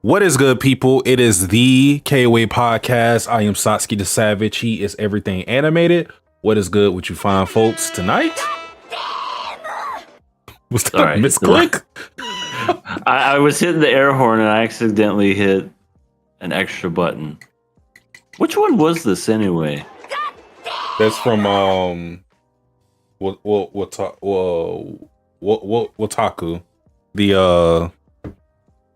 What is good, people? It is the KOA podcast. I am Satsuki the Savage. He is everything animated. What is good with you fine folks tonight? Was that a misclick? I was hitting the air horn and I accidentally hit an extra button. Which one was this anyway? That's from Wataku.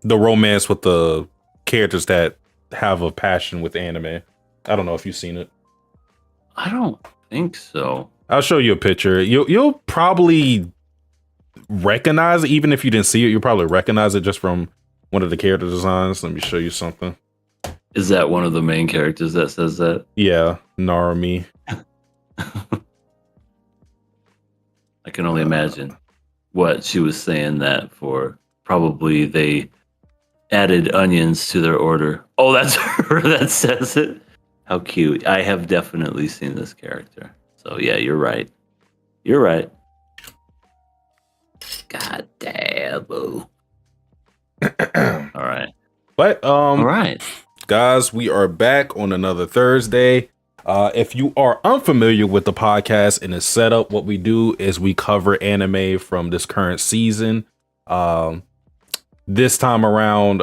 The romance with the characters that have a passion with anime. I don't know if you've seen it. I don't think so. I'll show you a picture. You'll probably recognize it, even if you didn't see it. You'll probably recognize it just from one of the character designs. Let me show you something. Is that one of the main characters that says that? Yeah, Narumi. I can only imagine what she was saying that for. Probably they added onions to their order. Oh, that's her that says it. How cute. I have definitely seen this character. So yeah, you're right. You're right. God damn, boo. All right. But all right. Guys, we are back on another Thursday. If you are unfamiliar with the podcast and its setup, what we do is we cover anime from this current season. This time around,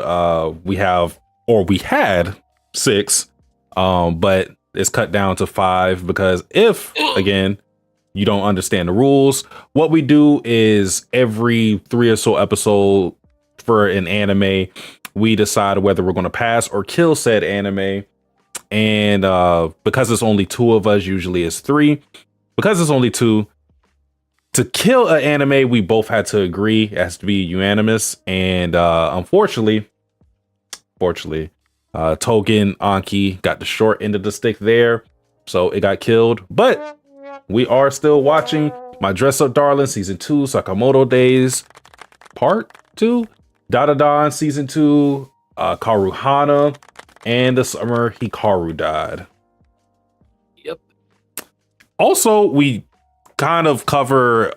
we had 6, but it's cut down to 5 because if, again, you don't understand the rules, what we do is every 3 or so episodes for an anime, we decide whether we're going to pass or kill said anime. And because it's only 2 of us, usually it's 3. Because it's only 2, to kill an anime, we both had to agree. It has to be unanimous. And unfortunately, Togen Anki got the short end of the stick there. So it got killed. But we are still watching My Dress Up Darling Season 2, Sakamoto Days Part 2, Dandadan Season 2, Kaoru Hana, and the summer Hikaru died. Yep. Also, we kind of cover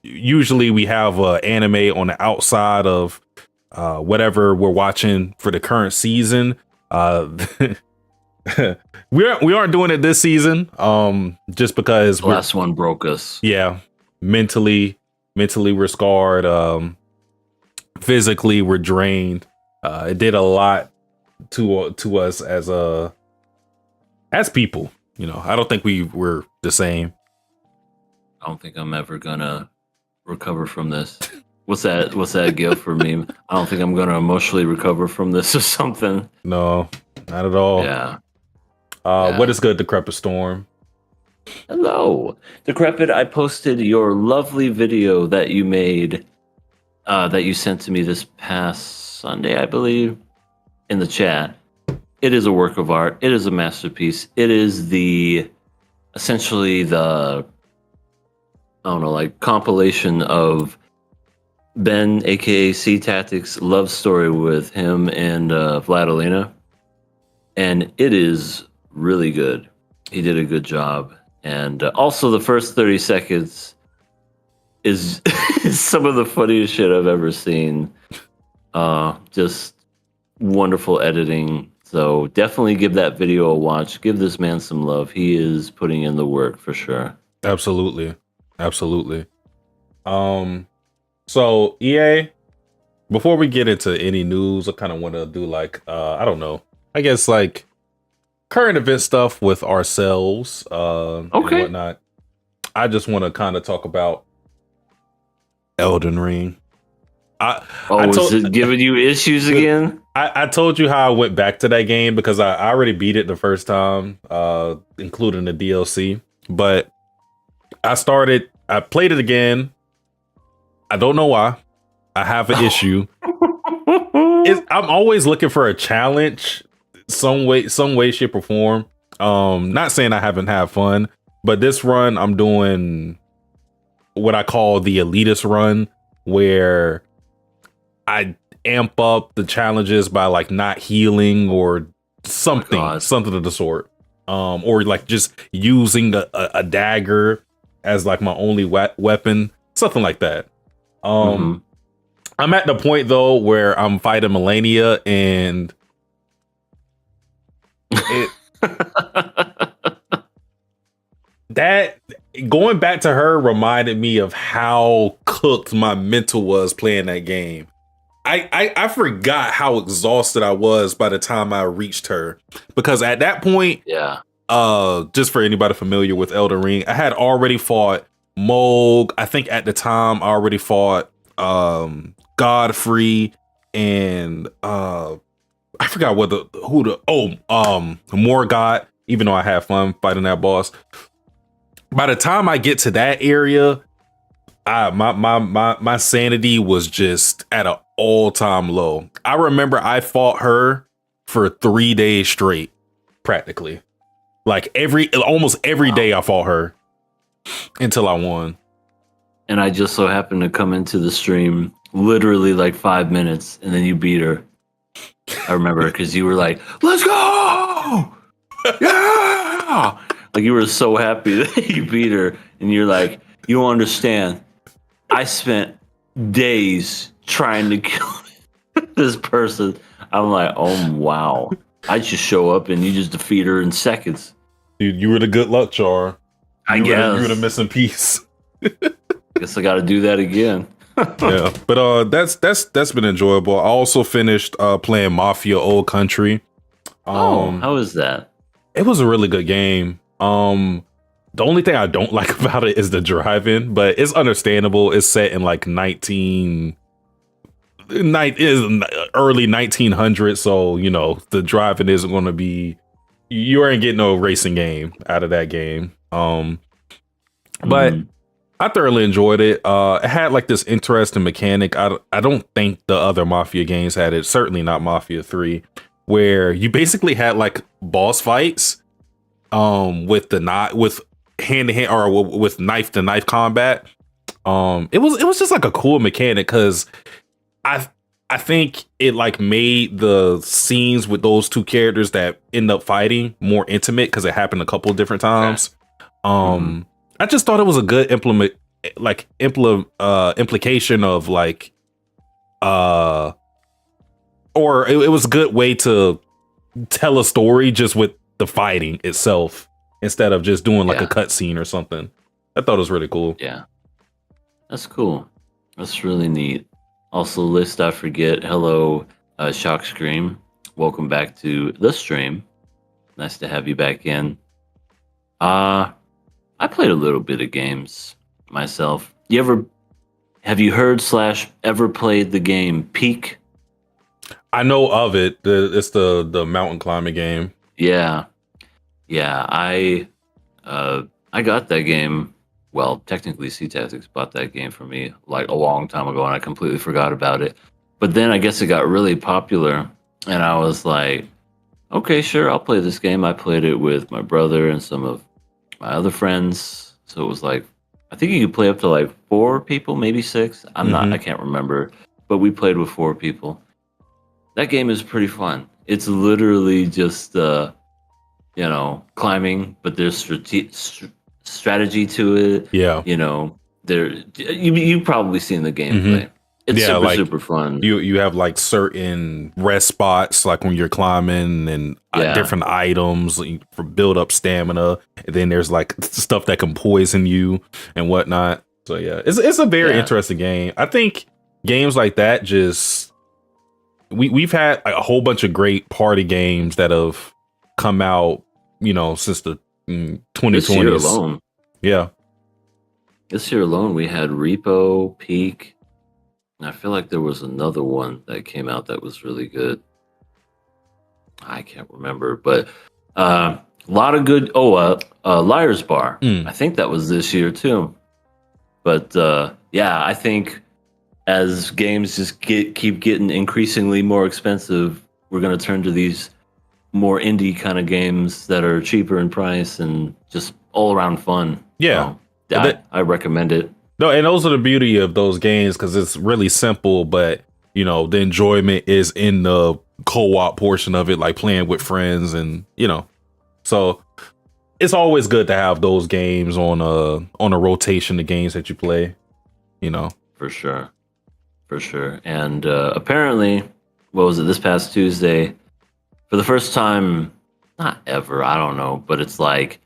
usually we have anime on the outside of whatever we're watching for the current season. we aren't doing it this season just because the last one broke us. Yeah, mentally we're scarred, physically we're drained. It did a lot to us as people, you know. I don't think we were the same. I don't think I'm ever gonna recover from this. What's that gift for me? I don't think I'm gonna emotionally recover from this or something. No, not at all. Yeah. What is good, Decrepit Storm? Hello, Decrepit. I posted your lovely video that you made, that you sent to me this past Sunday, I believe, in the chat. It is a work of art. It is a masterpiece. It is essentially the I don't know, like compilation of Ben, aka C Tactics' love story with him and Vladilena, and it is really good. He did a good job, and also the first 30 seconds is is some of the funniest shit I've ever seen. Just wonderful editing. So definitely give that video a watch. Give this man some love. He is putting in the work for sure. Absolutely. Absolutely. So EA, before we get into any news, I kind of want to do like I don't know. I guess like current event stuff with ourselves and whatnot. I just want to kind of talk about Elden Ring. Is it giving you issues again? I told you how I went back to that game because I already beat it the first time, including the DLC. But I played it again. I don't know why. I have an issue. I'm always looking for a challenge, some way, shape, or form. Not saying I haven't had fun, but this run I'm doing what I call the elitist run, where I amp up the challenges by like not healing or something of the sort. Or like just using a dagger as like my only weapon, something like that. I'm at the point though where I'm fighting Melania and that going back to her reminded me of how cooked my mental was playing that game. I forgot how exhausted I was by the time I reached her, because at that point, just for anybody familiar with Elden Ring, I had already fought Moog. I think at the time I already fought Godfrey and I forgot Morgott, even though I had fun fighting that boss. By the time I get to that area, my sanity was just at an all-time low. I remember I fought her for 3 days straight, practically. Like almost every day I fought her until I won. And I just so happened to come into the stream literally like 5 minutes, and then you beat her. I remember because you were like, "Let's go!" Yeah, like you were so happy that you beat her, and you're like, "You don't understand. I spent days trying to kill this person." I'm like, "Oh wow!" I just show up and you just defeat her in seconds. Dude, you were the good luck charm. I guess you were the missing piece. Guess I got to do that again. Yeah, but that's been enjoyable. I also finished playing Mafia Old Country. How is that? It was a really good game. The only thing I don't like about it is the driving, but it's understandable. It's set in like early 1900s, so you know the driving isn't going to be. You ain't getting no racing game out of that game. But I thoroughly enjoyed it. It had like this interesting mechanic. I don't think the other Mafia games had it. Certainly not Mafia 3, where you basically had like boss fights with hand to hand or with knife to knife combat. It was just like a cool mechanic because I think it like made the scenes with those two characters that end up fighting more intimate because it happened a couple of different times. I just thought it was a good implication of like or it was a good way to tell a story just with the fighting itself instead of just doing like a cutscene or something. I thought it was really cool. Yeah, that's cool. That's really neat. Also, lest I forget, hello, Shock Scream. Welcome back to the stream. Nice to have you back in. I played a little bit of games myself. Have you heard / ever played the game Peak? I know of it. It's the mountain climbing game. Yeah. I got that game. Well, technically, C-Tactics bought that game for me like a long time ago, and I completely forgot about it. But then I guess it got really popular, and I was like, okay, sure, I'll play this game. I played it with my brother and some of my other friends. So it was like, I think you could play up to like 4 people, maybe 6. I can't remember. But we played with 4 people. That game is pretty fun. It's literally just, climbing, but there's strategy to it. Yeah. you've probably seen the gameplay. It's super, super fun. You have like certain rest spots, like when you're climbing, and different items for build up stamina. And then there's like stuff that can poison you and whatnot. So yeah, it's a very interesting game. I think games like that we've had a whole bunch of great party games that have come out, since the 2020s. This year alone. Yeah. This year alone, we had Repo, Peak. I feel like there was another one that came out that was really good. I can't remember, but a lot of good. Liar's Bar. I think that was this year too. But I think as games just keep getting increasingly more expensive, we're going to turn to these more indie kind of games that are cheaper in price and just all around fun. Yeah, so, I recommend it. No, and those are the beauty of those games, because it's really simple, but the enjoyment is in the co-op portion of it, like playing with friends, and so it's always good to have those games on a rotation of games that you play. For sure. And apparently, what was it, this past Tuesday, for the first time, not ever, I don't know, but it's like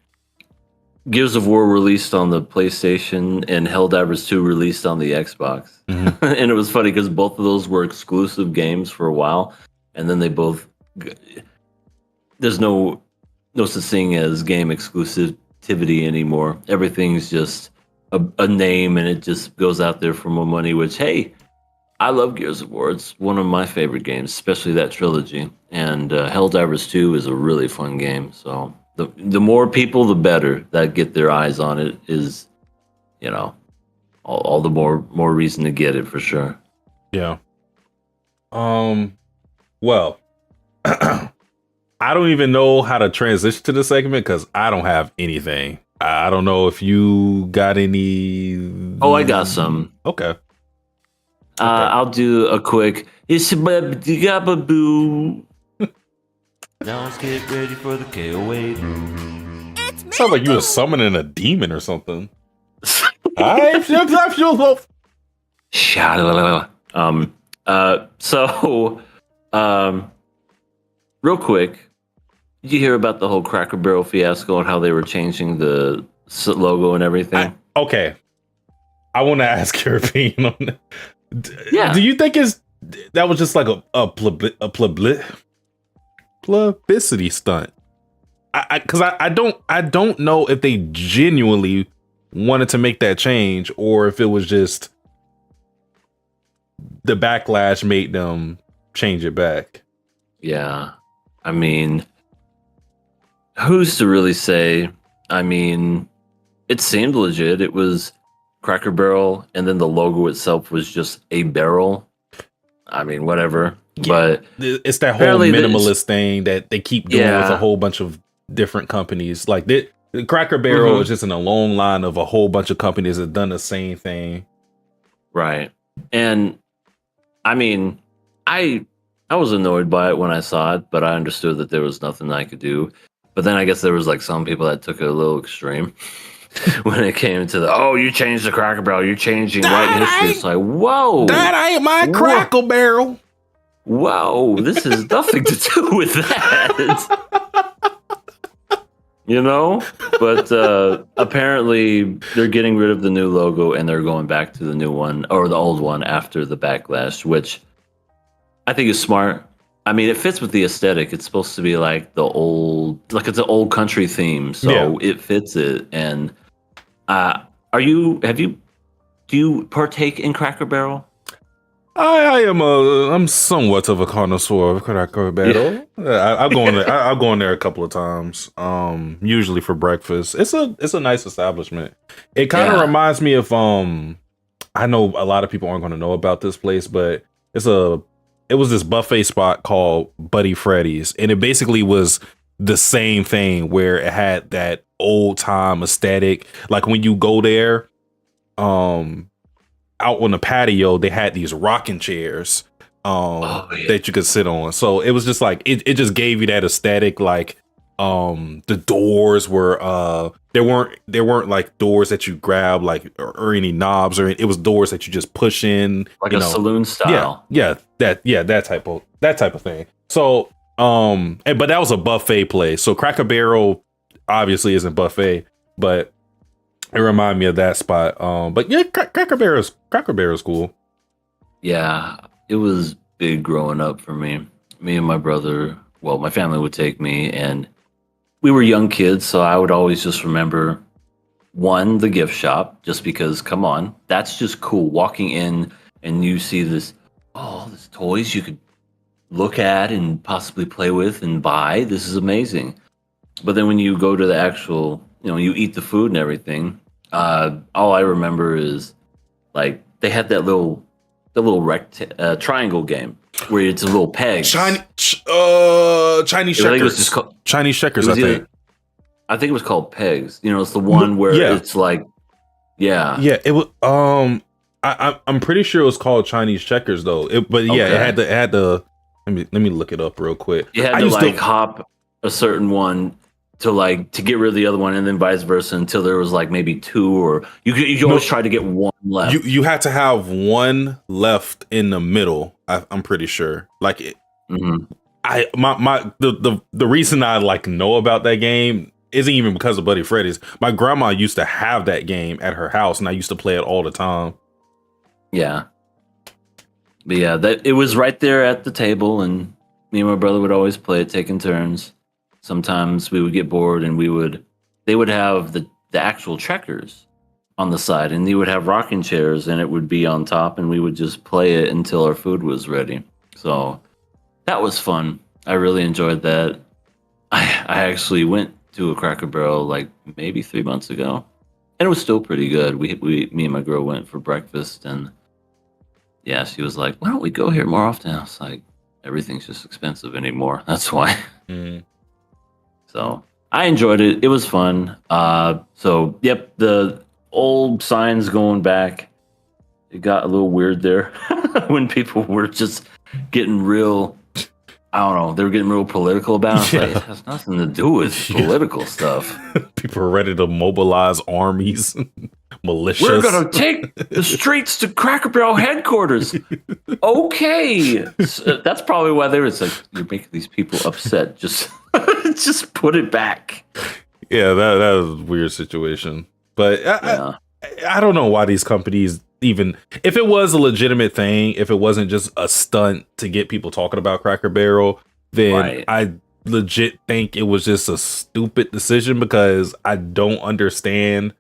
Gears of War released on the PlayStation and Helldivers 2 released on the Xbox. Mm-hmm. And it was funny because both of those were exclusive games for a while, and then they both, there's no such thing as game exclusivity anymore. Everything's just a name, and it just goes out there for more money, which, hey, I love Gears of War. It's one of my favorite games, especially that trilogy. And Helldivers 2 is a really fun game. So the more people, the better that get their eyes on it is, all the more reason to get it, for sure. Yeah. Well, I don't even know how to transition to the segment because I don't have anything. I don't know if you got any. Oh, I got some. Okay. I'll do a quick. Boo. Now let's get ready for the KOA. Sounds like you were summoning a demon or something. Real quick, did you hear about the whole Cracker Barrel fiasco and how they were changing the logo and everything? Okay. I want to ask your opinion on that. Yeah. Do you think that was just like a publicity stunt? Because I don't know if they genuinely wanted to make that change or if it was just the backlash made them change it back. Yeah. I mean, who's to really say? I mean, it seemed legit. It was Cracker Barrel, and then the logo itself was just a barrel. I mean, whatever. Yeah, but it's that whole minimalist thing that they keep doing with a whole bunch of different companies. Like the Cracker Barrel is just in a long line of a whole bunch of companies that done the same thing. Right. And I mean, I was annoyed by it when I saw it, but I understood that there was nothing I could do. But then I guess there was like some people that took it a little extreme when it came to you changed the Cracker Barrel, you're changing white history. It's like, whoa, that ain't my Cracker Barrel. Whoa, this has nothing to do with that. But apparently they're getting rid of the new logo and they're going back to the new one or the old one after the backlash, which I think is smart. I mean, it fits with the aesthetic. It's supposed to be like it's an old country theme, so it fits it. And do you partake in Cracker Barrel? I'm somewhat of a connoisseur of Cracker Barrel. Yeah. I'll go in there a couple of times. Usually for breakfast. It's a nice establishment. It kind of reminds me of I know a lot of people aren't going to know about this place, but it was this buffet spot called Buddy Freddy's, and it basically was the same thing where it had that old time aesthetic. Like when you go there, out on the patio, they had these rocking chairs that you could sit on. So it was just like it just gave you that aesthetic, like The doors were they weren't like doors that you grab like or any knobs, or it was doors that you just push in, Like a saloon style. that type of thing. So but that was a buffet place. So Cracker Barrel obviously isn't buffet, but it reminded me of that spot. But yeah, Cracker Barrel's cool. Yeah, it was big growing up for me. Me and my brother, well, my family would take me, and we were young kids, so I would always just remember one, the gift shop, just because, come on, that's just cool. Walking in and you see this, oh, there's toys you could look at and possibly play with and buy. This is amazing. But then when you go to the actual, you eat the food and everything, all I remember is like they had the little triangle game where it's a little peg. Chinese I think it was checkers. just called, Chinese checkers, I think. I think it was called pegs. It's the one where it's like, yeah. Yeah, it was. I'm pretty sure it was called Chinese checkers though. But yeah, Okay. it had the. Let me look it up real quick. You had to hop a certain one to get rid of the other one, and then vice versa until there was like maybe two, or you always try to get one left. You had to have one left in the middle. I'm pretty sure. Like it. Mm-hmm. The reason I like know about that game isn't even because of Buddy Freddy's. My grandma used to have that game at her house, and I used to play it all the time. Yeah. But yeah, it was right there at the table, and me and my brother would always play it, taking turns. Sometimes we would get bored, and they would have the actual checkers on the side, and they would have rocking chairs, and it would be on top, and we would just play it until our food was ready. So that was fun. I really enjoyed that. I actually went to a Cracker Barrel like maybe 3 months ago, and it was still pretty good. Me and my girl went for breakfast, and yeah, she was like, "Why don't we go here more often?" I was like, "Everything's just expensive anymore. That's why." Mm. So I enjoyed it. It was fun. So yep, the old signs going back. It got a little weird there when people were just getting real. I don't know. They were getting real political about it. Like, it has nothing to do with political stuff. People are ready to mobilize armies, militias. We're going to take the streets to Cracker Barrel headquarters. Okay. So that's probably why they were like, you're making these people upset. Just put it back. Yeah, that was a weird situation. But I don't know why these companies even, if it was a legitimate thing, if it wasn't just a stunt to get people talking about Cracker Barrel, then Right. I legit think it was just a stupid decision, because I don't understand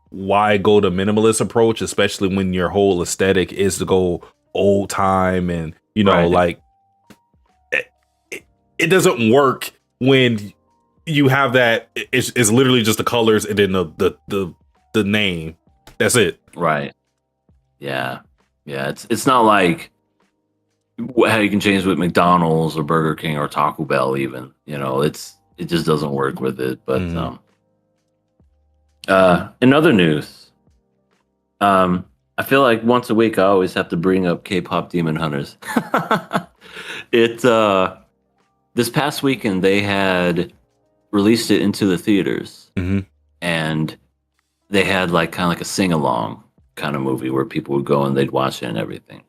why go the minimalist approach, especially when your whole aesthetic is to go old time, and Right. like it doesn't work when you have that. It's literally just the colors and then the name. That's it. Right. Yeah. It's not like how you can change with McDonald's or Burger King or Taco Bell even. It just doesn't work with it. But in other news, I feel like once a week I always have to bring up K-pop Demon Hunters. This past weekend they had released it into the theaters, and they had like kind of like a sing-along kind of movie where people would go and they'd watch it and everything.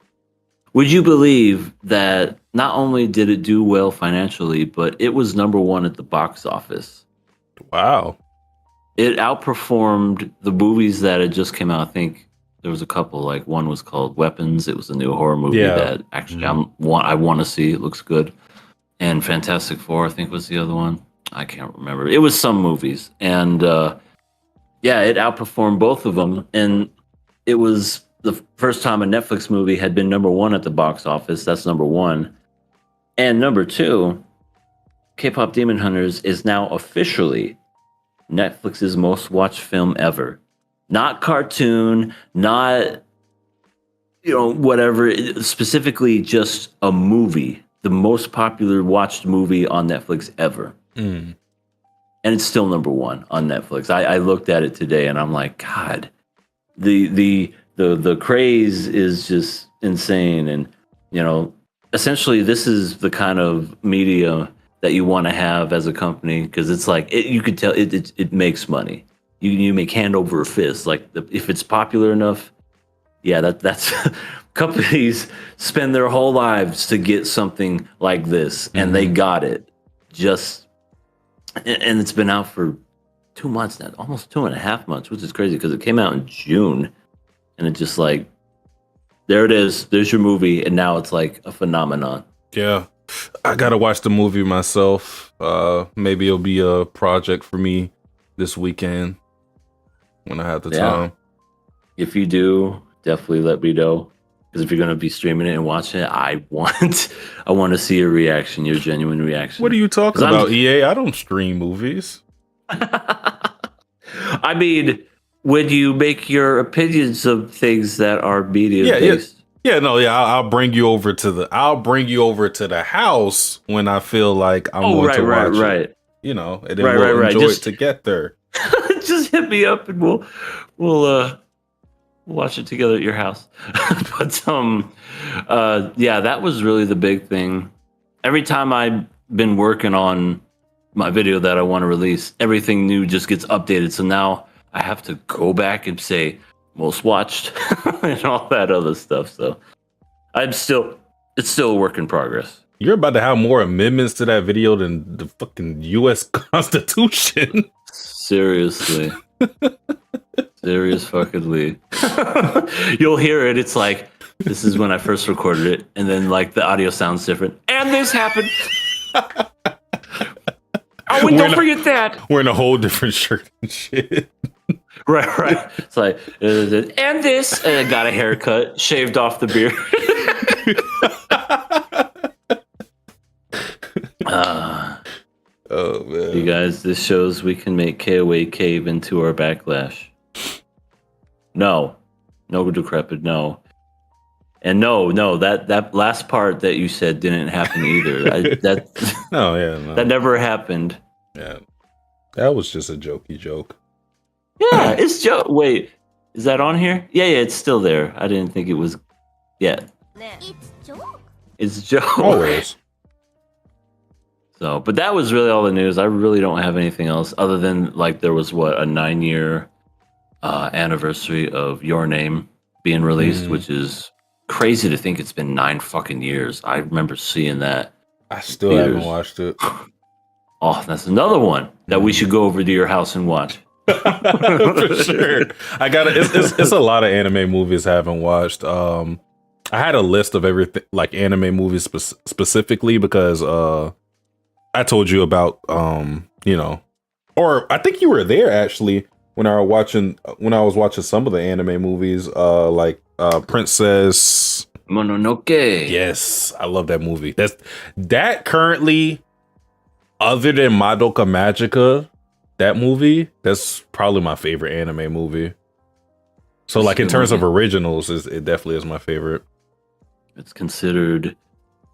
Would you believe that not only did it do well financially, but it was number one at the box office? Wow. It outperformed the movies that had just came out. I think there was a couple, like one was called Weapons. It was a new horror movie that actually I want to see. It looks good. And Fantastic Four, I think, was the other one. I can't remember. It was some movies. And yeah, it outperformed both of them. And it was the first time a Netflix movie had been number one at the box office. That's number one. And number two, K-pop Demon Hunters is now officially Netflix's most watched film ever. Not cartoon, not, whatever, specifically just a movie. The most popular watched movie on Netflix ever. And it's still number one on Netflix. I looked at it today and I'm like, God, the craze is just insane. And, essentially this is the kind of media that you want to have as a company, because it's like you could tell it makes money. You make hand over fist. Like if it's popular enough, yeah, that's companies spend their whole lives to get something like this, and they got it. And it's been out for 2 months now, almost 2.5 months, which is crazy because it came out in June, and it just like, there it is. There's your movie, and now it's like a phenomenon. Yeah, I gotta watch the movie myself. Maybe it'll be a project for me this weekend when I have the time. If you do, definitely let me know. Because if you're gonna be streaming it and watching it, I want to see your reaction, your genuine reaction. What are you talking about, EA? I don't stream movies. I mean, when you make your opinions of things that are media based. I'll bring you over to the house when I feel like I'm going to watch it. You know, and then we'll enjoy it together. Just hit me up and we'll watch it together at your house. But that was really the big thing. Every time I've been working on my video that I want to release, everything new just gets updated. So now I have to go back and say most watched and all that other stuff. So it's still a work in progress. You're about to have more amendments to that video than the fucking U.S. Constitution. Seriously. Serious fucking Lee. You'll hear it. It's like, this is when I first recorded it, and then like the audio sounds different. And this happened. Oh, and don't forget that. We're in a whole different shirt and shit. Right. It's like, and this, and I got a haircut, shaved off the beard. Oh man, you guys, this shows we can make KOA cave into our backlash. No decrepit, no. And no, that last part that you said didn't happen either. That never happened. Yeah, that was just a jokey joke. Yeah, it's joke. Wait, is that on here? Yeah, it's still there. I didn't think it was yet. It's joke. Always. So, but that was really all the news. I really don't have anything else other than like there was a 9-year anniversary of Your Name being released, which is crazy to think it's been 9 fucking years. I remember seeing that. I still haven't watched it. Oh, that's another one that we should go over to your house and watch. For sure. I got it. It's a lot of anime movies I haven't watched. I had a list of everything, like anime movies specifically, because I told you about or I think you were there actually when I was watching some of the anime movies, like Princess Mononoke. Yes, I love that movie. That currently, other than Madoka Magica, that movie, that's probably my favorite anime movie. So like in terms of originals, it definitely is my favorite. It's considered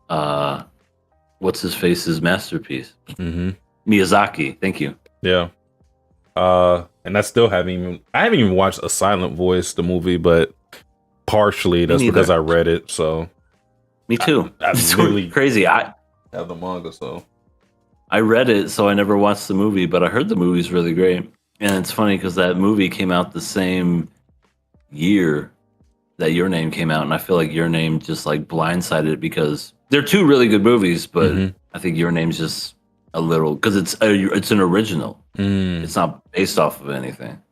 what's his face's masterpiece. Miyazaki, thank you. Yeah. And I still haven't even watched A Silent Voice, the movie, but partially that's because I read it. So me too. It's really crazy. I have the manga, so I read it, so I never watched the movie, but I heard the movie's really great. And it's funny because that movie came out the same year that Your Name came out, and I feel like Your Name just like blindsided it because they're two really good movies, but I think Your Name's just a little because it's an original. It's not based off of anything.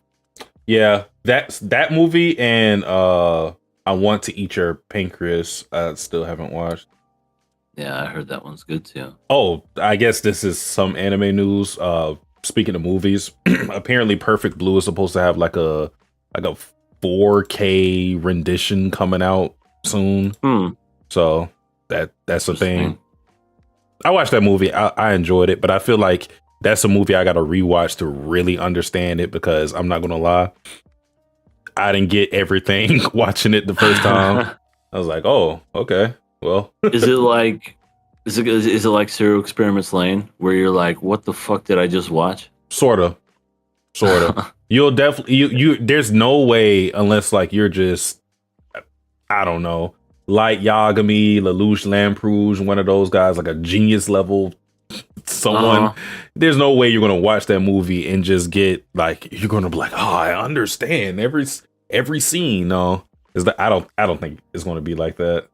Yeah, that movie and I Want to Eat Your Pancreas. I still haven't watched. Yeah, I heard that one's good too. Oh, I guess this is some anime news. Speaking of movies, apparently Perfect Blue is supposed to have like a 4K rendition coming out soon. So that's a thing. I watched that movie. I enjoyed it, but I feel like that's a movie I got to rewatch to really understand it, because I'm not gonna lie, I didn't get everything watching it the first time. I was like, oh, okay, well. Is it like Serial Experiments Lane, where you're like, what the fuck did I just watch? Sorta. You'll definitely you there's no way, unless like you're just, I don't know, like Yagami, Lelouch Lamperouge, one of those guys, like a genius level someone, there's no way you're going to watch that movie and just get like, you're going to be like, oh, I understand every scene. No, is that I don't think it's going to be like that.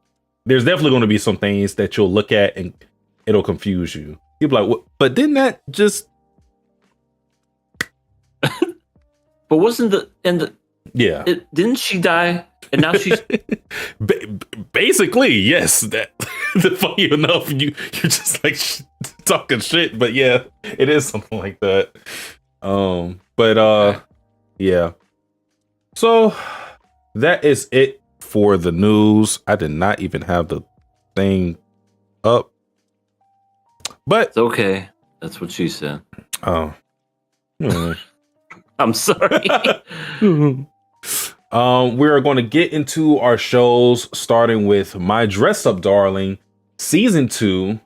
There's definitely going to be some things that you'll look at and it'll confuse you. You'll be like, what? But didn't that just? But wasn't yeah? Didn't she die? And now she's basically, yes. That funny enough, you're just like talking shit, but yeah, it is something like that. Yeah. So that is it for the news. I did not even have the thing up, but it's okay. That's what she said. Oh, I'm sorry. We're going to get into our shows, starting with My Dress Up Darling, Season 2,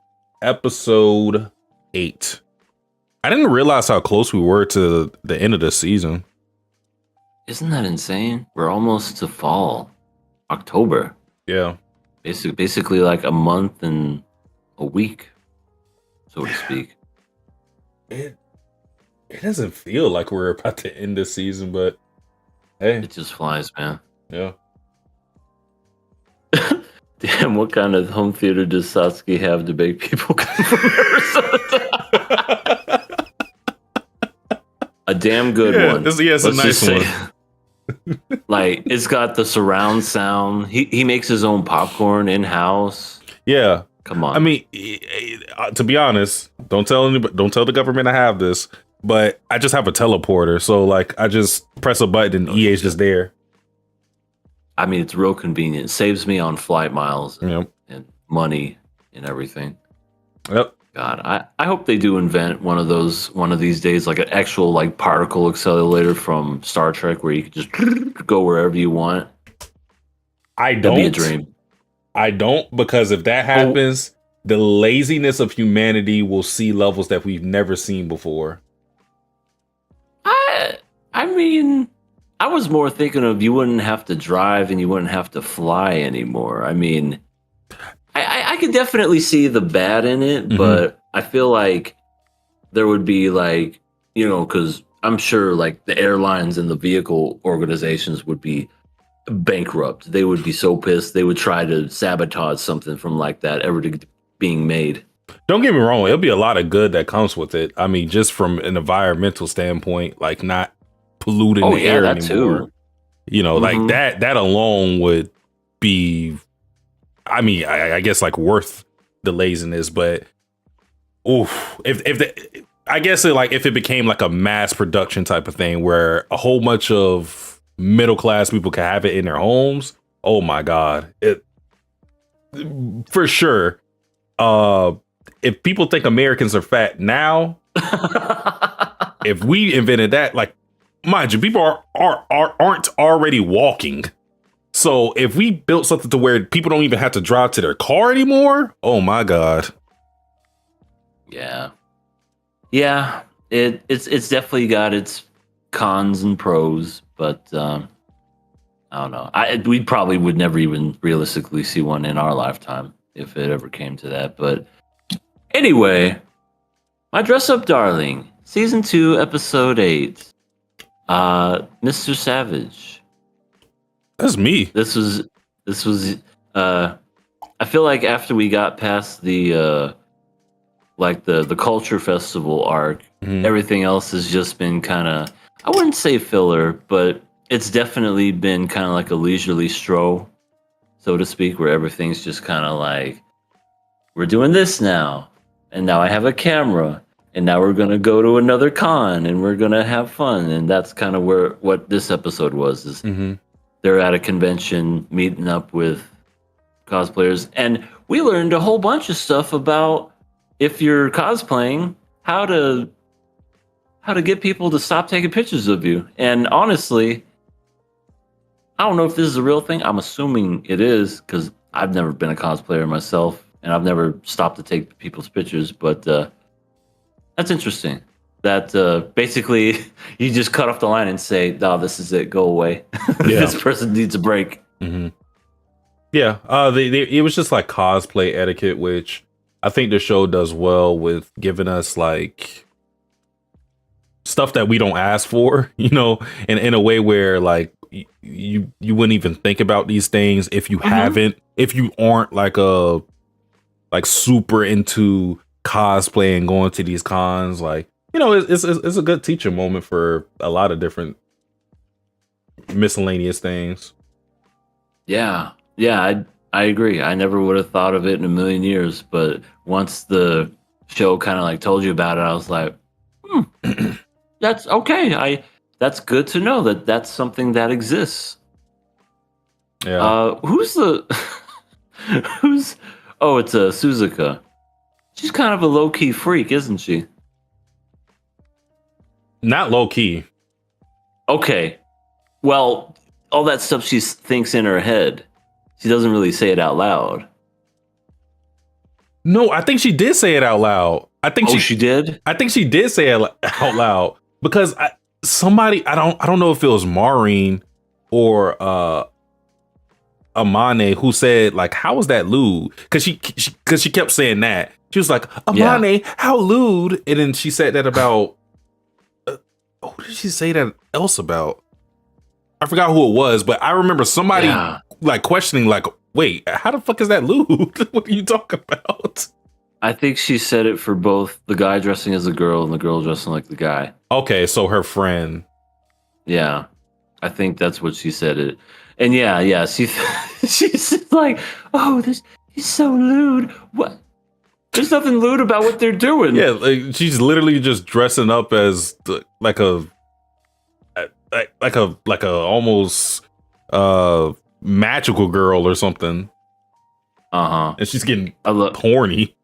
Episode 8. I didn't realize how close we were to the end of the season. Isn't that insane? We're almost to fall. October. Yeah. Basically like a month and a week, so to speak. It doesn't feel like we're about to end this season, but hey. It just flies, man. Yeah. Damn, what kind of home theater does Satsuki have to make people come from Arizona? A damn good one. It's a nice one. Like, it's got the surround sound. He makes his own popcorn in-house. Yeah. Come on. I mean, to be honest, don't tell the government I have this, but I just have a teleporter. So like I just press a button and EA's just there. I mean, it's real convenient. It saves me on flight miles and money and everything. Yep. God, I hope they do invent one of these days, like an actual like particle accelerator from Star Trek where you can just go wherever you want. That'd be a dream. I don't, because if that happens, the laziness of humanity will see levels that we've never seen before. I mean, I was more thinking of you wouldn't have to drive and you wouldn't have to fly anymore. I mean, I could definitely see the bad in it, but I feel like there would be like, because I'm sure like the airlines and the vehicle organizations would be bankrupt. They would be so pissed. They would try to sabotage something from like that ever being made. Don't get me wrong. It'll be a lot of good that comes with it. I mean, just from an environmental standpoint, like not polluting the air anymore. Too. Like that alone would be, I mean, I guess like worth the laziness, but I guess if it became like a mass production type of thing where a whole bunch of middle class people can have it in their homes. Oh my God. For sure. If people think Americans are fat now, if we invented that, like, mind you, people aren't already walking. So if we built something to where people don't even have to drive to their car anymore, oh my God. Yeah. Yeah. It's definitely got its cons and pros, but I don't know. We probably would never even realistically see one in our lifetime if it ever came to that. But anyway, My Dress Up Darling, Season 2, Episode 8. Mr. Savage. That's me. This was I feel like after we got past the culture festival arc, everything else has just been kind of, I wouldn't say filler, but it's definitely been kind of like a leisurely stroll, so to speak, where everything's just kind of like, we're doing this now, and now I have a camera, and now we're going to go to another con, and we're going to have fun. And that's kind of what this episode was, is they're at a convention meeting up with cosplayers, and we learned a whole bunch of stuff about, if you're cosplaying, how to get people to stop taking pictures of you. And honestly, I don't know if this is a real thing. I'm assuming it is, because I've never been a cosplayer myself, and I've never stopped to take people's pictures. But that's interesting. That basically you just cut off the line and say, "No, this is it. Go away. This person needs a break." Yeah, it was just like cosplay etiquette, which I think the show does well with giving us like stuff that we don't ask for, and in a way where like you wouldn't even think about these things if you aren't like super into cosplay and going to these cons. Like, it's a good teaching moment for a lot of different miscellaneous things. Yeah, I agree. I never would have thought of it in a million years, but once the show kind of like told you about it, I was like, that's okay. That's good to know that that's something that exists. Yeah. Who's the who's? Oh, it's a Suzuka. She's kind of a low key freak, isn't she? Not low key. Okay. Well, all that stuff she thinks in her head, she doesn't really say it out loud. No, I think she did say it out loud. I think she did. I think she did say it out loud because somebody I don't know if it was Maureen or Amane who said like, how was that lewd? Because she kept saying that. She was like, Amane, how lewd? And then she said that about who did she say that else about? I forgot who it was, but I remember somebody like questioning, like, wait, how the fuck is that lewd? What are you talking about? I think she said it for both the guy dressing as a girl and the girl dressing like the guy. Okay, so her friend. Yeah, I think that's what she said it. And she's like, oh, this is so lewd. What? There's nothing lewd about what they're doing. Yeah, like, she's literally just dressing up as like a almost magical girl or something. And she's getting horny.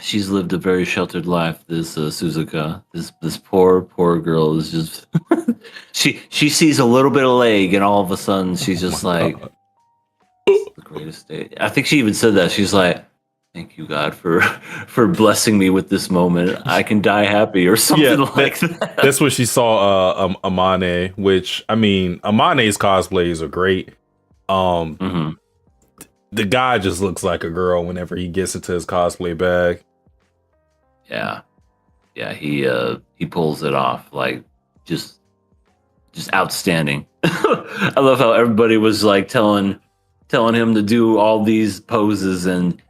She's lived a very sheltered life. This Suzuka, this poor girl is just she sees a little bit of leg, and all of a sudden she's just like, the greatest day. I think she even said that. She's like, thank you, God, for blessing me with this moment. I can die happy or something like that. That's what she saw Amane, which, I mean, Amane's cosplays are great. The guy just looks like a girl whenever he gets into his cosplay bag. Yeah, he pulls it off like just outstanding. I love how everybody was like telling him to do all these poses, and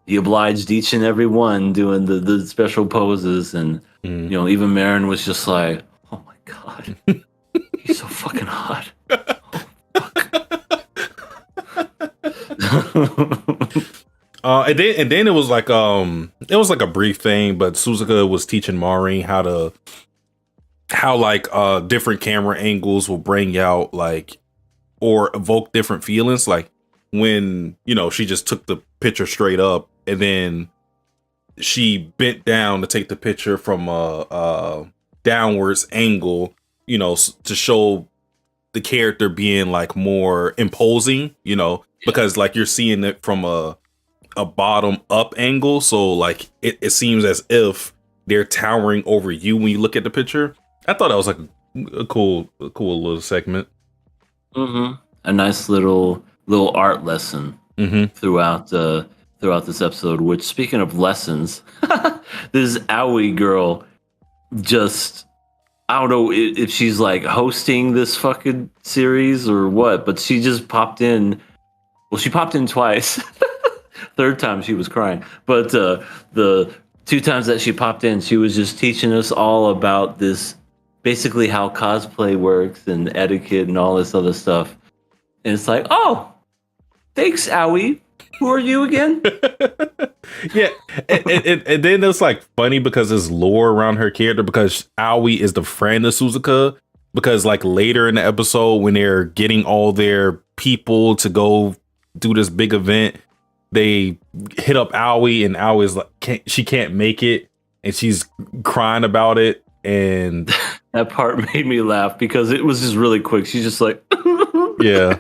he obliged each and every one doing the special poses, and even Marin was just like, oh my God, he's so fucking hot. And then it was like a brief thing, but Suzuka was teaching Maureen how different camera angles will bring out like or evoke different feelings. Like when she just took the picture straight up, and then she bent down to take the picture from a downwards angle, to show the character being like more imposing, because like you're seeing it from a bottom up angle, so like it seems as if they're towering over you when you look at the picture. I thought that was like a cool little segment. A nice little art lesson throughout this episode. Which, speaking of lessons, this Aoi girl just, I don't know if she's like hosting this fucking series or what, but she just popped in. Well, she popped in twice. Third time she was crying, but the two times that she popped in, she was just teaching us all about this, basically how cosplay works and etiquette and all this other stuff. And it's like, oh, thanks, Aoi. Who are you again? Yeah, and then it's like funny because there's lore around her character, because Aoi is the friend of Suzuka. Because like later in the episode, when they're getting all their people to go do this big event, they hit up Aoi, and Aoi's like, she can't make it, and she's crying about it. And that part made me laugh because it was just really quick. She's just like, yeah.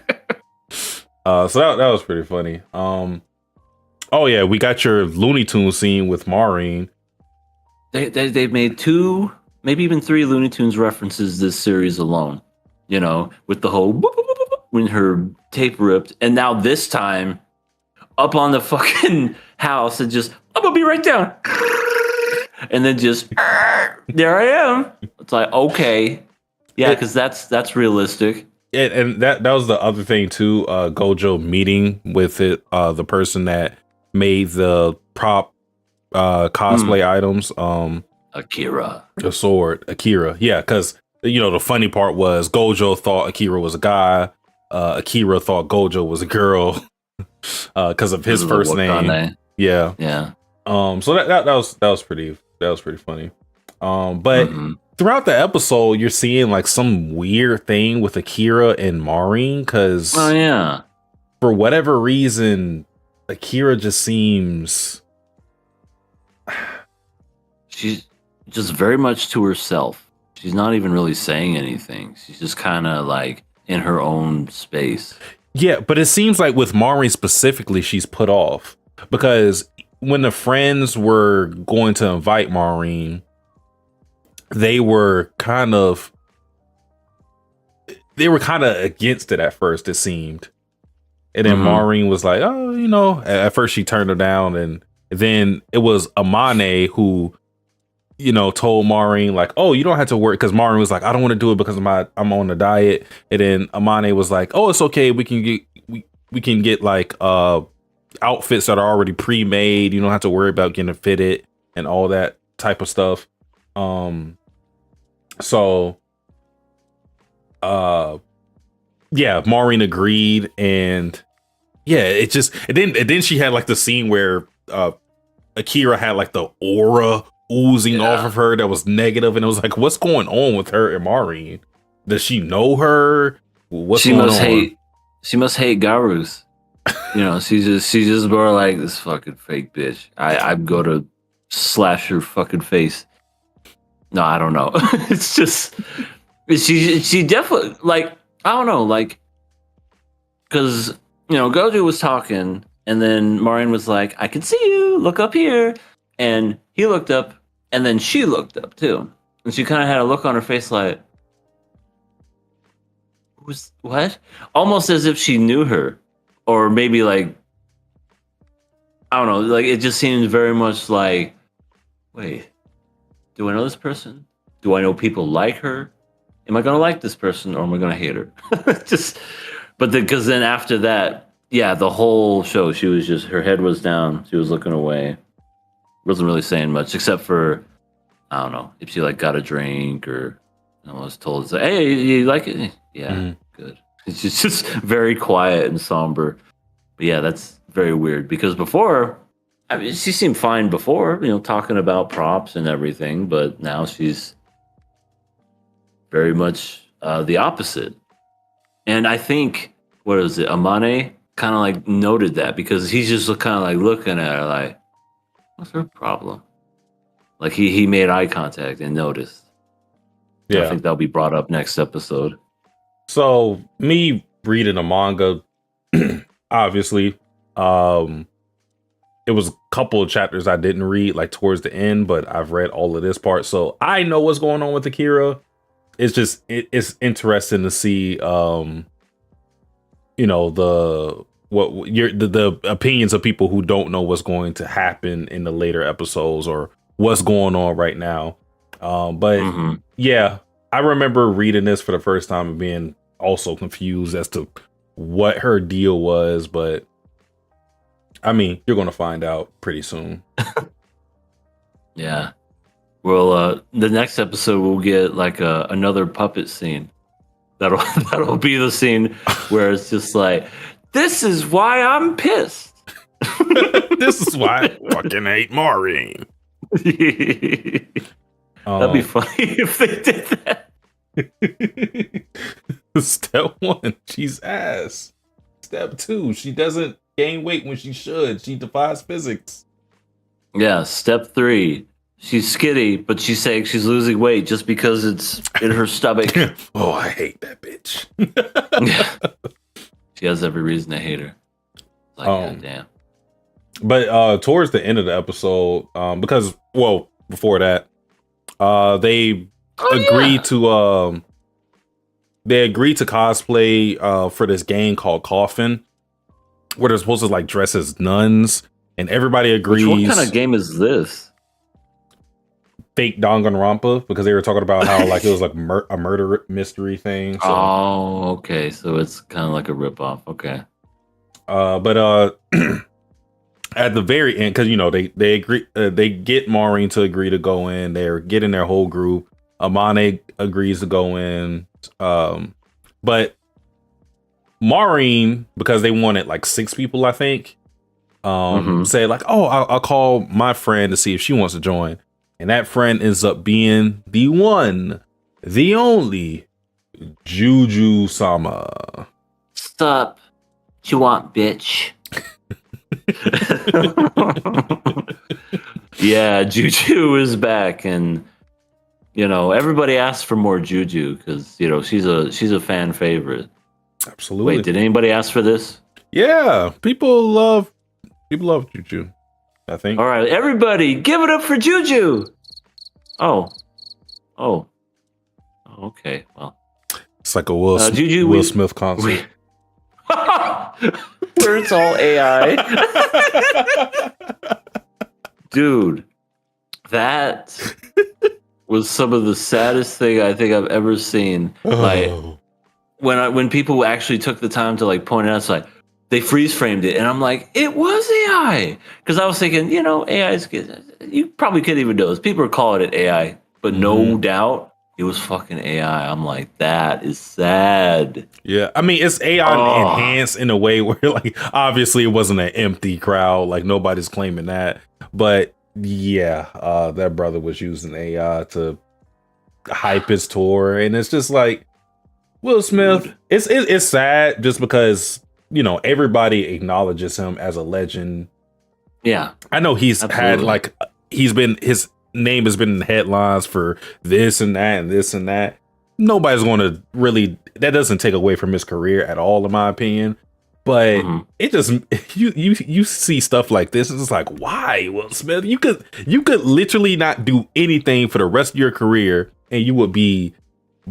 So that was pretty funny. Oh yeah, we got your Looney Tunes scene with Maureen. They've made 2, maybe even 3 Looney Tunes references this series alone. With the whole when her tape ripped, and now this time up on the fucking house and just, I'm gonna be right down. And then just there I am. It's like, okay. Yeah, because that's realistic. And that was the other thing too. Gojo meeting with the person that made the prop cosplay items. Akira. The sword, Akira. Yeah, because the funny part was Gojo thought Akira was a guy. Akira thought Gojo was a girl because of his first name. Yeah. Yeah. So that was pretty funny. But throughout the episode, you're seeing like some weird thing with Akira and Maureen because for whatever reason, Akira just seems she's just very much to herself. She's not even really saying anything. She's just kind of like in her own space. Yeah, but it seems like with Maureen specifically, she's put off because when the friends were going to invite Maureen, they were kind of against it at first, it seemed. And then Maureen was like, oh, at first she turned her down. And then it was Amane who, told Maureen like, oh, you don't have to worry. Because Maureen was like, I don't want to do it because I'm on a diet. And then Amane was like, oh, it's okay. We can get like outfits that are already pre-made. You don't have to worry about getting fitted and all that type of stuff. Maureen agreed, and then she had like the scene where Akira had like the aura oozing off of her that was negative, and it was like, what's going on with her and Maureen? Does she know her? What's going on? She must hate Garus. She's just more like this fucking fake bitch. I'm gonna slash her fucking face. No, I don't know. It's just she definitely like, I don't know, like, because Gojo was talking and then Maureen was like, I can see you, look up here, and he looked up and then she looked up too, and she kind of had a look on her face like, what? Almost as if she knew her, or maybe like, I don't know, like it just seemed very much like, wait, do I know this person? Do I know people like her? Am I gonna like this person or am I gonna hate her? Because then after that, the whole show, she was just, her head was down. She was looking away. Wasn't really saying much except for, I don't know, if she like got a drink or was told, hey, you like it? Yeah, good. It's just very quiet and somber. But yeah, that's very weird because before, I mean, she seemed fine before, talking about props and everything, but now she's very much the opposite. And I think, what is it, Amane kind of like noted that because he's just kind of like looking at her like, what's her problem? Like he made eye contact and noticed. Yeah. I think that'll be brought up next episode. So me reading a manga, obviously, it was a couple of chapters I didn't read like towards the end, but I've read all of this part. So I know what's going on with Akira. It's just, it's interesting to see, the opinions of people who don't know what's going to happen in the later episodes or what's going on right now. Yeah, I remember reading this for the first time and being also confused as to what her deal was, but I mean, you're going to find out pretty soon. Yeah. Well, the next episode we'll get like another puppet scene. That'll be the scene where it's just like, this is why I'm pissed. This is why I fucking hate Maureen. That'd be funny if they did that. Step 1, she's ass. Step 2, she doesn't gain weight when she should. She defies physics. Yeah. Step 3, she's skinny, but she's saying she's losing weight just because it's in her stomach. Oh, I hate that bitch. She has every reason to hate her. Like, God damn. But towards the end of the episode, because, well, before that, they agreed to cosplay for this game called Coffin, where they're supposed to like dress as nuns and everybody What kind agrees. of game is this? Fake Danganronpa, because they were talking about how like it was like a murder mystery thing. So, Oh, okay. So it's kind of like a ripoff. Okay. but at the very end, because they agree, they get Maureen to agree to go in. They're getting their whole group. Amane agrees to go in, but Maureen, because they wanted like 6 people, I think, say like, oh, I'll call my friend to see if she wants to join. And that friend ends up being the one, the only Juju Sama. Stop. What you want, bitch? Yeah, Juju is back, and everybody asks for more Juju because she's a fan favorite. Absolutely. Wait, did anybody ask for this? Yeah, people love Juju, I think. All right, everybody, give it up for Juju. Oh, okay. Well, It's like a Will Smith concert. Where it's all AI. Dude, that was some of the saddest thing I think I've ever seen. Like when people actually took the time to like point it out, it's like they freeze framed it, and I'm like, it was AI, because I was thinking, AI is good. You probably couldn't even know this. People are calling it AI, but no doubt it was fucking AI. I'm like, that is sad. Yeah, I mean, it's AI enhanced in a way where, like, obviously it wasn't an empty crowd. Like, nobody's claiming that. But yeah, that brother was using AI to hype his tour, and it's just like Will Smith. Dude. It's sad just because everybody acknowledges him as a legend. Yeah, I know he's had like his name has been in the headlines for this and that and this and that. Nobody's going to really, that doesn't take away from his career at all, in my opinion. But it just, you see stuff like this, it's just like, why, Will Smith? You could literally not do anything for the rest of your career, and you would be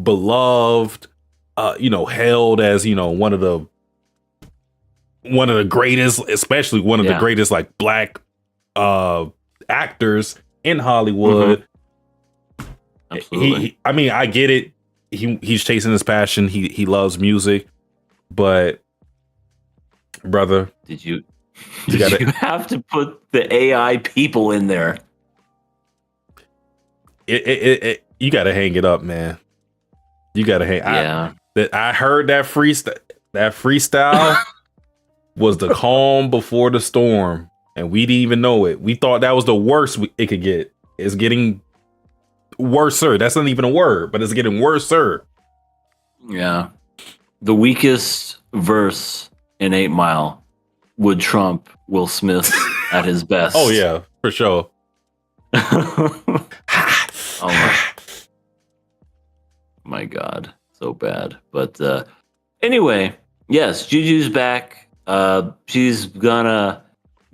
beloved, held as one of the greatest, especially one of the greatest like black actors in Hollywood. Absolutely. I mean, I get it. He's chasing his passion. He loves music, but brother, did you have to put the AI people in there? You got to hang it up, man. You got to hang. Yeah. I heard that freestyle. That freestyle was the calm before the storm, and we didn't even know it. We thought that was the worst it could get. It's getting worse, sir. That's not even a word, but it's getting worse, sir. Yeah. The weakest verse in 8 Mile would trump Will Smith at his best. Oh, yeah, for sure. Oh, my God. So bad. But anyway, yes, Juju's back. She's gonna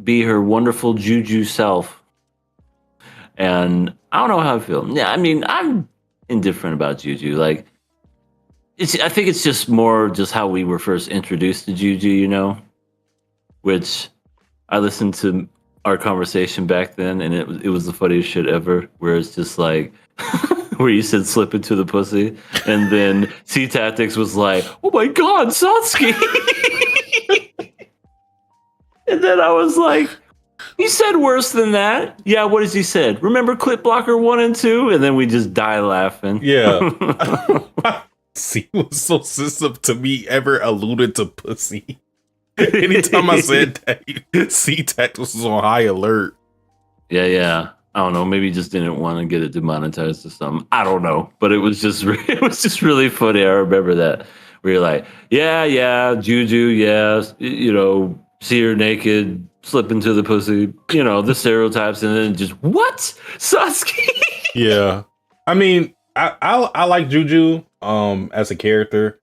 be her wonderful Juju self. And I don't know how I feel. Yeah, I mean, I'm indifferent about Juju. Like, I think it's just more just how we were first introduced to Juju, which I listened to our conversation back then, and it was the funniest shit ever, where it's just like, where you said slip into the pussy, and then C-Tactics was like, oh my God, Satsuki! And then I was like, he said worse than that. Yeah, what has he said? Remember Clip Blocker 1 and 2? And then we just die laughing. Yeah. C was so sensitive to me ever alluded to pussy. Anytime I said that, C-Tactics was on high alert. Yeah. I don't know. Maybe he just didn't want to get it demonetized or something. I don't know. But it was just really funny. I remember that. Where you're like, yeah, Juju, yeah, see her naked, slip into the pussy, the stereotypes, and then just, what? Sasuke? Yeah. I mean, I like Juju as a character.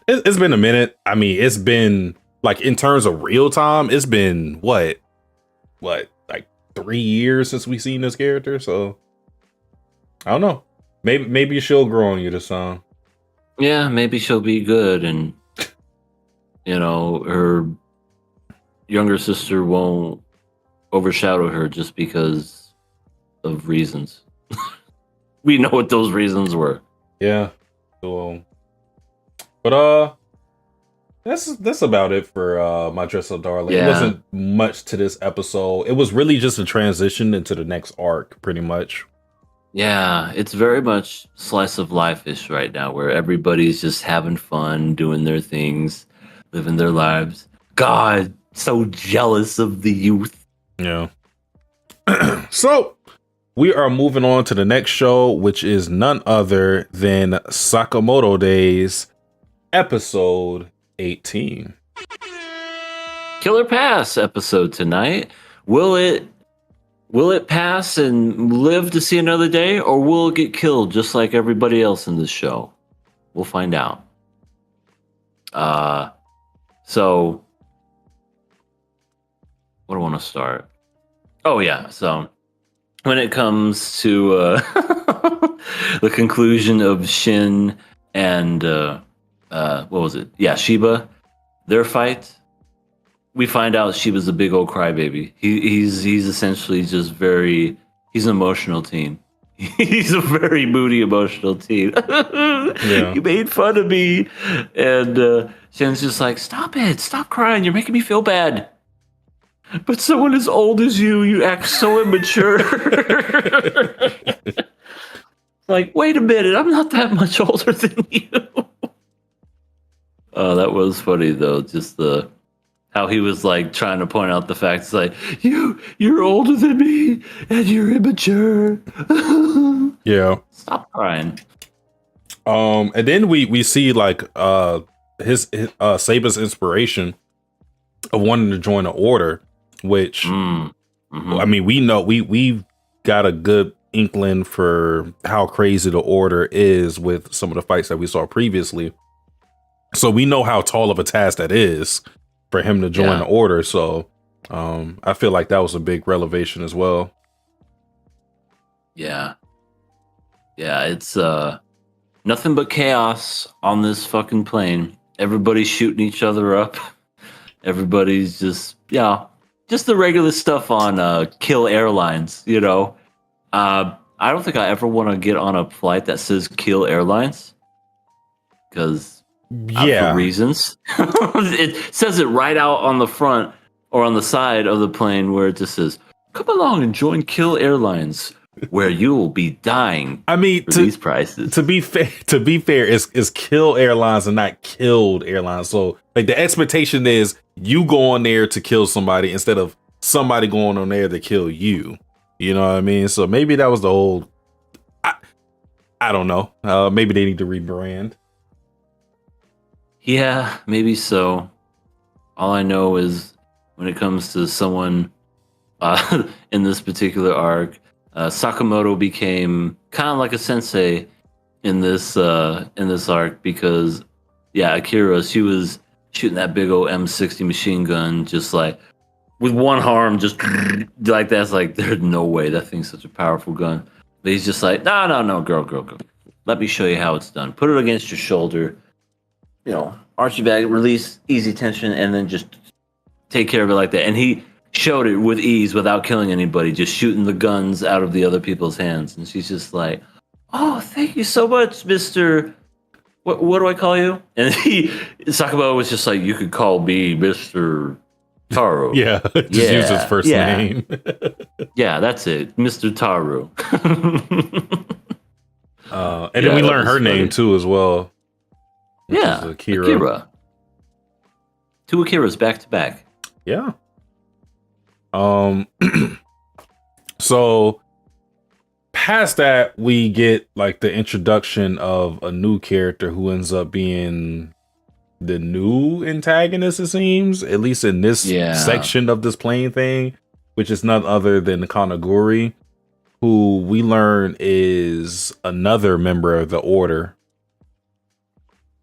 It's been a minute. I mean, it's been like, in terms of real time, it's been what like 3 years since we've seen this character. So I don't know. Maybe she'll grow on you this time. Yeah, maybe she'll be good, and her younger sister won't overshadow her just because of reasons. We know what those reasons were. Yeah. So, but that's about it for my dress up darling. It Yeah. wasn't much to this episode. It was really just a transition into the next arc, pretty much. Yeah, it's very much slice of life-ish right now, where everybody's just having fun, doing their things, living their lives. God, so jealous of the youth. Yeah. So we are moving on to the next show, which is none other than Sakamoto Days, episode 18. Killer Pass episode tonight. Will it pass and live to see another day, or will it get killed just like everybody else in this show? We'll find out. So what do I want to start? Oh yeah, so when it comes to the conclusion of Shin and what was it? Yeah, Shiba, their fight. We find out Shiba's a big old crybaby. He's essentially just he's an emotional teen. He's a very moody, emotional teen. Yeah. You made fun of me. And Shin's just like, stop it. Stop crying. You're making me feel bad. But someone as old as you act so immature. Like, wait a minute. I'm not that much older than you. Oh, that was funny, though. Just how he was like trying to point out the fact, it's like, you're older than me and you're immature. Yeah. Stop crying. And then we see like his Saba's inspiration of wanting to join the order, which I mean, we know we've got a good inkling for how crazy the order is with some of the fights that we saw previously. So we know how tall of a task that is for him to join the order. So I feel like that was a big revelation as well. Yeah. Yeah, it's nothing but chaos on this fucking plane. Everybody's shooting each other up. Everybody's just the regular stuff on Kill Airlines, you know. I don't think I ever want to get on a flight that says Kill Airlines, because for reasons. It says it right out on the front or on the side of the plane, where it just says, come along and join Kill Airlines, where you will be dying. I mean, for these prices. To be fair, it's Kill Airlines and not Killed Airlines. So like the expectation is you go on there to kill somebody instead of somebody going on there to kill you. You know what I mean? So maybe that was the whole. I don't know. Maybe they need to rebrand. Yeah, maybe so. All I know is when it comes to someone in this particular arc, Sakamoto became kind of like a sensei in this arc, because Akira, she was shooting that big old M60 machine gun just like with one arm, just like that's like, there's no way that thing's such a powerful gun. But he's just like, no, girl. Let me show you how it's done. Put it against your shoulder. You know, arch your back, release, easy tension, and then just take care of it like that. And he showed it with ease without killing anybody, just shooting the guns out of the other people's hands. And she's just like, oh, thank you so much, Mr. What do I call you? And Sakamoto was just like, you could call me Mr. Taro. Yeah, just use his first name. Yeah, that's it, Mr. Taro. And then we learn her name too as well. Yeah, Akira. Two Akiras back to back. Yeah. So past that, we get like the introduction of a new character who ends up being the new antagonist, it seems, at least in this section of this plane thing, which is none other than Kanaguri, who we learn is another member of the order.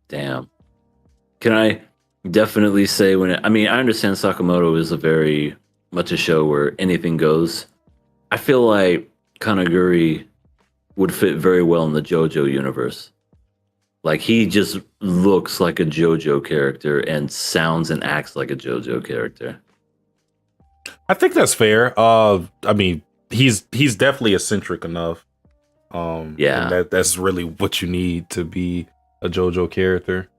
Damn. Can I definitely say I understand Sakamoto is a very much a show where anything goes. I feel like Kanaguri would fit very well in the JoJo universe. Like, he just looks like a JoJo character and sounds and acts like a JoJo character. I think that's fair. I mean, he's definitely eccentric enough. Yeah. And that's really what you need to be a JoJo character.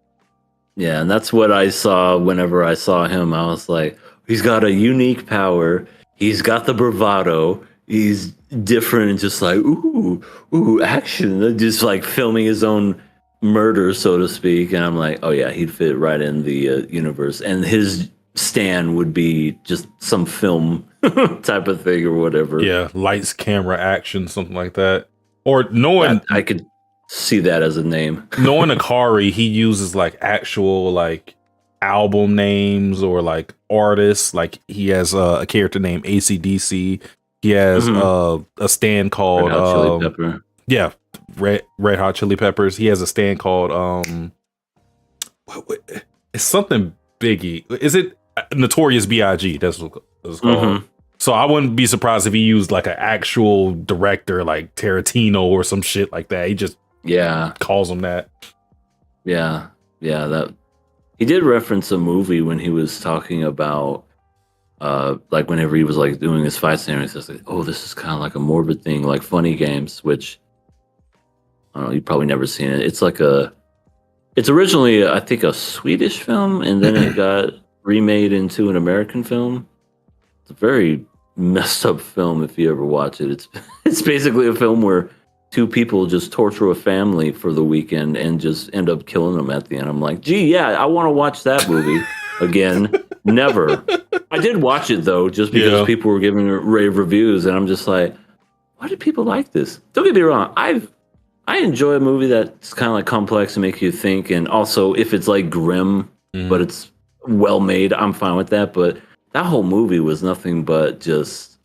Yeah, and that's what I saw whenever I saw him. I was like, he's got a unique power. He's got the bravado. He's different and just like, ooh, action. Just like filming his own murder, so to speak. And I'm like, oh yeah, he'd fit right in the universe. And his stand would be just some film type of thing or whatever. Yeah, lights, camera, action, something like that. Or knowing I could see that as a name. knowing Hikaru, he uses like actual like album names or like artists. Like he has a character named AC/DC. He has a stand called Red Hot Chili Pepper. Yeah, Red Hot Chili Peppers. He has a stand called it's something Biggie. Is it Notorious B.I.G.? That's what it's called. So I wouldn't be surprised if he used like an actual director like Tarantino or some shit like that. He just calls him that. Yeah, that he did reference a movie when he was talking about like whenever he was like doing his fight scene, he says like, oh, this is kind of like a morbid thing, like Funny Games, which I don't know, you've probably never seen it. It's originally I think a Swedish film, and then it got remade into an American film. It's a very messed up film if you ever watch it. It's basically a film where two people just torture a family for the weekend and just end up killing them at the end. I'm like, gee, yeah, I want to watch that movie again. Never. I did watch it though, just because people were giving rave reviews, and I'm just like, why do people like this? Don't get me wrong, I enjoy a movie that's kind of like complex and make you think, and also if it's like grim, but it's well made, I'm fine with that. But that whole movie was nothing but just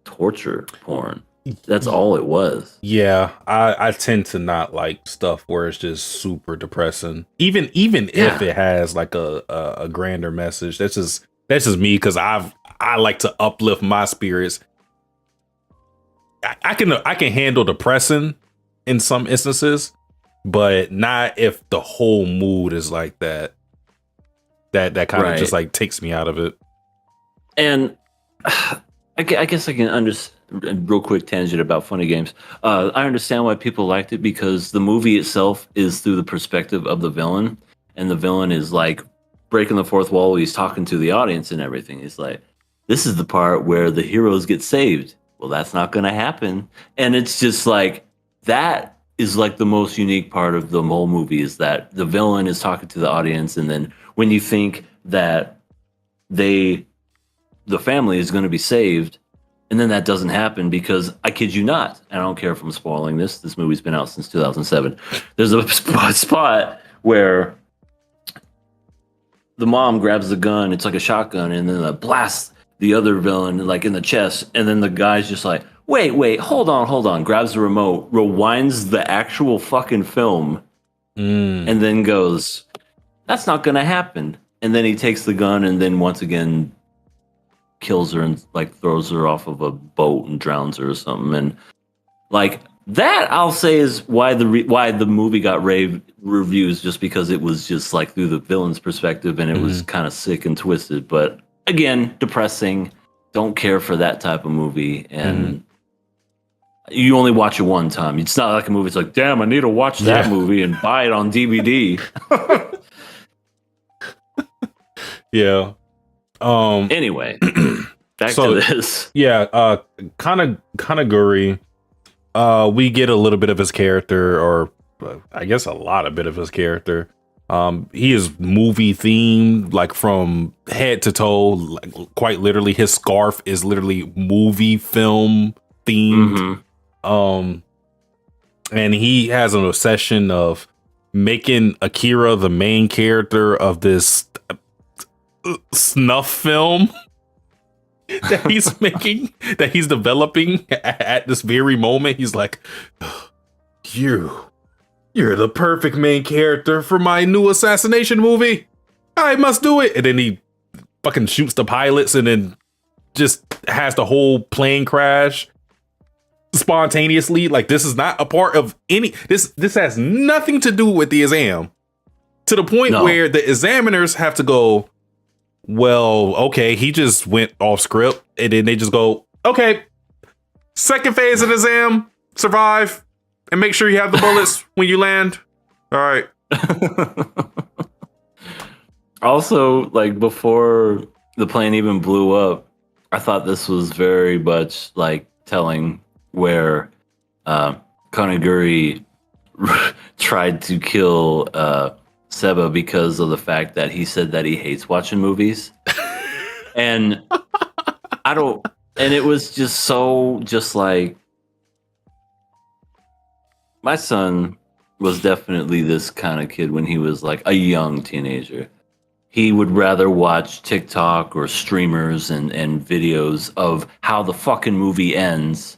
torture porn. That's all it was. Yeah, I tend to not like stuff where it's just super depressing. Even if it has like a grander message. That's just me, because I like to uplift my spirits. I can handle depressing in some instances, but not if the whole mood is like that. That kind of just like takes me out of it. And I guess I can understand. Real quick tangent about Funny Games. I understand why people liked it, because the movie itself is through the perspective of the villain, and the villain is like breaking the fourth wall. He's talking to the audience and everything. He's like, this is the part where the heroes get saved. Well, that's not going to happen. And it's just like, that is like the most unique part of the whole movie, is that the villain is talking to the audience. And then when you think that the family is going to be saved, and then that doesn't happen, because I kid you not, and I don't care if I'm spoiling this. This movie's been out since 2007. There's a spot where the mom grabs the gun. It's like a shotgun, and then blasts the other villain like in the chest. And then the guy's just like, wait, hold on. Grabs the remote, rewinds the actual fucking film, and then goes, that's not going to happen. And then he takes the gun and then once again kills her and like throws her off of a boat and drowns her or something. And like that, I'll say, is why the movie got rave reviews, just because it was just like through the villain's perspective, and it was kind of sick and twisted. But again, depressing. Don't care for that type of movie, and you only watch it one time. It's not like a movie. It's like, damn, I need to watch that movie and buy it on DVD. Yeah. Anyway, back to this. Yeah, Kanaguri. We get a little bit of his character, or I guess a lot of bit of his character. He is movie themed, like from head to toe. Like, quite literally, his scarf is literally movie film themed. And he has an obsession of making Akira the main character of this snuff film that he's making, that he's developing at this very moment. He's like, you're the perfect main character for my new assassination movie. I must do it. And then he fucking shoots the pilots and then just has the whole plane crash spontaneously. Like, this is not a part of any, this has nothing to do with the exam, to the point where the examiners have to go, well, okay, he just went off script, and then they just go, okay, second phase of the exam, survive, and make sure you have the bullets when you land. All right. Also, like before the plane even blew up, I thought this was very much like telling where Koniguri tried to kill Seba because of the fact that he said that he hates watching movies. And I don't, and it was just so, just like, my son was definitely this kind of kid when he was like a young teenager. He would rather watch TikTok or streamers and videos of how the fucking movie ends.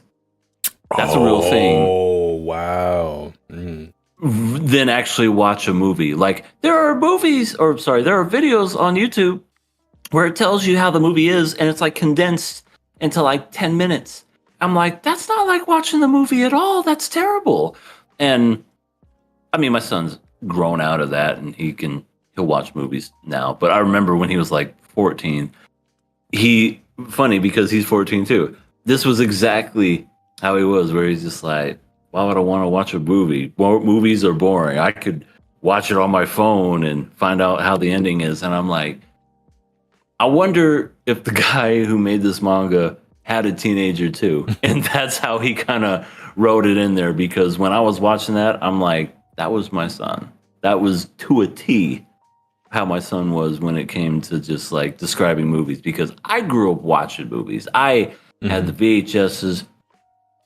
That's a real thing. Oh, wow. Than actually watch a movie. Like, there are videos on YouTube where it tells you how the movie is, and it's like condensed into like 10 minutes. I'm like, that's not like watching the movie at all. That's terrible. And I mean, my son's grown out of that, and he'll watch movies now. But I remember when he was like 14, funny because he's 14 too. This was exactly how he was, where he's just like, why would I want to watch a movie? Movies are boring. I could watch it on my phone and find out how the ending is. And I'm like, I wonder if the guy who made this manga had a teenager too. And that's how he kind of wrote it in there. Because when I was watching that, I'm like, that was my son. That was to a T how my son was when it came to just like describing movies. Because I grew up watching movies. I had the VHSs,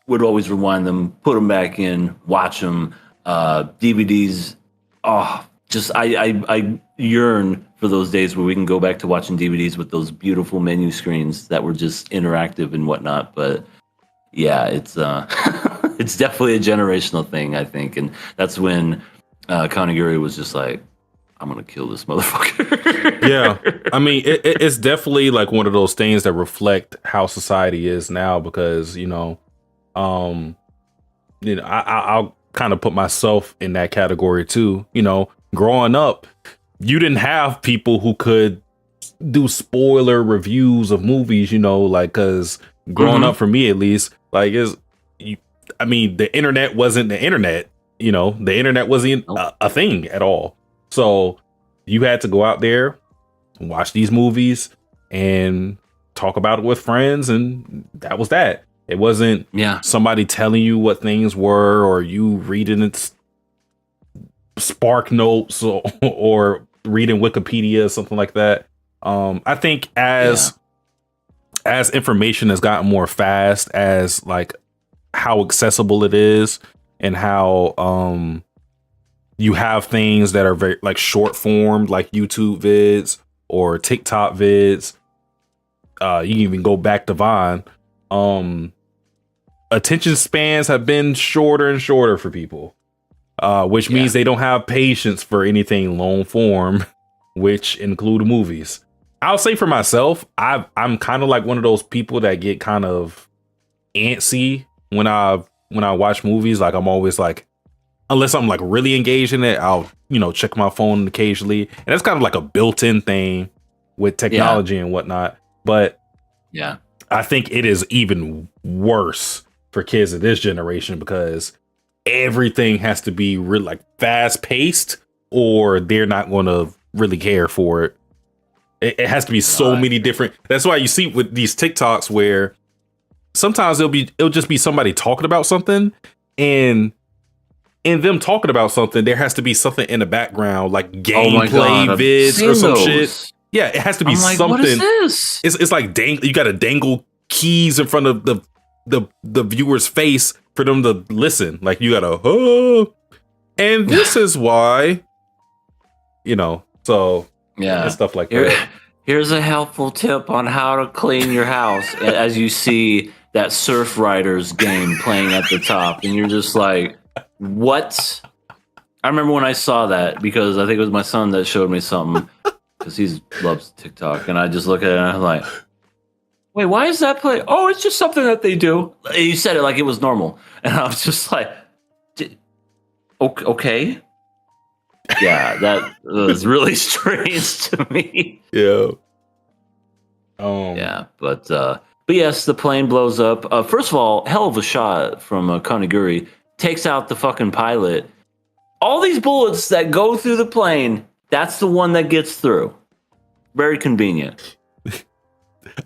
would always rewind them, put them back in, watch them. DVDs. Oh, just I yearn for those days where we can go back to watching DVDs with those beautiful menu screens that were just interactive and whatnot. But yeah, it's it's definitely a generational thing, I think, and that's when Koniguri was just like, I'm gonna kill this motherfucker. Yeah, I mean, it's definitely like one of those things that reflect how society is now, because I'll kind of put myself in that category too. Growing up, you didn't have people who could do spoiler reviews of movies, like, because growing up, for me at least, like, the internet wasn't the internet. The internet wasn't a thing at all. So you had to go out there, watch these movies, and talk about it with friends, and that was that. It wasn't somebody telling you what things were, or you reading its Spark Notes or reading Wikipedia, something like that. I think as information has gotten more fast, as like how accessible it is, and how you have things that are very like short form, like YouTube vids or TikTok vids. You can even go back to Vine. Attention spans have been shorter and shorter for people, which means they don't have patience for anything long form, which include movies. I'll say for myself, I'm kind of like one of those people that get kind of antsy when I watch movies. Like, I'm always like, unless I'm like really engaged in it, I'll check my phone occasionally, and that's kind of like a built-in thing with technology and whatnot. But I think it is even worse for kids of this generation, because everything has to be really like fast paced, or they're not going to really care for it. It has to be so many different. That's why you see with these TikToks where sometimes it'll just be somebody talking about something, and in them talking about something, there has to be something in the background, like gameplay vids or some shit. Yeah, it has to be something. What is this? It's like you got to dangle keys in front of the viewer's face for them to listen. Like, you gotta, and this is why, so and stuff like that. Here's a helpful tip on how to clean your house. As you see that Surf Riders game playing at the top, and you're just like, what? I remember when I saw that, because I think it was my son that showed me something, because he loves TikTok, and I just look at it and I'm like, wait, why is that play? Oh, it's just something that they do. You said it like it was normal, and I was just like, okay. Yeah, that was really strange to me. Yeah. Yeah, but yes, the plane blows up. First of all, hell of a shot from Koniguri. Takes out the fucking pilot. All these bullets that go through the plane, that's the one that gets through. Very convenient.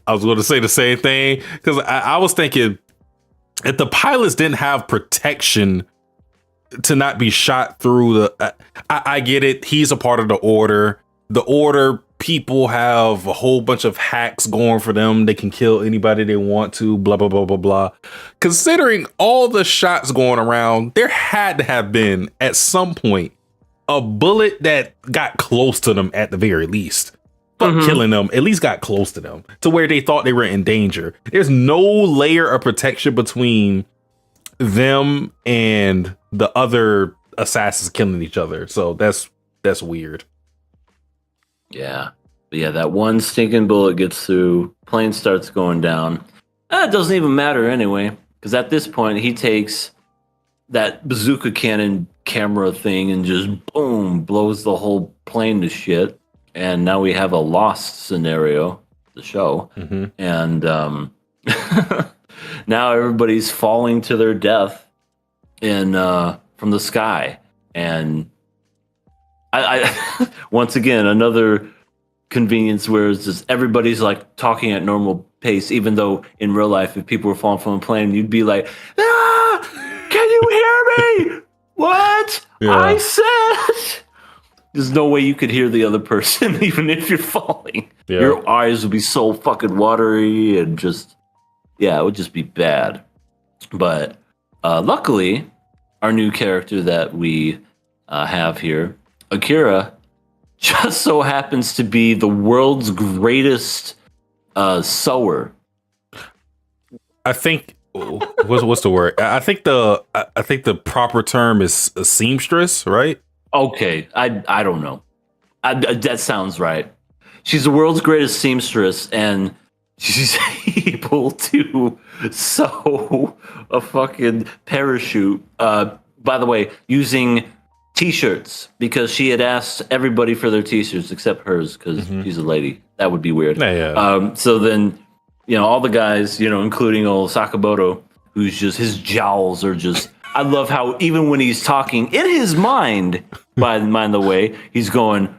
I was going to say the same thing because I was thinking if the pilots didn't have protection to not be shot through the, I get it. He's a part of the order. The order people have a whole bunch of hacks going for them. They can kill anybody they want to, blah, blah, blah, blah, blah. Considering all the shots going around, there had to have been at some point a bullet that got close to them at the very least. But killing them, at least got close to them to where they thought they were in danger. There's no layer of protection between them and the other assassins killing each other. So that's weird. Yeah. But yeah, that one stinking bullet gets through, plane starts going down. It doesn't even matter anyway, because at this point he takes that bazooka cannon camera thing and just boom, blows the whole plane to shit. And now we have a lost scenario, the show. And now everybody's falling to their death in from the sky. And I once again, another convenience where it's just everybody's like talking at normal pace, even though in real life, if people were falling from a plane, you'd be like, ah, can you hear me? What? Yeah. I said... There's no way you could hear the other person, even if you're falling. Yeah. Your eyes would be so fucking watery and just, it would just be bad. But luckily, our new character that we have here, Akira, just so happens to be the world's greatest sewer. I think what's the word? I think the proper term is a seamstress, right? Okay, I don't know. That sounds right. She's the world's greatest seamstress, and she's able to sew a fucking parachute. By the way, using T-shirts, because she had asked everybody for their T-shirts except hers, because she's a lady. That would be weird. Yeah. So then, all the guys, including old Sakamoto, who's just, his jowls are just... I love how even when he's talking in his mind, by the way, he's going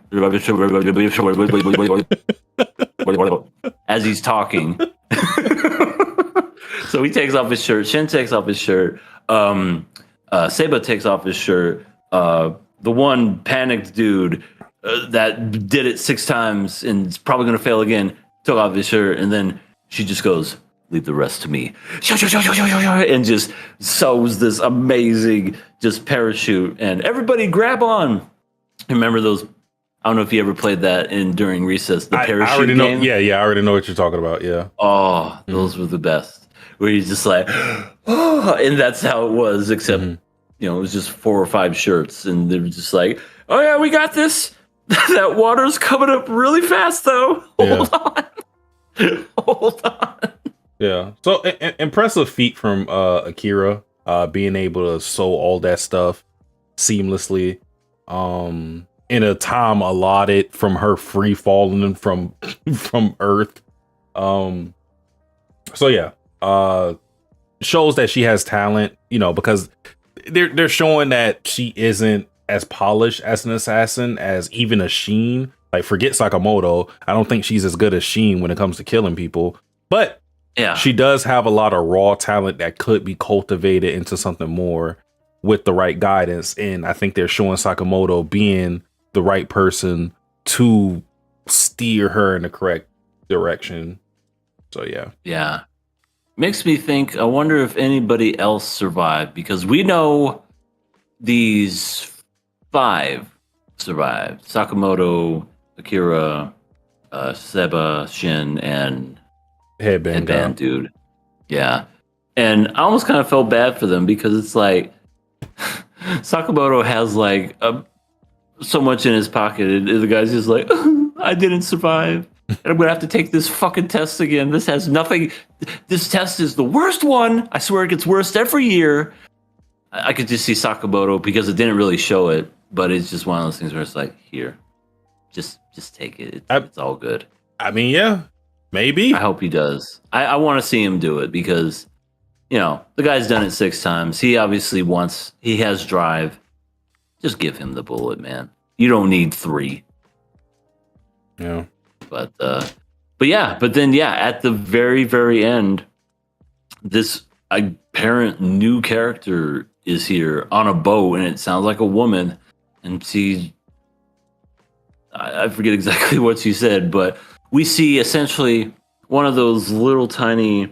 as he's talking. So he takes off his shirt. Shin takes off his shirt. Seba takes off his shirt. The one panicked dude that did it 6 times and is probably going to fail again took off his shirt, and then she just goes, leave the rest to me, and just sews this amazing just parachute, and everybody grab on. Remember those? I don't know if you ever played that during recess. The parachute I already game? know. Yeah, I already know what you're talking about. Yeah. Oh, those were the best. Where he's just like, oh, and that's how it was. Except, it was just 4 or 5 shirts, and they were just like, oh yeah, we got this. That water's coming up really fast, though. Hold on. Yeah. So impressive feat from Akira, being able to sew all that stuff seamlessly, in a time allotted from her free falling from Earth. So yeah, shows that she has talent, because they're showing that she isn't as polished as an assassin as even a Sheen. Like, forget Sakamoto. I don't think she's as good as Sheen when it comes to killing people, but yeah, she does have a lot of raw talent that could be cultivated into something more with the right guidance. And I think they're showing Sakamoto being the right person to steer her in the correct direction. So, yeah. Yeah. Makes me think, I wonder if anybody else survived, because we know these 5 survived. Sakamoto, Akira, Seba, Shin, and Headband dude. Yeah. And I almost kind of felt bad for them, because it's like Sakamoto has like so much in his pocket, and the guy's just like, I didn't survive, and I'm gonna have to take this fucking test again. This has nothing. This test is the worst one. I swear it gets worse every year. I could just see Sakamoto, because it didn't really show it, but it's just one of those things where it's like, here, just take it. It's all good. I mean, yeah. Maybe. I hope he does. I want to see him do it because, the guy's done it 6 times. He obviously he has drive. Just give him the bullet, man. You don't need 3. Yeah. But then at the very, very end, this apparent new character is here on a boat, and it sounds like a woman, and I forget exactly what she said, but we see essentially one of those little tiny,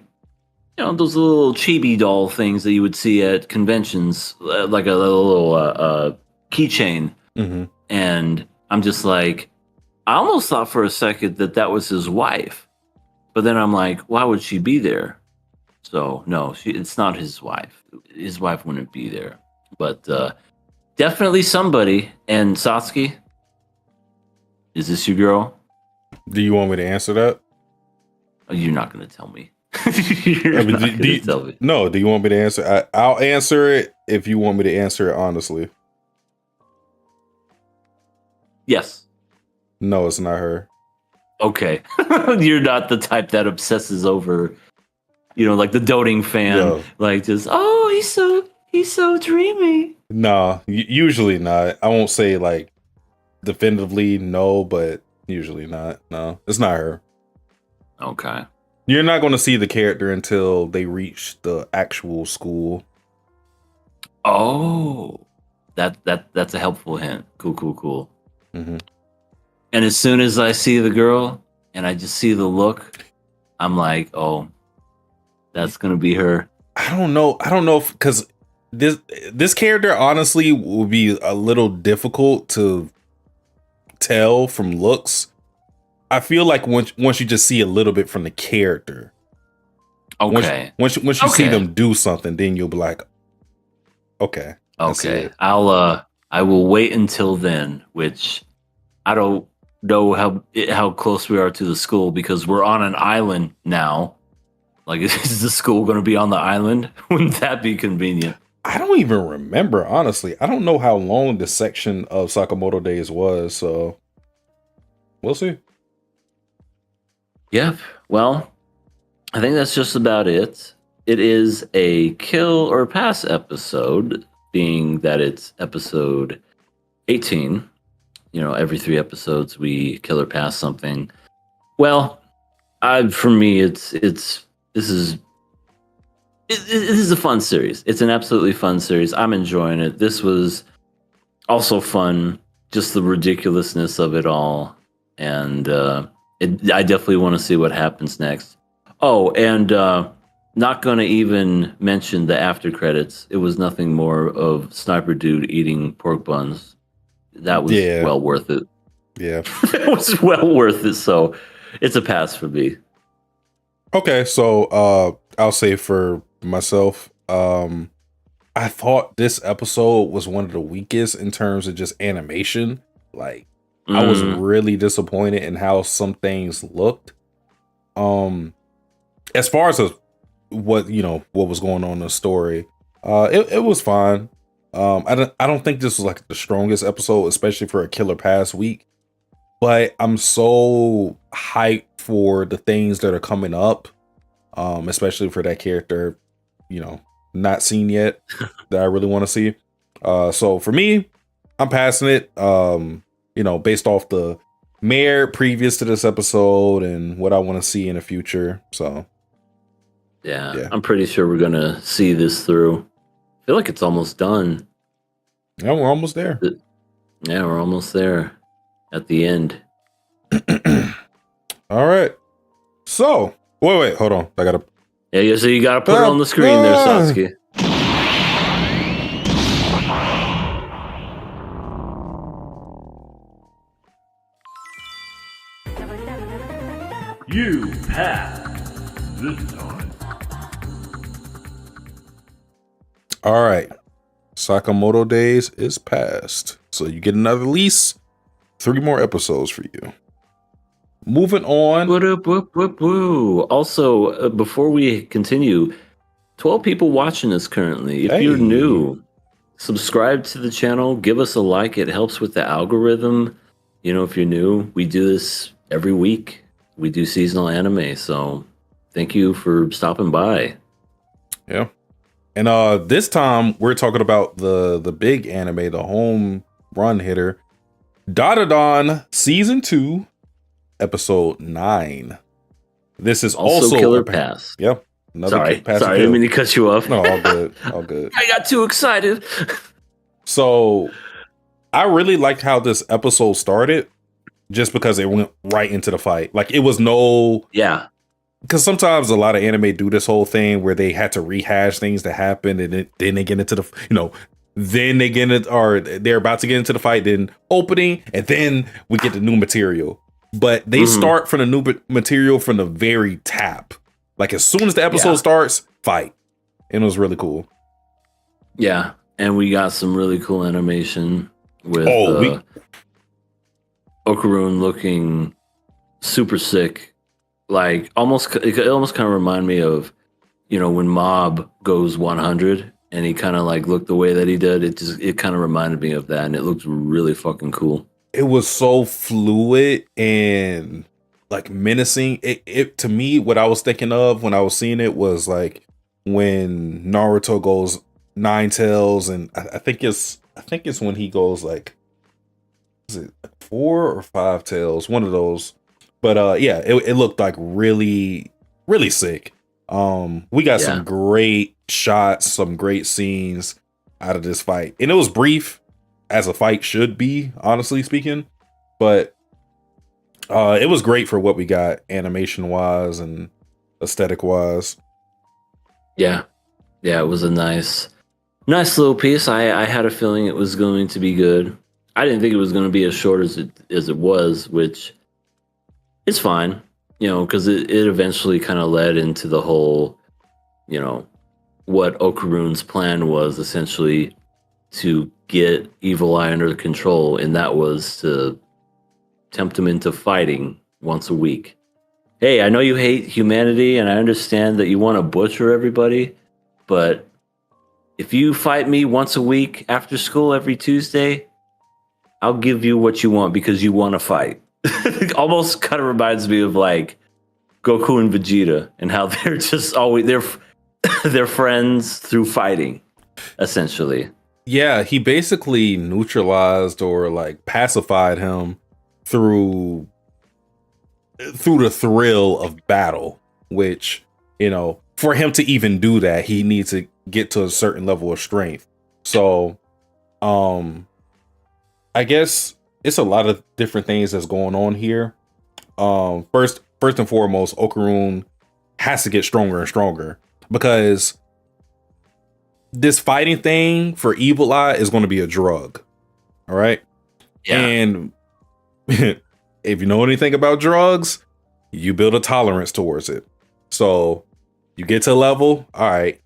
those little chibi doll things that you would see at conventions, like a little keychain. Mm-hmm. And I'm just like, I almost thought for a second that was his wife, but then I'm like, why would she be there? So no, it's not his wife. His wife wouldn't be there, but definitely somebody. And Satsuki, is this your girl? Do you want me to answer that? Oh, you're not going to tell me. You're not going to tell me. No, do you want me to answer? I'll answer it if you want me to answer it honestly. Yes. No, it's not her. Okay. You're not the type that obsesses over, like the doting fan. No. Like just, oh, he's so dreamy. No, usually not. I won't say like definitively no, but usually not. No, it's not her. Okay. You're not going to see the character until they reach the actual school. Oh, that's a helpful hint. Cool. Mm-hmm. And as soon as I see the girl and I just see the look, I'm like, oh, that's gonna be her. I don't know because this character honestly will be a little difficult to tell from looks. I feel like once you just see a little bit from the character, okay. Once you see them do something, then you'll be like, okay. I will wait until then. Which I don't know how close we are to the school because we're on an island now. Like, is the school going to be on the island? Wouldn't that be convenient? I don't even remember, honestly. I don't know how long the section of Sakamoto Days was, so we'll see. Yep. Well, I think that's just about it. It is a kill or pass episode, being that it's episode 18. Every 3 episodes we kill or pass something. Well, for me, this is a fun series. It's an absolutely fun series. I'm enjoying it. This was also fun, just the ridiculousness of it all, and I definitely want to see what happens next. Oh, and not going to even mention the after credits. It was nothing more of Sniper Dude eating pork buns. That was well worth it. Yeah. It was well worth it, so it's a pass for me. Okay, so I'll say for myself, I thought this episode was one of the weakest in terms of just animation. Like, I was really disappointed in how some things looked. As far as what was going on in the story, it was fine. I don't think this was like the strongest episode, especially for a Killer Pass week. But I'm so hyped for the things that are coming up, especially for that character, not seen yet that I really want to see. So for me, I'm passing it. Based off the merit previous to this episode and what I want to see in the future. So yeah, I'm pretty sure we're gonna see this through. I feel like it's almost done. Yeah, we're almost there. Yeah, we're almost there at the end. All right. So, wait, hold on. I gotta. Yeah, so you gotta put it on the screen there, Satsuki. You pass this time. All right. Sakamoto Days is passed. So you get another at least 3 more episodes for you. Moving on. Also, before we continue, 12 people watching us currently. If you're new, subscribe to the channel. Give us a like. It helps with the algorithm. If you're new, we do this every week. we do seasonal anime. So thank you for stopping by. Yeah. And this time we're talking about the big anime, the home run hitter, Dandadan Season 2, Episode 9. This is also Killer Pass. Yep. Sorry, pass I didn't mean to cut you off. No, all good. All good. I got too excited. So I really liked how this episode started just because it went right into the fight. Like it was no Yeah. Because sometimes a lot of anime do this whole thing where they had to rehash things that happened and then they get into the, then they get it, or they're about to get into the fight, then opening, and then we get the new material. But they start from the new material from the very tap. Like as soon as the episode starts, fight. And it was really cool. Yeah. And we got some really cool animation with Okarun looking super sick. Like it almost kind of remind me of, when Mob goes 100 and he kind of like looked the way that he did. It kind of reminded me of that, and it looked really fucking cool. It was so fluid and like menacing. It to me, what I was thinking of when I was seeing it was like when Naruto goes 9 tails, and I think it's when he goes like, is it 4 or 5 tails? One of those. But yeah, it looked like really, really sick. We got some great shots, some great scenes out of this fight. And it was brief, as a fight should be, honestly speaking. But it was great for what we got animation-wise and aesthetic-wise. Yeah. Yeah, it was a nice little piece. I had a feeling it was going to be good. I didn't think it was going to be as short as it was, which... it's fine, because it eventually kind of led into the whole, what Okarun's plan was essentially to get Evil Eye under control, and that was to tempt him into fighting once a week. Hey, I know you hate humanity, and I understand that you want to butcher everybody, but if you fight me once a week after school every Tuesday, I'll give you what you want because you want to fight. Almost kind of reminds me of like Goku and Vegeta and how they're just always they're friends through fighting, essentially. Yeah, he basically neutralized or like pacified him through the thrill of battle, which, for him to even do that, he needs to get to a certain level of strength. So, I guess it's a lot of different things that's going on here. First and foremost, Okarun has to get stronger and stronger because this fighting thing for Evil Eye is going to be a drug. All right. Yeah. And if you know anything about drugs, you build a tolerance towards it. So you get to a level. All right.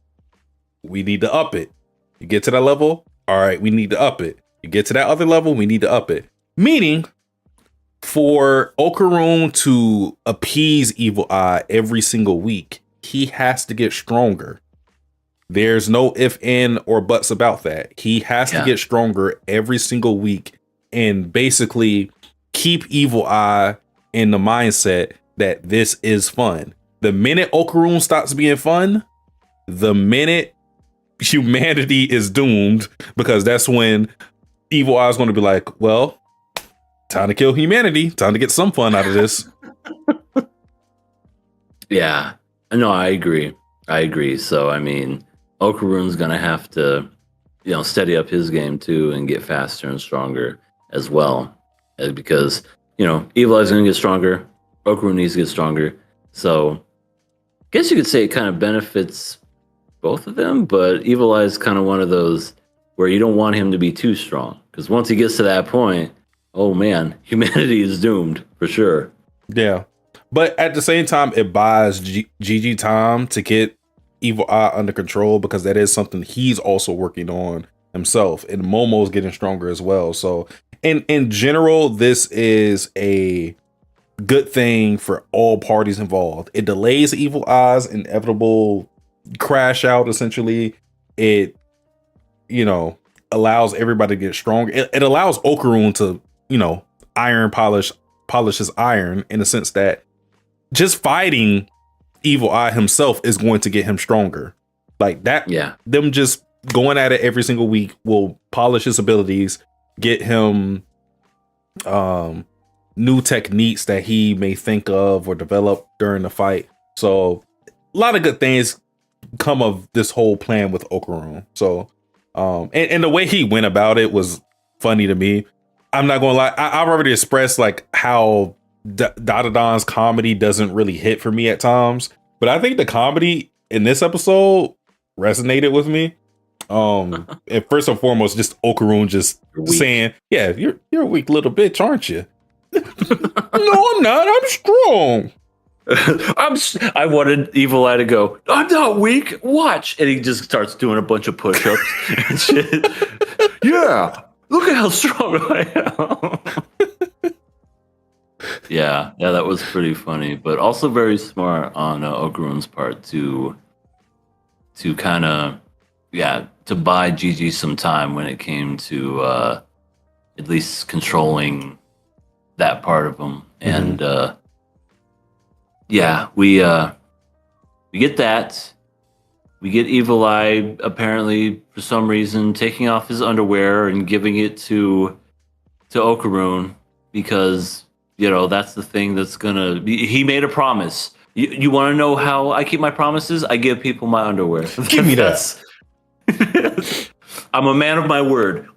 We need to up it. You get to that level. All right. We need to up it. You get to that other level. We need to up it. Meaning, for Okarun to appease Evil Eye every single week, he has to get stronger. There's no if, and, or buts about that. He has to get stronger every single week and basically keep Evil Eye in the mindset that this is fun. The minute Okarun stops being fun, the minute humanity is doomed, because that's when Evil Eye is going to be like, well, time to kill humanity. Time to get some fun out of this. Yeah. No, I agree. So, I mean, Okarun's going to have to, steady up his game too and get faster and stronger as well. Because, Evil Eye's going to get stronger. Okarun needs to get stronger. So, I guess you could say it kind of benefits both of them, but Evil Eye is kind of one of those where you don't want him to be too strong. Because once he gets to that point, oh man, humanity is doomed for sure. Yeah. But at the same time, it buys Gigi time to get Evil Eye under control, because that is something he's also working on himself. And Momo's getting stronger as well. So in general, this is a good thing for all parties involved. It delays Evil Eye's inevitable crash out, essentially. It, allows everybody to get stronger. It allows Okarun to, iron polish his iron, in the sense that just fighting Evil Eye himself is going to get him stronger. Like that. Yeah. Them just going at it every single week will polish his abilities, get him new techniques that he may think of or develop during the fight. So a lot of good things come of this whole plan with Okarun. So and the way he went about it was funny to me. I'm not gonna lie, I've already expressed like how Dandadan's comedy doesn't really hit for me at times, but I think the comedy in this episode resonated with me. And first and foremost, just Okarun just saying, "Yeah, you're a weak little bitch, aren't you?" No, I'm not. I'm strong. I wanted Evil Eye to go, "I'm not weak. Watch," and he just starts doing a bunch of push-ups and shit. Yeah, look at how strong I am. yeah, that was pretty funny, but also very smart on Okarun's part to kind of, to buy Gigi some time when it came to at least controlling that part of him. And we get that. We get Evil Eye apparently for some reason taking off his underwear and giving it to Okarun because that's the thing that's gonna be. He made a promise. You want to know how I keep my promises? I give people my underwear. Give me that. I'm a man of my word.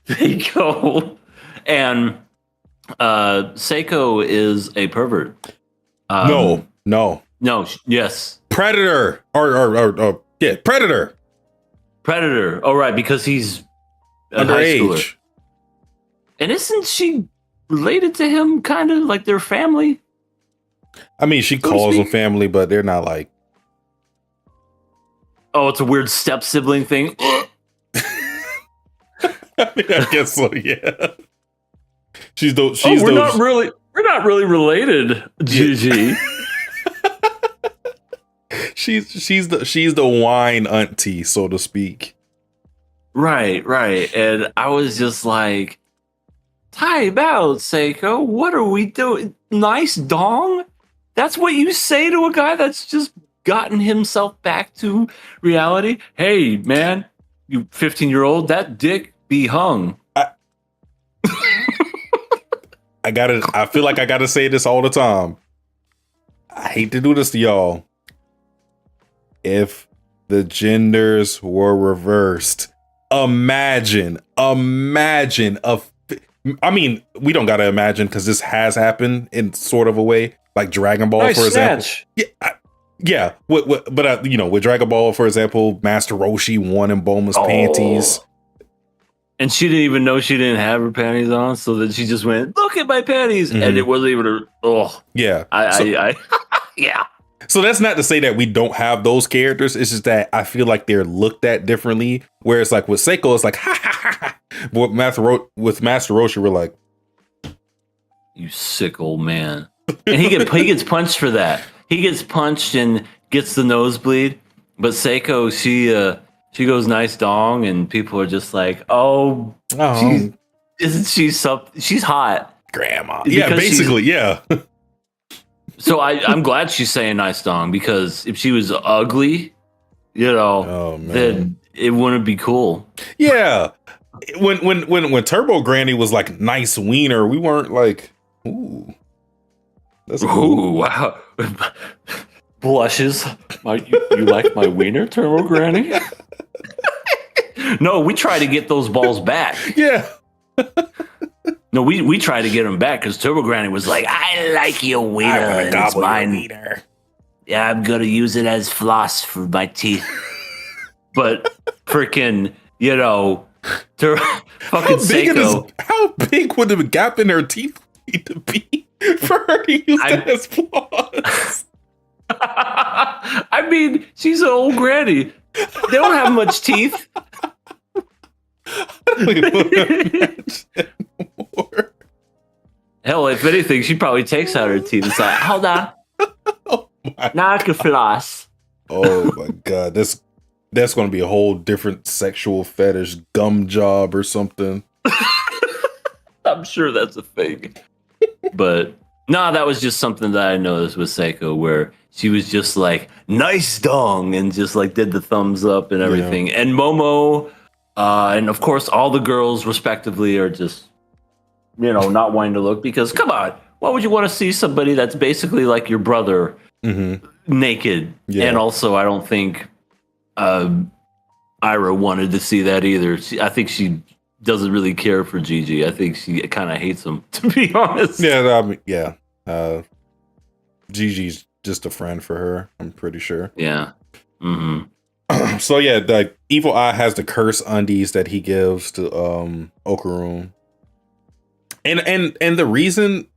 There you go. And Seiko is a pervert. No. Yes. Predator. Or Predator. Predator. Oh, right, because he's a high schooler. Underage. And isn't she related to him, kind of like their family? I mean, she calls them family, but they're not like. Oh, it's a weird step sibling thing. I guess so. Yeah. We're not really related, Gigi. she's the wine auntie, so to speak. Right. And I was just like, time out, Seiko. What are we doing? Nice dong? That's what you say to a guy that's just gotten himself back to reality? Hey, man, you 15-year-old, that dick be hung. I feel like I gotta say this all the time. I hate to do this to y'all. If the genders were reversed, imagine I mean, we don't gotta imagine because this has happened in sort of a way, like Dragon Ball, for example. Yeah. With Dragon Ball, for example, Master Roshi won in Bulma's panties. And she didn't even know she didn't have her panties on, so that she just went, "Look at my panties," and it wasn't even her. Oh, yeah. Yeah. So that's not to say that we don't have those characters. It's just that I feel like they're looked at differently. Whereas, like with Seiko, it's like ha ha ha ha. But with Master Roshi, we're like, "You sick old man," and he gets punched for that. He gets punched and gets the nosebleed. But Seiko, she goes nice dong, and people are just like, "Oh, isn't she something? She's hot, grandma." Yeah, basically, yeah. So I'm glad she's saying nice dong, because if she was ugly, then it wouldn't be cool. Yeah, when Turbo Granny was like nice wiener, we weren't like, ooh, that's cool. Ooh, wow. Blushes. You like my wiener, Turbo Granny? No, we try to get those balls back. Yeah. No, we try to get them back because Turbo Granny was like, "I like your wiener. It's mine. Wiener. Yeah, I'm gonna use it as floss for my teeth." But freaking, fucking Seiko. How big would the gap in her teeth need to be for her to use that as floss? I mean, she's an old granny. They don't have much teeth. Hell, if anything, she probably takes out her teeth. It's like, hold on. Now I can floss. Oh my god, that's going to be a whole different sexual fetish, gum job or something. I'm sure that's a thing. But No, that was just something that I noticed with Seiko, where she was just like, nice dong, and just like did the thumbs up and everything. And Momo, and of course, all the girls respectively are just, not wanting to look because, come on, why would you want to see somebody that's basically like your brother naked? Yeah. And also, I don't think Ira wanted to see that either. I think she doesn't really care for Gigi. I think she kind of hates him, to be honest. Yeah, Gigi's just a friend for her, I'm pretty sure. Yeah. So yeah, the Evil Eye has the curse undies that he gives to Okaroon. And the reason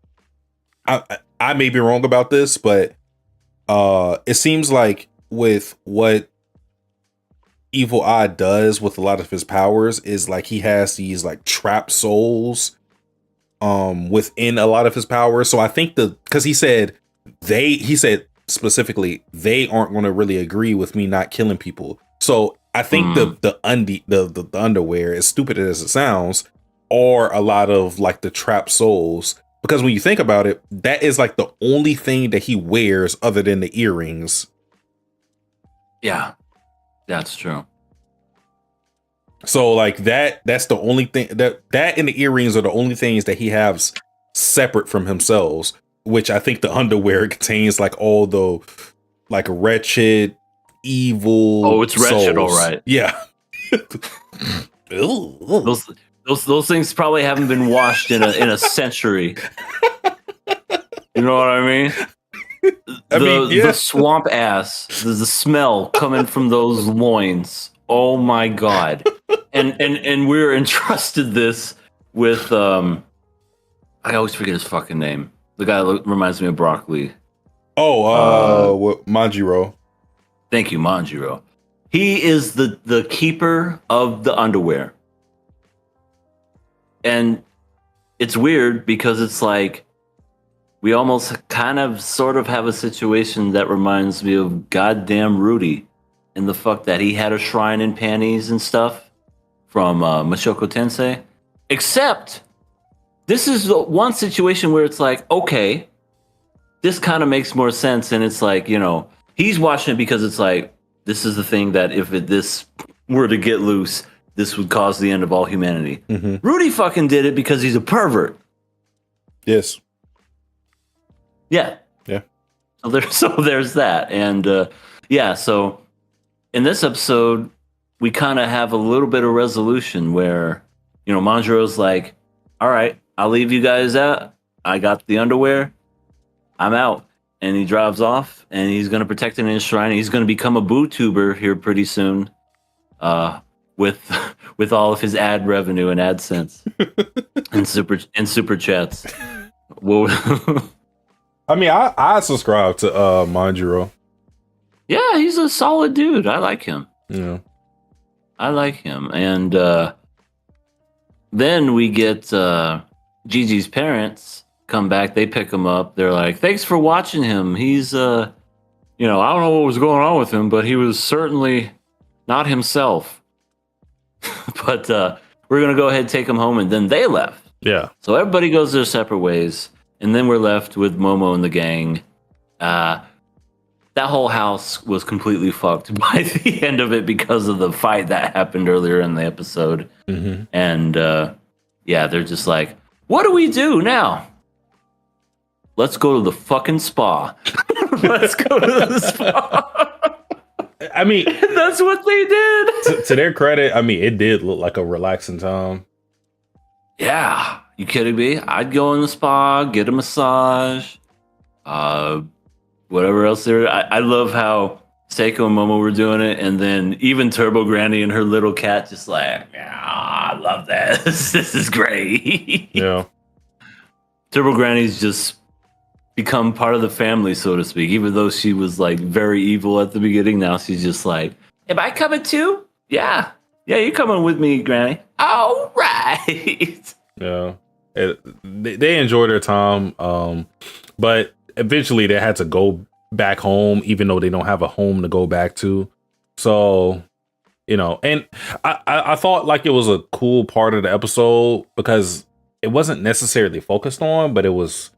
I may be wrong about this, but it seems like with what Evil Eye does with a lot of his powers is like he has these like trap souls within a lot of his powers. So I think because he said specifically they aren't going to really agree with me not killing people. So I think the underwear, as stupid as it sounds, are a lot of like the trap souls, because when you think about it, that is like the only thing that he wears other than the earrings. Yeah, that's true. So like that's the only thing that and the earrings are the only things that he has separate from himself, which I think the underwear contains like all the like wretched, evil. Oh, it's wretched, souls. all right. Yeah. Those things probably haven't been washed in a century. You know what I mean? The swamp ass, the smell coming from those loins. Oh my god. And we're entrusted this with I always forget his fucking name. The guy reminds me of Broccoli. Manjiro. Thank you, Manjiro. He is the keeper of the underwear. And it's weird because it's like we almost kind of sort of have a situation that reminds me of goddamn Rudy, and the fuck that he had a shrine in panties and stuff from Mashoko Tensei. Except this is the one situation where it's like, okay, this kind of makes more sense. And it's like, he's watching it because it's like, this is the thing that if this were to get loose, this would cause the end of all humanity. Rudy fucking did it because he's a pervert. Yes. Yeah. Yeah. So there's that. And so in this episode, we kind of have a little bit of resolution where, Manjiro's like, all right, I'll leave you guys out. I got the underwear. I'm out. And he drives off, and he's going to protect it in his shrine. He's going to become a bootuber here pretty soon, with all of his ad revenue and AdSense and super chats. Well, I mean, I subscribe to Manjiro. Yeah, he's a solid dude. I like him. Yeah, I like him. And then we get Gigi's parents come back. They pick him up. They're like, "Thanks for watching him. He's I don't know what was going on with him, but he was certainly not himself." But we're gonna go ahead and take him home, and then they left. yeah. So everybody goes their separate ways, and then we're left with Momo and the gang. That whole house was completely fucked by the end of it because of the fight that happened earlier in the episode. And they're just like, what do we do now? Let's go to the fucking spa. Let's go to the spa. I mean, that's what they did. To their credit, I mean, it did look like a relaxing time. Yeah. You kidding me? I'd go in the spa, get a massage, whatever else there. I love how Seiko and Momo were doing it, and then even Turbo Granny and her little cat just like, I love this. This is great. Yeah. Turbo Granny's just become part of the family, so to speak. Even though she was like very evil at the beginning, now she's just like, am I coming too? Yeah. Yeah, you're coming with me, Granny. All right. Yeah. They enjoyed their time, but eventually they had to go back home, even though they don't have a home to go back to. So, and I thought like it was a cool part of the episode because it wasn't necessarily focused on, but it was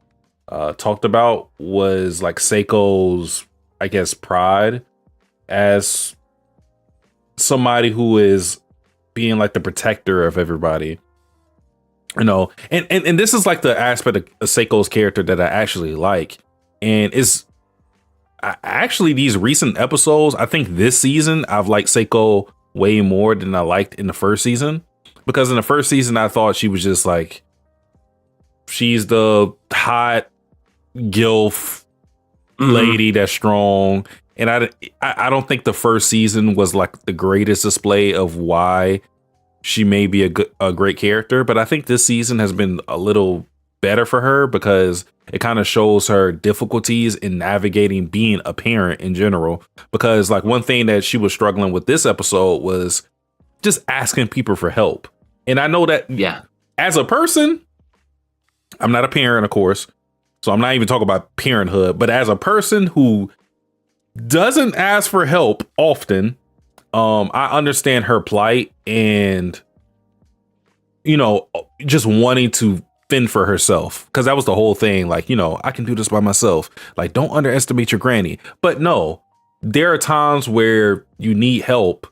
talked about was like Seiko's, I guess, pride as somebody who is being like the protector of everybody. You know, and this is like the aspect of Seiko's character that I actually like. And it's actually these recent episodes, I think this season, I've liked Seiko way more than I liked in the first season. Because in the first season, I thought she was just like, she's the hot gilf lady that's strong. And I don't think the first season was like the greatest display of why she may be a great character. But I think this season has been a little better for her because it kind of shows her difficulties in navigating being a parent in general. Because like one thing that she was struggling with this episode was just asking people for help. And I know that as a person, I'm not a parent, of course, so I'm not even talking about parenthood, but as a person who doesn't ask for help often, I understand her plight and, you know, just wanting to fend for herself, because that was the whole thing. Like, you know, I can do this by myself. Like, don't underestimate your granny. But no, there are times where you need help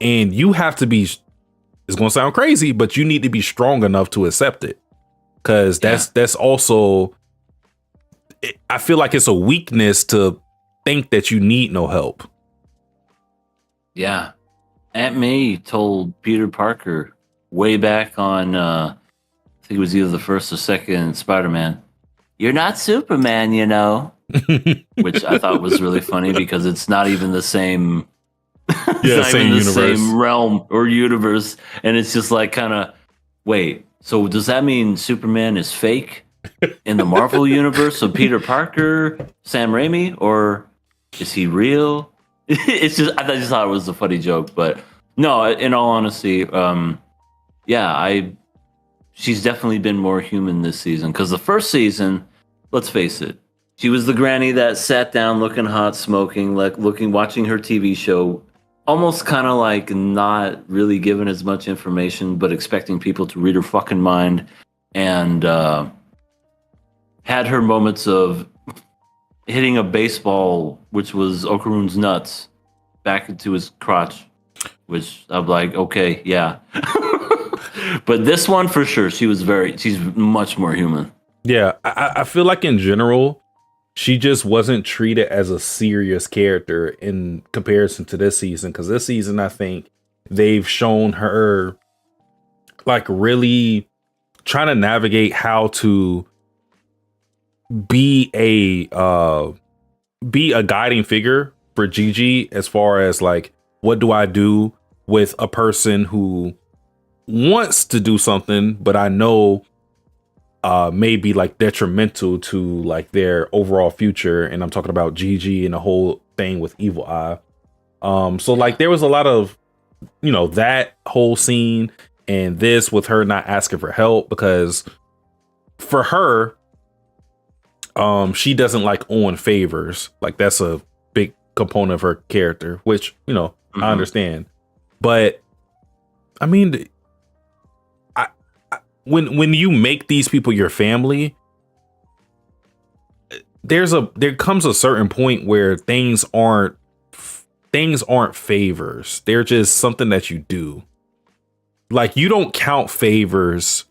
and you have to be, it's going to sound crazy, but you need to be strong enough to accept it. Because that's also, I feel like it's a weakness to think that you need no help. Yeah. Aunt May told Peter Parker way back on, I think it was either the first or second Spider-Man, "You're not Superman, you know," which I thought was really funny because it's not even the same, same universe, same realm or universe. And it's just like kind of, wait, so does that mean Superman is fake in the Marvel universe? So Peter Parker, Sam Raimi, or is he real? It's just, I just thought it was a funny joke, but no, in all honesty, she's definitely been more human this season. Because the first season, let's face it, she was the granny that sat down looking hot, smoking, like watching her TV show, almost kind of like not really given as much information, but expecting people to read her fucking mind, and had her moments of hitting a baseball, which was Okarun's nuts, back into his crotch, which I'm like, okay, yeah. But this one for sure, she's much more human. Yeah, I feel like in general, she just wasn't treated as a serious character in comparison to this season. Because this season, I think they've shown her like really trying to navigate how to be a guiding figure for Gigi, as far as like, what do I do with a person who wants to do something, but I know may be like detrimental to like their overall future. And I'm talking about Gigi and the whole thing with Evil Eye. So like there was a lot of, you know, that whole scene and this with her not asking for help, because for her, she doesn't like owing favors. Like that's a big component of her character, which, you know, I understand. But I mean, when you make these people your family, there comes a certain point where things aren't favors. They're just something that you do. Like, you don't count favors,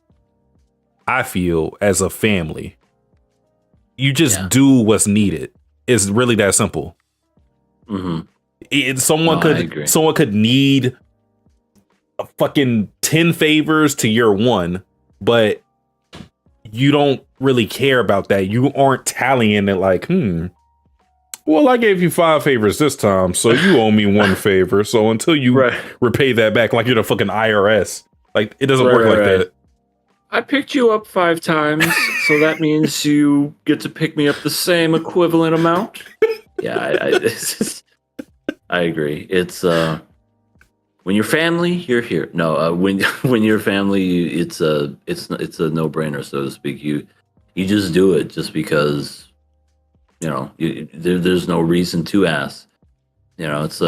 I feel, as a family. You just do what's needed. It's really that simple. Someone could need a fucking 10 favors to year one, but you don't really care about that. You aren't tallying it like, well, I gave you 5 favors this time, so you owe me 1 favor. So until you repay that back, like you're the fucking IRS, like it doesn't work like that. I picked you up 5 times, so that means you get to pick me up the same equivalent amount. Yeah, I agree. It's when you're family, you're here. No, when you're family, it's a no-brainer, so to speak. You just do it just because, you know, there's no reason to ask. You know, it's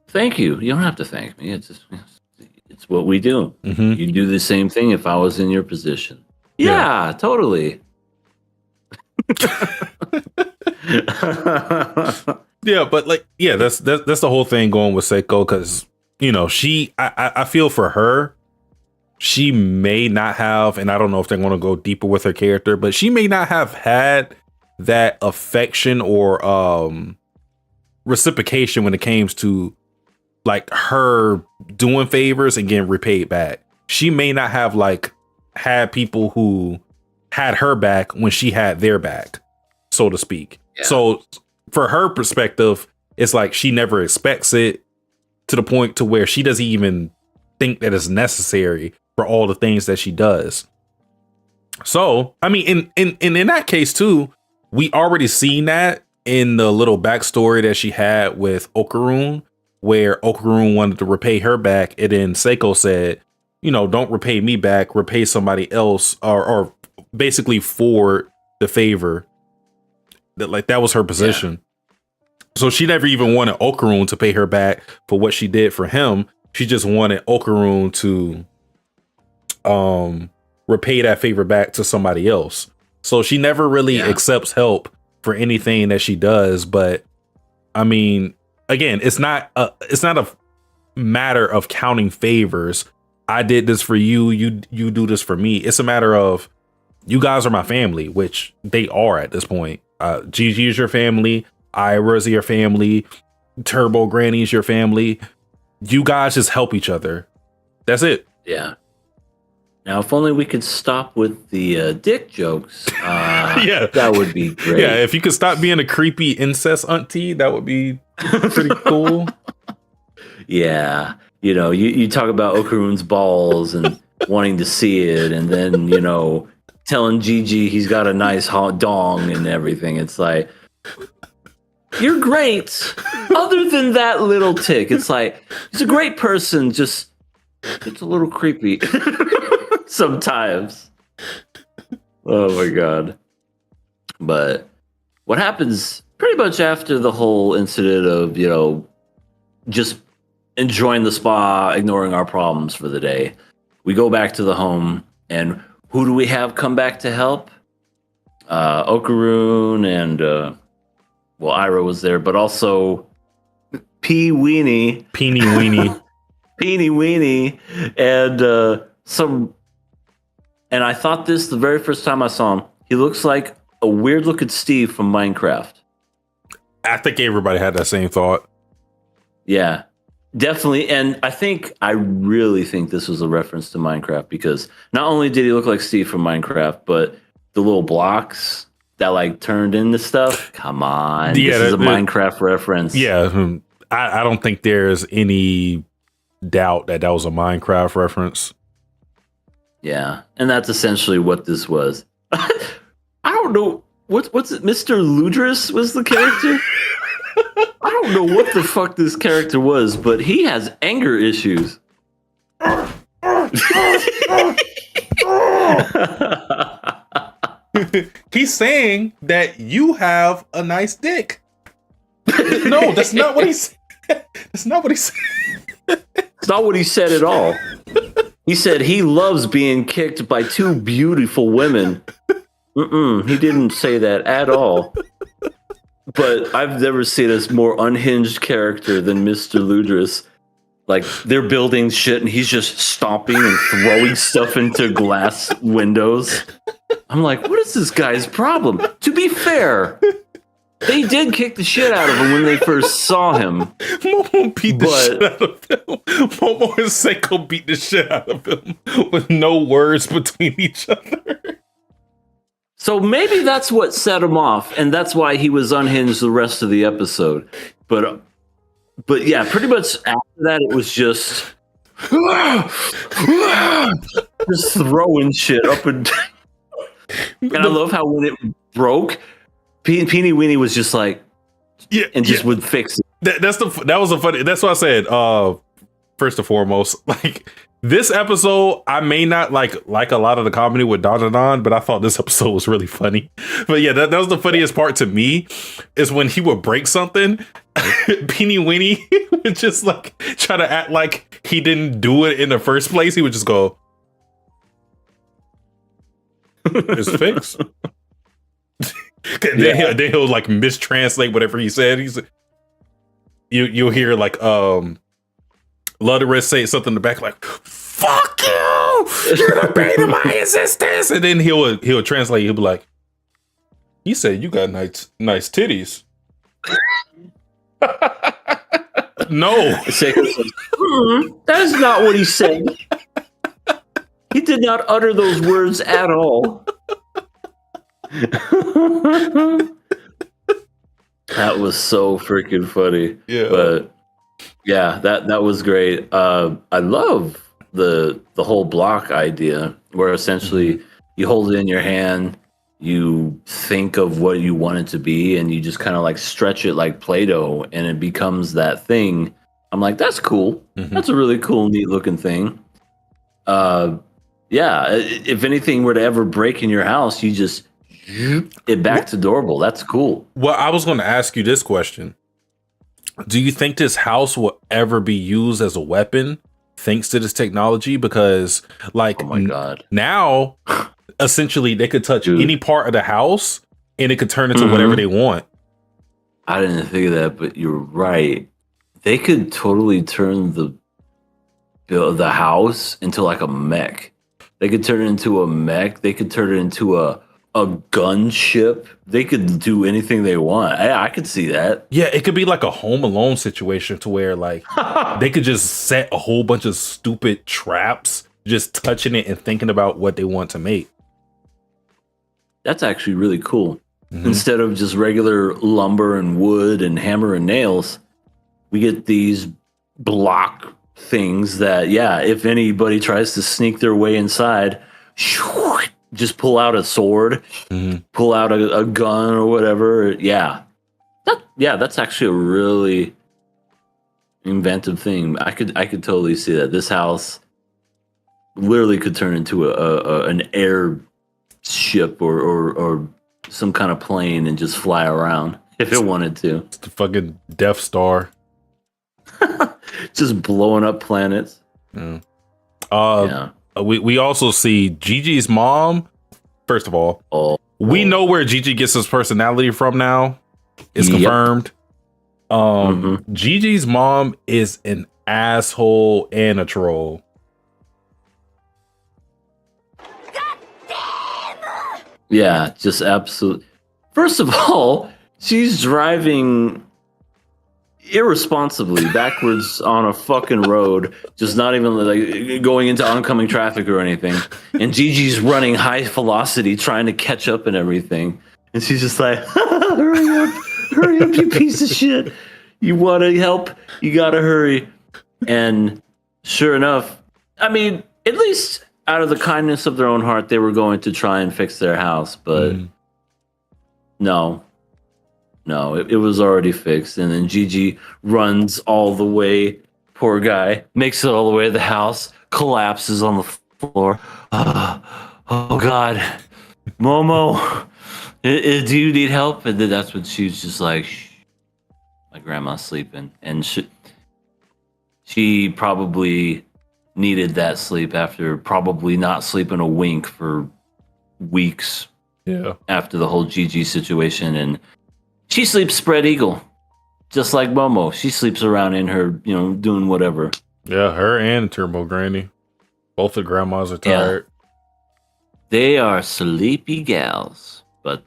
thank you. You don't have to thank me. It's what we do. You do the same thing if I was in your position. Yeah, totally. Yeah, but like, yeah, that's the whole thing going with Seiko, because I feel for her. She may not have, and I don't know if they're going to go deeper with her character, but she may not have had that affection or reciprocation when it came to like her doing favors and getting repaid back. She may not have like had people who had her back when she had their back, so to speak. Yeah. So for her perspective, it's like she never expects it, to the point to where she doesn't even think that it's necessary for all the things that she does. So, I mean, in that case too, we already seen that in the little backstory that she had with Okarun, where Okarun wanted to repay her back, and then Seiko said, don't repay me back, repay somebody else, or basically for the favor. That was her position. Yeah. So she never even wanted Okarun to pay her back for what she did for him. She just wanted Okarun to repay that favor back to somebody else. So she never really accepts help for anything that she does. But I mean, again, it's not a matter of counting favors. I did this for you, you do this for me. It's a matter of, you guys are my family, which they are at this point. Gigi is your family, Ira's your family, Turbo Granny's your family. You guys just help each other. That's it. Yeah. Now, if only we could stop with the dick jokes. Yeah, that would be great. Yeah, if you could stop being a creepy incest auntie, that would be pretty cool. Yeah, you talk about Okarun's balls and wanting to see it, and then telling Gigi he's got a nice hot dong and everything. It's like, you're great. Other than that little tick, it's like, he's a great person. Just it's a little creepy sometimes. Oh my god. But what happens pretty much after the whole incident of, just enjoying the spa, ignoring our problems for the day, we go back to the home, and who do we have come back to help? Okarun and Ira was there, but also Peeny Weenie, and and I thought this the very first time I saw him. He looks like a weird looking Steve from Minecraft. I think everybody had that same thought. Yeah, definitely. And I really think this was a reference to Minecraft, because not only did he look like Steve from Minecraft, but the little blocks that like turned into stuff. Come on. Yeah, this is a Minecraft reference. Yeah. I don't think there's any doubt that was a Minecraft reference. Yeah. And that's essentially what this was. I don't know. What's it? Mr. Ludris was the character? I don't know what the fuck this character was, but he has anger issues. He's saying that you have a nice dick. No, that's not what he said. That's not what he said. It's not what he said at all. He said he loves being kicked by two beautiful women. He didn't say that at all. But I've never seen a more unhinged character than Mr. Ludris. Like, they're building shit and he's just stomping and throwing stuff into glass windows. I'm like, what is this guy's problem? To be fair, they did kick the shit out of him when they first saw him. Momo beat the shit out of him. Momo and Seiko beat the shit out of him with no words between each other. So maybe that's what set him off, and that's why he was unhinged the rest of the episode. But yeah, pretty much after that, it was just throwing shit up and down. And I love how when it broke, Peeny Weenie was just like, would fix it. That was a funny. That's what I said. First and foremost, like, this episode, I may not like a lot of the comedy with Dandadan, but I thought this episode was really funny. But yeah, that was the funniest part to me, is when he would break something, Peeny Weenie would just like try to act like he didn't do it in the first place. He would just go, "It's fixed." Then he'll like mistranslate whatever he said. You'll hear like Ludorus say something in the back like, "Fuck you! You're the bane of my existence." And then he'll translate. He'll be like, "He said you got nice titties." No, that is not what he said. He did not utter those words at all. That was so freaking funny. Yeah, but yeah, that was great. I love the whole block idea, where essentially you hold it in your hand, you think of what you want it to be, and you just kind of like stretch it like Play-Doh, and it becomes that thing. I'm like, that's cool. That's a really cool, neat looking thing. Yeah, if anything were to ever break in your house, you just it back to durable. That's cool. Well, I was going to ask you this question. Do you think this house will ever be used as a weapon thanks to this technology? Because like, oh my God, now essentially they could touch any part of the house and it could turn into whatever they want. I didn't think of that, but you're right. They could totally turn the house into like a mech. They could turn it into a mech. They could turn it into a gunship. They could do anything they want. I could see that. Yeah, it could be like a Home Alone situation to where like they could just set a whole bunch of stupid traps, just touching it and thinking about what they want to make. That's actually really cool. Instead of just regular lumber and wood and hammer and nails, we get these block things that, yeah, if anybody tries to sneak their way inside, just pull out a sword, pull out a gun or whatever. Yeah. That's actually a really inventive thing. I could totally see that. This house literally could turn into an air ship or some kind of plane and just fly around if it wanted to. It's the fucking Death Star. Just blowing up planets. Yeah. We also see Gigi's mom. First of all, we know where Gigi gets his personality from now. It's confirmed. Gigi's mom is an asshole and a troll. Yeah, just absolute. First of all, she's driving irresponsibly backwards on a fucking road, just not even like going into oncoming traffic or anything. And Gigi's running high velocity, trying to catch up and everything. And she's just like, hurry up, you piece of shit. You want to help? You got to hurry. And sure enough, I mean, at least out of the kindness of their own heart, they were going to try and fix their house. But no, it was already fixed. And then Gigi runs all the way. Poor guy makes it all the way to the house, collapses on the floor. Oh God, Momo, do you need help? And then that's when she's just like, shh, my grandma's sleeping. And she probably needed that sleep after probably not sleeping a wink for weeks. Yeah. After the whole Gigi situation. And she sleeps spread eagle, just like Momo. She sleeps around in her, doing whatever. Yeah, her and Turbo Granny. Both the grandmas are tired. Yeah. They are sleepy gals. But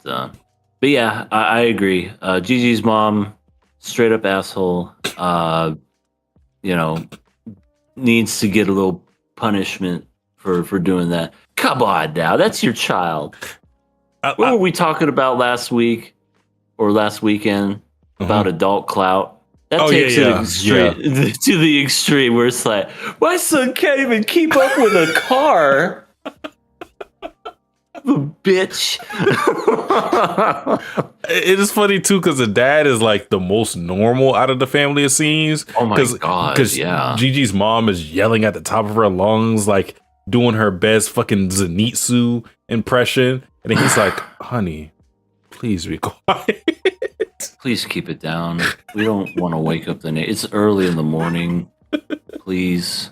yeah, I agree. Gigi's mom, straight up asshole. Needs to get a little punishment for doing that. Come on now, that's your child. What were we talking about last week? Or last weekend about adult clout. That takes it to the extreme where it's like, my son can't even keep up with a car. The bitch. It is funny too because the dad is like the most normal out of the family, it seems. Oh my God. Because Gigi's mom is yelling at the top of her lungs, like doing her best fucking Zenitsu impression. And then he's like, honey, please be quiet. Please keep it down. We don't want to wake up the neighbor. It's early in the morning. Please.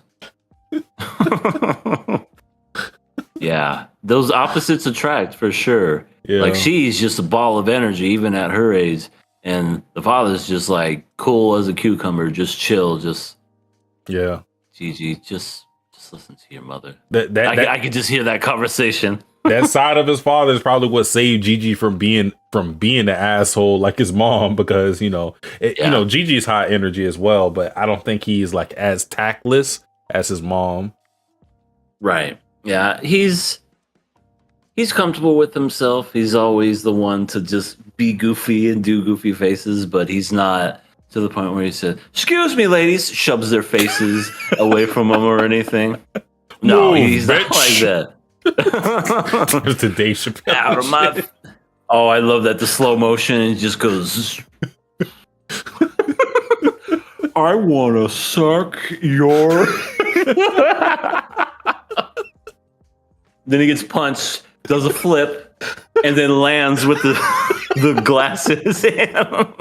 Yeah, those opposites attract for sure. Yeah. Like she's just a ball of energy, even at her age. And the father's just like cool as a cucumber, just chill, just yeah. Gigi, just listen to your mother. That I could just hear that conversation. that side of his father is probably what saved Gigi from being the asshole like his mom, because Gigi's high energy as well, but I don't think he's like as tactless as his mom. Right. Yeah. He's comfortable with himself. He's always the one to just be goofy and do goofy faces, but he's not to the point where he said, "Excuse me, ladies," shoves their faces away from him or anything. No, he's not like that. There's the Dave Chappelle Out of my. Oh, I love that. The slow motion and just goes. I want to suck your. Then he gets punched, does a flip, and then lands with the glasses in him.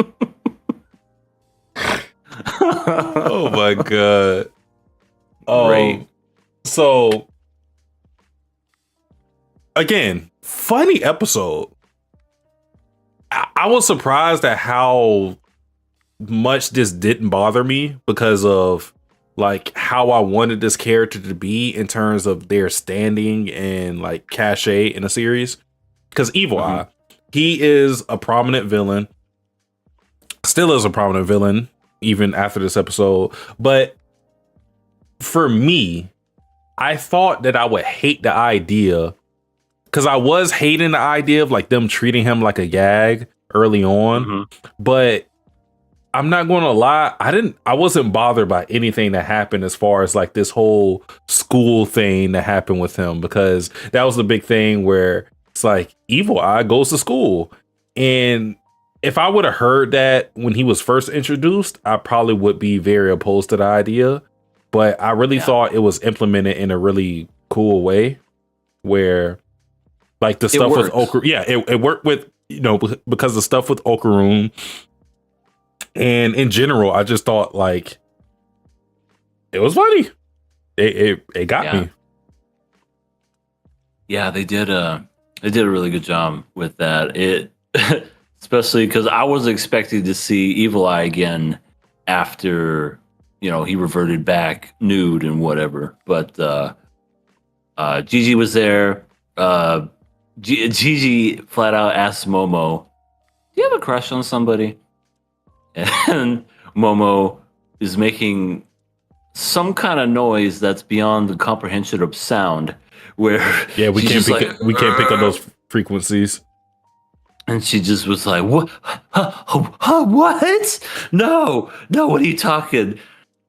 Oh my god. Great. So again, funny episode. I was surprised at how much this didn't bother me because of like how I wanted this character to be in terms of their standing and like cachet in a series. Because Evil Eye, he is a prominent villain, still is a prominent villain even after this episode. But for me, I thought that I would hate the idea, because I was hating the idea of like them treating him like a gag early on. But I'm not going to lie, I wasn't bothered by anything that happened as far as like this whole school thing that happened with him, because that was the big thing where it's like Evil Eye goes to school. And if I would have heard that when he was first introduced, I probably would be very opposed to the idea. But I really thought it was implemented in a really cool way where like the stuff with Okaroon. Yeah, it worked with, because the stuff with Okaroon. And in general, I just thought like it was funny. It got me. Yeah, they did a really good job with that. It especially because I was expecting to see Evil Eye again after he reverted back nude and whatever. But Gigi was there. Gigi flat out asked Momo, "Do you have a crush on somebody?" And Momo is making some kind of noise that's beyond the comprehension of sound. Where we can't pick up those frequencies. And she just was like, "What? What? No! What are you talking?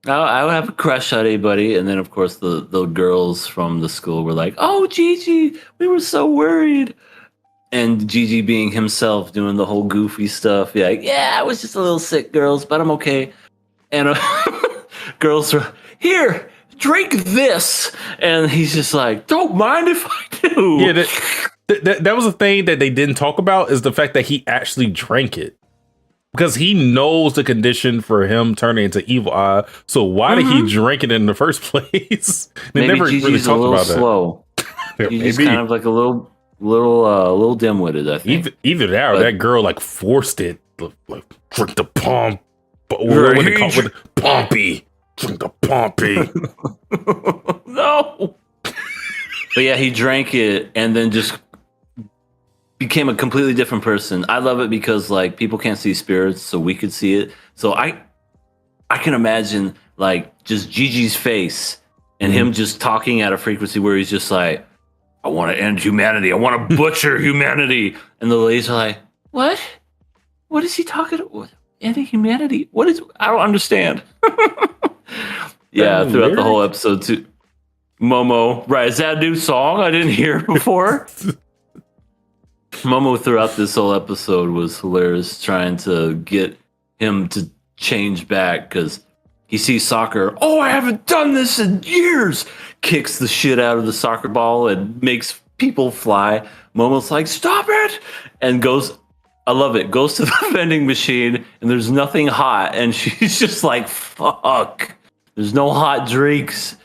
I would have a crush on anybody." And then, of course, the girls from the school were like, "Oh, Gigi, we were so worried." And Gigi being himself, doing the whole goofy stuff. Yeah, I was just a little sick, girls, but I'm okay. And girls were, "Here, drink this." And he's just like, "Don't mind if I do." Yeah, that was a thing that they didn't talk about, is the fact that he actually drank it. Because he knows the condition for him turning into Evil Eye. So why did he drink it in the first place? They Maybe never Gigi's really talked about slow. that. He's kind of like a little dim-witted, I think. Either that or that girl like forced it, like drink the pump. What they call it? Pompy. Drink the Pompy. No. But yeah, he drank it and then just became a completely different person. I love it because like people can't see spirits, so we could see it. So I can imagine like just Gigi's face and him just talking at a frequency where he's just like, "I want to end humanity. I want to butcher humanity." And the ladies are like, "What? What is he talking about? Ending humanity? What is? I don't understand." Yeah, throughout the whole episode too. Momo, right? Is that a new song I didn't hear before? Momo throughout this whole episode was hilarious, trying to get him to change back because he sees soccer. "Oh, I haven't done this in years." Kicks the shit out of the soccer ball and makes people fly. Momo's like, "Stop it!" And goes, I love it, goes to the vending machine and there's nothing hot. And she's just like, "Fuck. There's no hot drinks."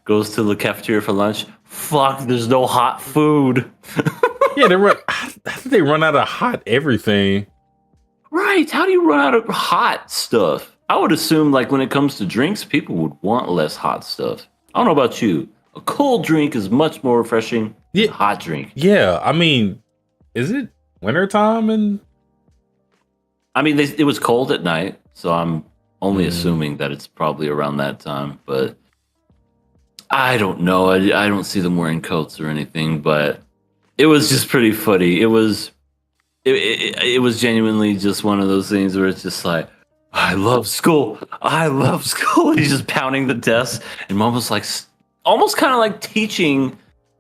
Goes to the cafeteria for lunch. fuck, there's no hot food. Yeah, I think they run out of hot everything. Right. How do you run out of hot stuff? I would assume, like, when it comes to drinks, people would want less hot stuff. I don't know about you. A cold drink is much more refreshing than a hot drink. Yeah, I mean, is it wintertime? I mean, it was cold at night, so I'm only assuming that it's probably around that time. But I don't know. I don't see them wearing coats or anything, but it was just pretty funny. It was genuinely just one of those things where it's just like, I love school. I love school. He's just pounding the desk, and Mom was like, almost kind of like teaching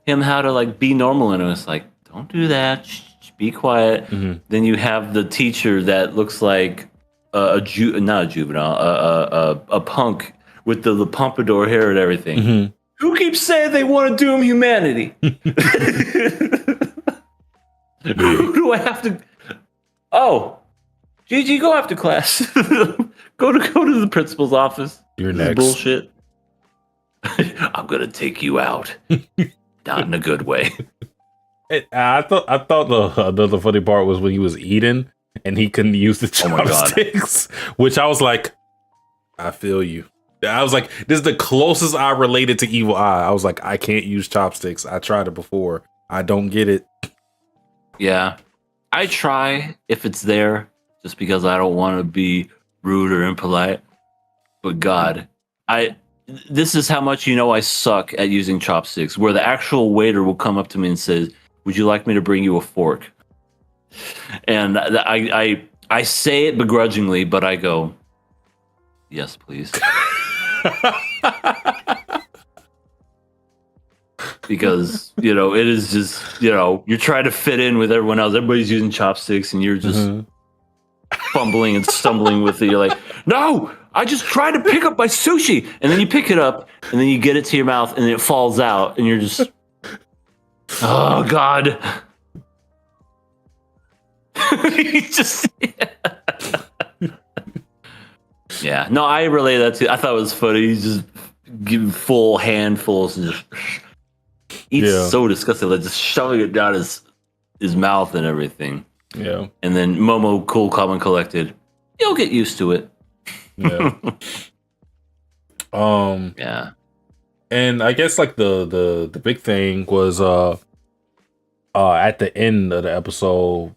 him how to like be normal. And it was like, don't do that. Shh, be quiet. Mm-hmm. Then you have the teacher that looks like not a juvenile, a punk with the pompadour hair and everything. Mm-hmm. Who keeps saying they want to doom humanity? Who do I have to? Oh, Gigi, go after class. go to the principal's office. You're This is next. bullshit. I'm gonna take you out. Not in a good way. I thought the funny part was when he was eating and he couldn't use the Oh my God. chopsticks, which I was like, I feel you. I was like, this is the closest I related to Evil Eye. I was like, I can't use chopsticks. I tried it before. I don't get it. Yeah, I try if it's there, just because I don't want to be rude or impolite. But God, this is how much you know I suck at using chopsticks. Where the actual waiter will come up to me and says, "Would you like me to bring you a fork?" And I say it begrudgingly, but I go, "Yes, please." Because, it is just, you're trying to fit in with everyone else. Everybody's using chopsticks and you're just fumbling and stumbling with it. You're like, no, I just tried to pick up my sushi. And then you pick it up and then you get it to your mouth and then it falls out and you're just, oh God. You just, yeah. No, I relate that to, I thought it was funny. He's just giving full handfuls and just eats so disgusting, like just shoving it down his mouth and everything. Yeah. And then Momo, cool, calm, and collected. You'll get used to it. Yeah. Yeah. And I guess like the big thing was at the end of the episode,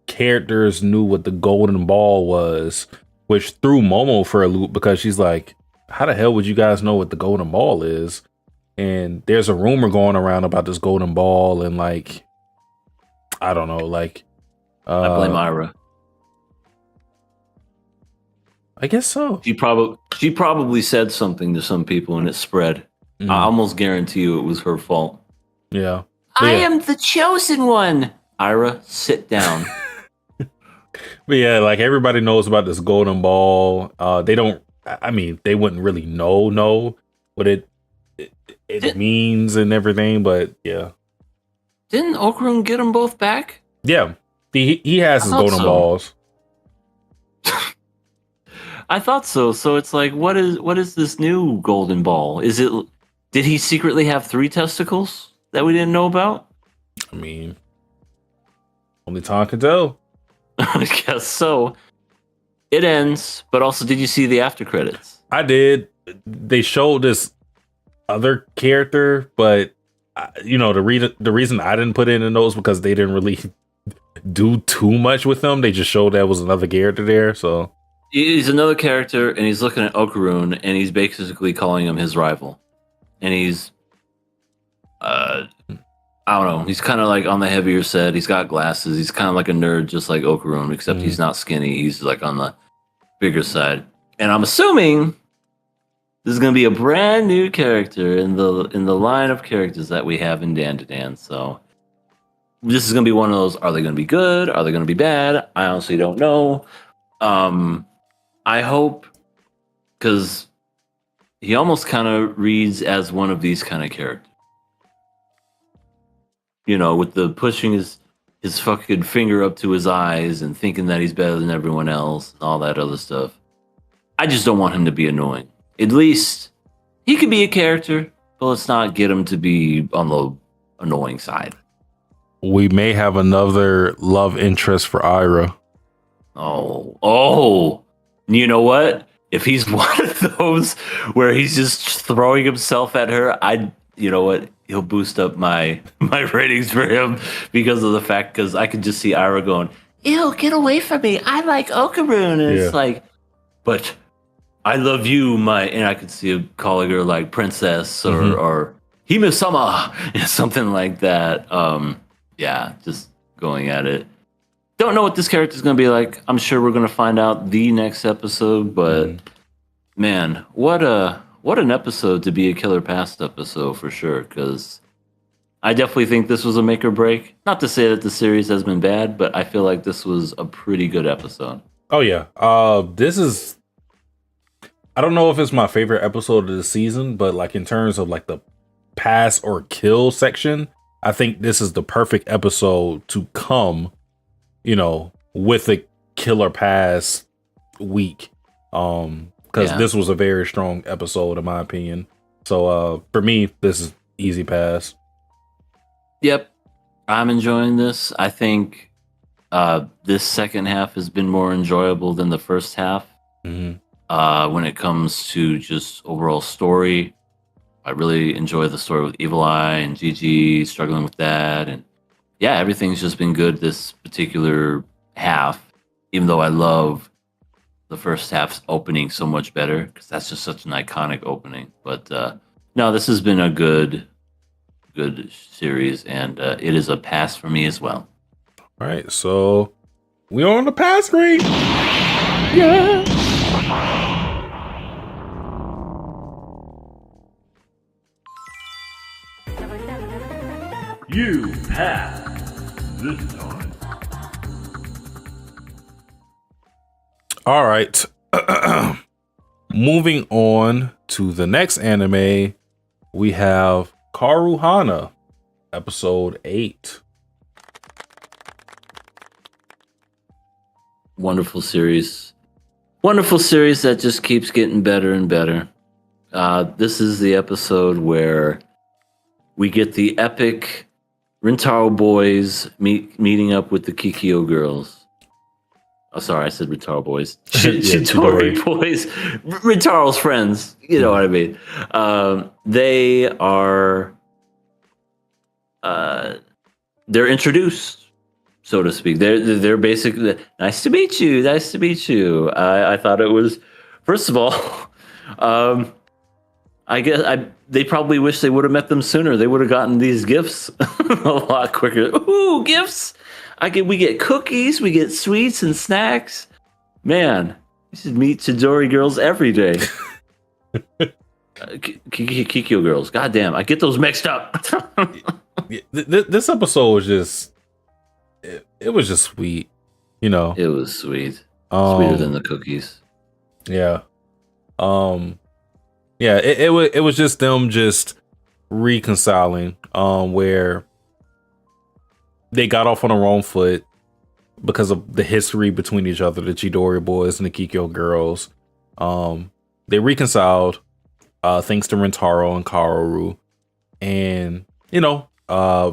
characters knew what the golden ball was, which threw Momo for a loop because she's like, how the hell would you guys know what the golden ball is? And there's a rumor going around about this golden ball, and like, I don't know, like, I blame Ira. I guess so. She probably said something to some people and it spread. Mhm. I almost guarantee you it was her fault. Yeah. I Yeah. am the chosen one. Ira, sit down. But yeah, like everybody knows about this golden ball. They don't. I mean, they wouldn't really know what it means and everything. But yeah, Didn't Okarun get them both back? yeah. He has his thought golden so. balls. I thought so. So it's like, what is this new golden ball? Did he secretly have 3 testicles that we didn't know about? I mean, only time can tell. I guess so. It ends, but also, did you see the after credits? I did. They showed this other character, but the reason I didn't put it in the notes because they didn't really do too much with them. They just showed that was another character there. So He's another character, and he's looking at Okarun, and he's basically calling him his rival. And he's, I don't know, he's kind of like on the heavier side. He's got glasses. He's kind of like a nerd, just like Okarun, except he's not skinny. He's like on the bigger side. And I'm assuming this is going to be a brand new character in the line of characters that we have in Dandadan. So this is going to be one of those, are they going to be good? Are they going to be bad? I honestly don't know. I hope, because he almost kind of reads as one of these kind of characters. With the pushing his fucking finger up to his eyes and thinking that he's better than everyone else and all that other stuff. I just don't want him to be annoying. At least he could be a character but let's not get him to be on the annoying side. We may have another love interest for Ira. Oh, you know what? If he's one of those where he's just throwing himself at her, you know what? He'll boost up my ratings for him because of the fact, because I can just see Ira going, ew, get away from me. I like Okaroon. And it's like, but I love you, and I could see him calling her like princess or Hime-sama, something like that. Yeah, just going at it. Don't know what this character is going to be like. I'm sure we're going to find out the next episode, but man, what an episode to be a Killer Past episode for sure, because I definitely think this was a make or break. Not to say that the series has been bad, but I feel like this was a pretty good episode. Oh yeah. This is, I don't know if it's my favorite episode of the season, but like in terms of like the pass or kill section, I think this is the perfect episode to come, with a Killer Pass week. Because this was a very strong episode in my opinion. So for me, this is easy pass. Yep. I'm enjoying this. I think this second half has been more enjoyable than the first half. When it comes to just overall story. I really enjoy the story with Evil Eye and Gigi struggling with that. And yeah, everything's just been good this particular half, even though I love the first half's opening so much better because that's just such an iconic opening. But no, this has been a good series, and it is a pass for me as well. All right, so we're on the pass screen. Yeah. You pass this time. All right. Moving on to the next anime, we have Kaoru Hana, episode 8. Wonderful series. Wonderful series that just keeps getting better and better. This is the episode where we get the epic Rintaro boys meeting up with the Kikyo girls. Oh, sorry, I said Rintaro boys. Chidori boys. Rintaro's friends. You know what I mean. They are... they're introduced, so to speak. They're basically... Nice to meet you. Nice to meet you. I thought it was... First of all... I guess they probably wish they would have met them sooner. They would have gotten these gifts a lot quicker. Ooh, gifts! We get cookies, we get sweets and snacks. Man, we should meet Chidori girls every day. Kikyo girls. Goddamn, I get those mixed up. This episode was just, it was just sweet, It was sweet. Sweeter than the cookies. Yeah. Yeah, it was just them just reconciling, where they got off on the wrong foot because of the history between each other, the Chidori boys and the Kikyo girls. They reconciled, thanks to Rintaro and Kaoru. And,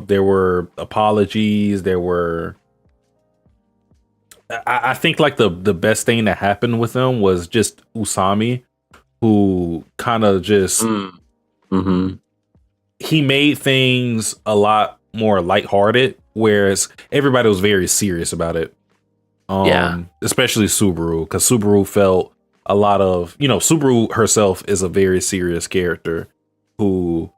there were apologies. There were, I think like the best thing that happened with them was just Usami, who kind of just he made things a lot more lighthearted, whereas everybody was very serious about it. Especially Subaru, because Subaru felt a lot of, Subaru herself is a very serious character who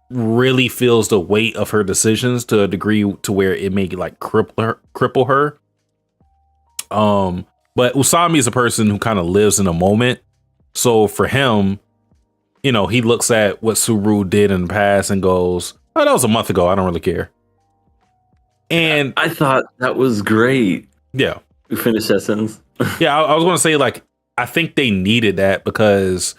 really feels the weight of her decisions to a degree to where it may like cripple her. But Usami is a person who kind of lives in a moment. So for him, he looks at what Subaru did in the past and goes, oh, that was a month ago. I don't really care. And I thought that was great. Yeah. We finished that sentence. Yeah, I was going to say, like, I think they needed that because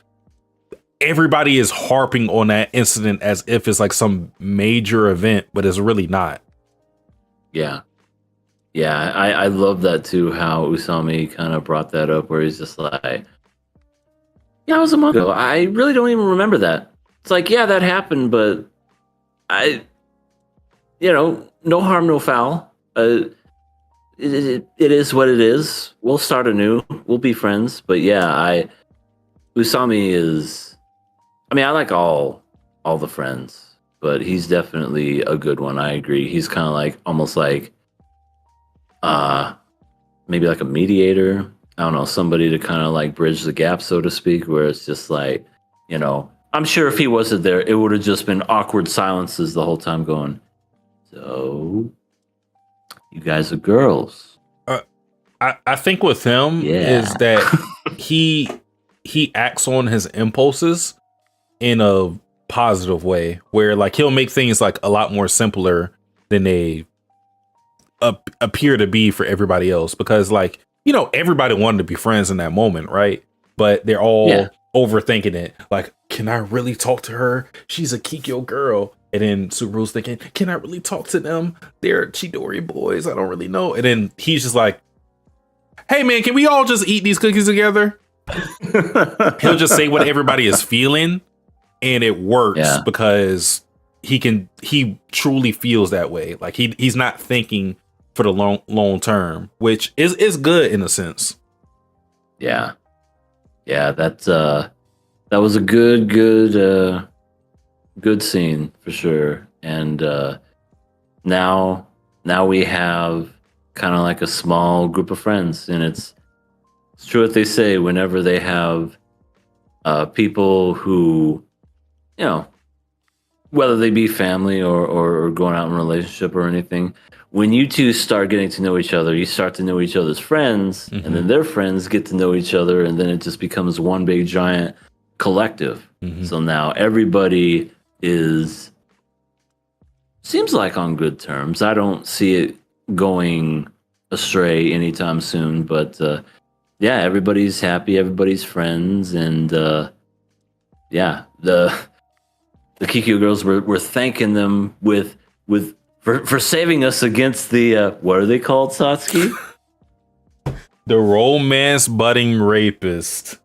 everybody is harping on that incident as if it's like some major event, but it's really not. Yeah. Yeah, I love that too, how Usami kind of brought that up where he's just like, yeah, it was a month ago. I really don't even remember that. it's like, yeah, that happened, but I, no harm, no foul. It is what it is. We'll start anew. We'll be friends. But yeah, Usami is. I mean, I like all the friends, but he's definitely a good one. I agree. He's kind of like almost like, maybe like a mediator. I don't know, somebody to kind of like bridge the gap, so to speak, where it's just like, I'm sure if he wasn't there, it would have just been awkward silences the whole time going, so you guys are girls. I think with him is that he acts on his impulses in a positive way, where like he'll make things like a lot more simpler than they appear to be for everybody else, because like, everybody wanted to be friends in that moment, right? But they're all overthinking it. Like, can I really talk to her? She's a Kikyo girl. And then Subaru's thinking, can I really talk to them? They're Chidori boys. I don't really know. And then he's just like, hey man, can we all just eat these cookies together? He'll just say what everybody is feeling, and it works because he truly feels that way. Like he's not thinking for the long term, which is good in a sense. Yeah, that was a good scene for sure. And now we have kind of like a small group of friends, and it's true what they say. Whenever they have people who, whether they be family or going out in a relationship or anything, when you two start getting to know each other, you start to know each other's friends, and then their friends get to know each other, and then it just becomes one big giant collective. So now everybody seems like on good terms. I don't see it going astray anytime soon, but everybody's happy, everybody's friends, and the Kikyo girls were thanking them for saving us against the what are they called, Satsuki? The romance budding rapist.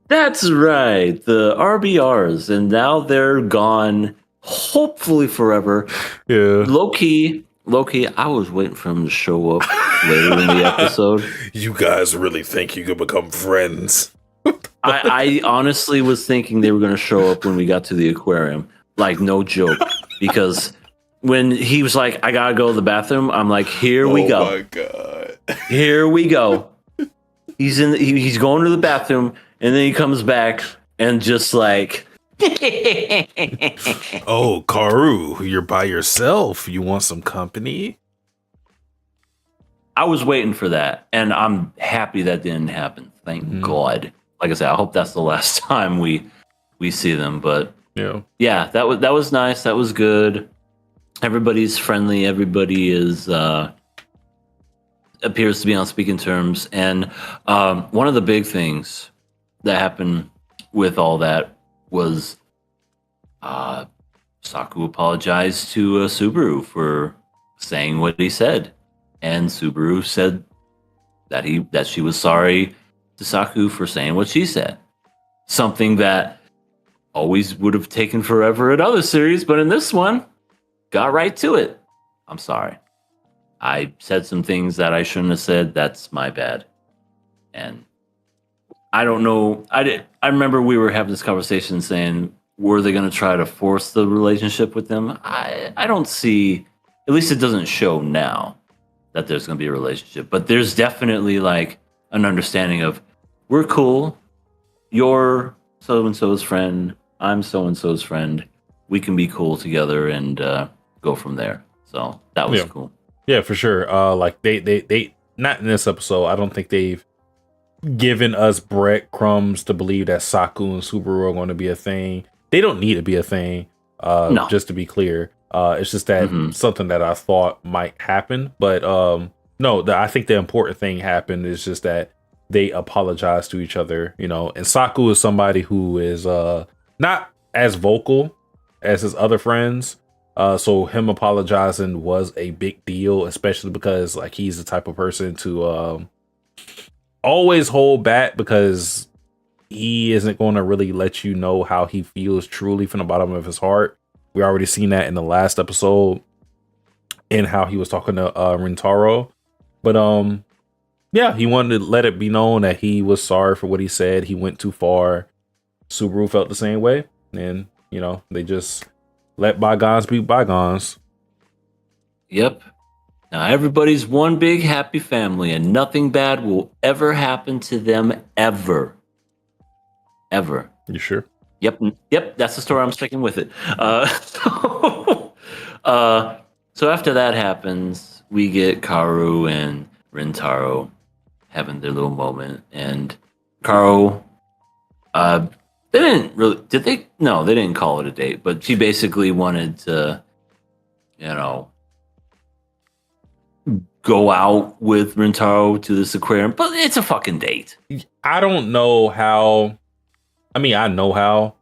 That's right, the RBRs, and now they're gone, hopefully forever. Yeah. Low key, I was waiting for him to show up later in the episode. You guys really think you could become friends? I honestly was thinking they were going to show up when we got to the aquarium. Like, no joke. Because when he was like, I got to go to the bathroom, I'm like, here we go. Oh my God. Here we go. He's going to the bathroom, and then he comes back and just like... Oh, Kaoru, you're by yourself. You want some company? I was waiting for that, and I'm happy that didn't happen. Thank God. Like I said, I hope that's the last time we see them. But yeah, that was nice. That was good. Everybody's friendly. Everybody appears to be on speaking terms. And one of the big things that happened with all that was Saku apologized to Subaru for saying what he said, and Subaru said that she was sorry to Saku for saying what she said. Something that always would have taken forever in other series, but in this one, got right to it. I'm sorry. I said some things that I shouldn't have said. That's my bad. And I don't know. I remember we were having this conversation saying, were they going to try to force the relationship with them? I don't see, at least it doesn't show now that there's going to be a relationship. But there's definitely like an understanding of, we're cool. You're so-and-so's friend. I'm so-and-so's friend. We can be cool together and go from there. So that was cool. Yeah, for sure. Like they not in this episode. I don't think they've given us breadcrumbs to believe that Saku and Subaru are going to be a thing. They don't need to be a thing. No. Just to be clear, it's just that something that I thought might happen. But no, I think the important thing happened is just that they apologize to each other. And Saku is somebody who is not as vocal as his other friends. So him apologizing was a big deal, especially because like he's the type of person to always hold back, because he isn't going to really let you know how he feels truly from the bottom of his heart. We already seen that in the last episode and how he was talking to Rintaro. But yeah, he wanted to let it be known that he was sorry for what he said. He went too far. Subaru felt the same way. And, you know, they just let bygones be bygones. Yep. Now everybody's one big happy family, and nothing bad will ever happen to them ever. Ever. You sure? Yep. That's the story. I'm sticking with it. So after that happens, we get Kaoru and Rintaro having their little moment, and Kaoru, they didn't really, did they? No, they didn't call it a date, but she basically wanted to, you know, go out with Rintaro to this aquarium, but it's a fucking date. I don't know how. I mean, I know how,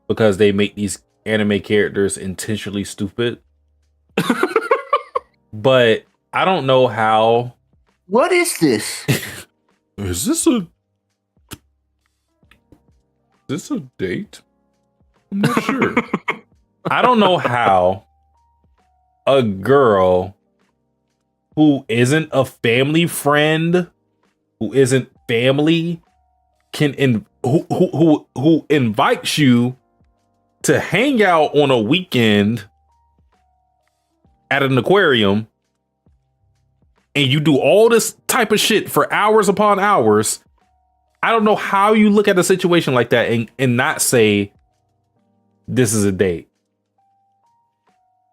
because they make these anime characters intentionally stupid. But I don't know how. What is this? Is this a date? I'm not sure. I don't know how a girl who isn't a family friend, who isn't family, who invites you to hang out on a weekend at an aquarium, and you do all this type of shit for hours upon hours. I don't know how you look at a situation like that and not say this is a date.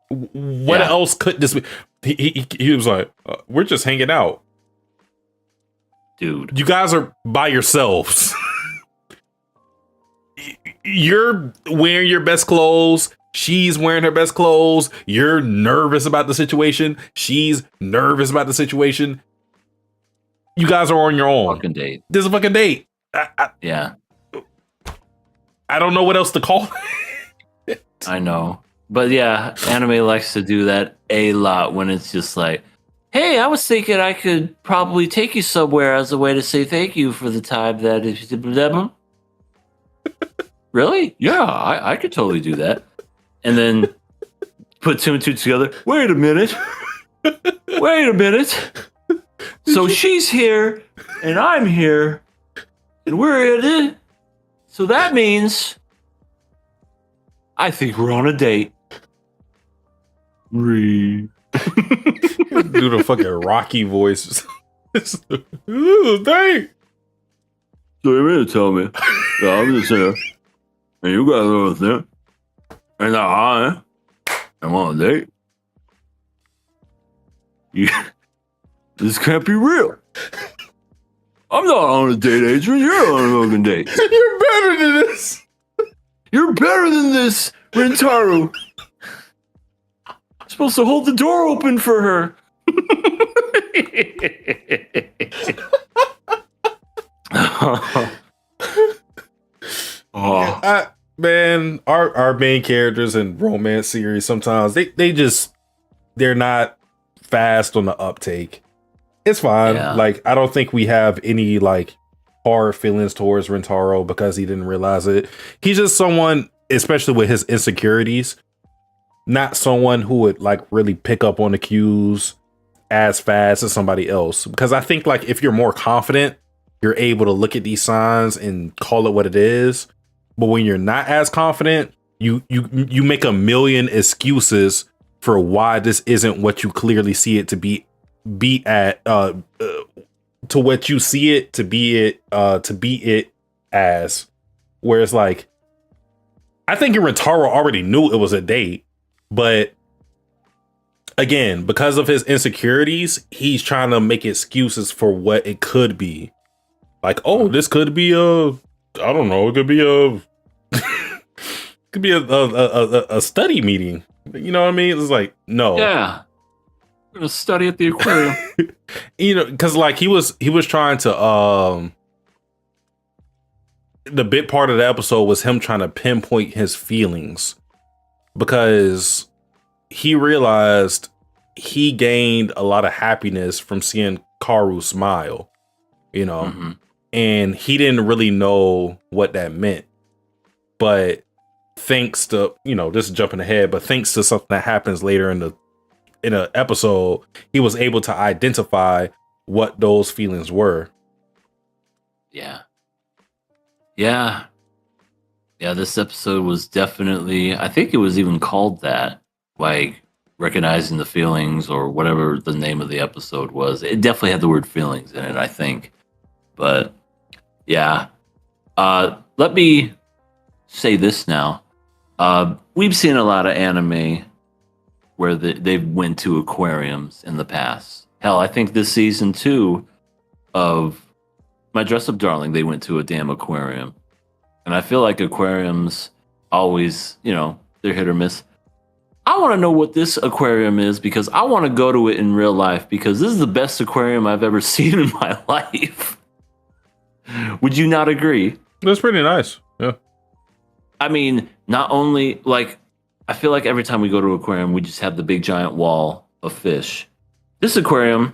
What else could this be? He was like, we're just hanging out. Dude. You guys are by yourselves. You're wearing your best clothes. She's wearing her best clothes. You're nervous about the situation. She's nervous about the situation. You guys are on your own. Fucking date. This is a fucking date. Yeah. I don't know what else to call it. I know. But yeah, anime likes to do that a lot when it's just like, hey, I was thinking I could probably take you somewhere as a way to say thank you for the time that is. Really? Yeah, I could totally do that. And then put two and two together. Wait a minute. So she's here and I'm here and we're in it. So that means I think we're on a date. Do the fucking Rocky voice. This is a date. So you mean to tell me that I'm just here and you guys are over there and I am on a date? This can't be real. I'm not on a date, Adrian. You're on a fucking date. You're better than this. You're better than this, Rintaro. I'm supposed to hold the door open for her. Man, our main characters in romance series sometimes they're not fast on the uptake. It's fine. Yeah. Like, I don't think we have any like hard feelings towards Rintaro because he didn't realize it. He's just someone, especially with his insecurities, not someone who would like really pick up on the cues as fast as somebody else. Because I think like if you're more confident, you're able to look at these signs and call it what it is. But when you're not as confident, you make a million excuses for why this isn't what you clearly see it to be at to what you see it to be it as. Whereas like I think Rintaro already knew it was a date, but again, because of his insecurities, he's trying to make excuses for what it could be. Like, oh, this could be I don't know, it could be a study meeting. You know what I mean? It's like, no. Yeah. I'm gonna study at the aquarium. You know, because like he was trying to the bit part of the episode was him trying to pinpoint his feelings, because he realized he gained a lot of happiness from seeing Kaoru smile, you know. Mm-hmm. and he didn't really know what that meant. But thanks to, this is jumping ahead, but thanks to something that happens later in an episode, he was able to identify what those feelings were. Yeah. This episode was definitely, I think it was even called that, like recognizing the feelings or whatever the name of the episode was. It definitely had the word feelings in it, I think. But yeah, let me say this now. We've seen a lot of anime where they've went to aquariums in the past. Hell, I think this season 2 of My Dress Up Darling, they went to a damn aquarium. And I feel like aquariums always, they're hit or miss. I want to know what this aquarium is because I want to go to it in real life because this is the best aquarium I've ever seen in my life. Would you not agree? That's pretty nice. Yeah. I mean, not only like, I feel like every time we go to an aquarium, we just have the big giant wall of fish. This aquarium,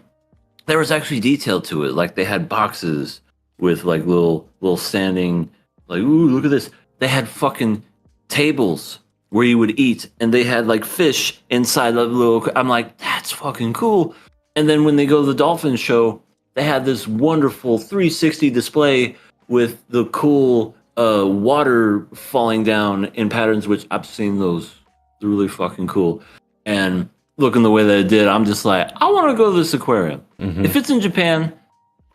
there was actually detail to it. Like they had boxes with like little standing, like, ooh, look at this. They had fucking tables where you would eat, and they had like fish inside the little. I'm like, that's fucking cool. And then when they go to the dolphin show, they had this wonderful 360 display with the cool water falling down in patterns, which I've seen those. They're really fucking cool. And looking the way that it did, I'm just like, I want to go to this aquarium. Mm-hmm. If it's in Japan,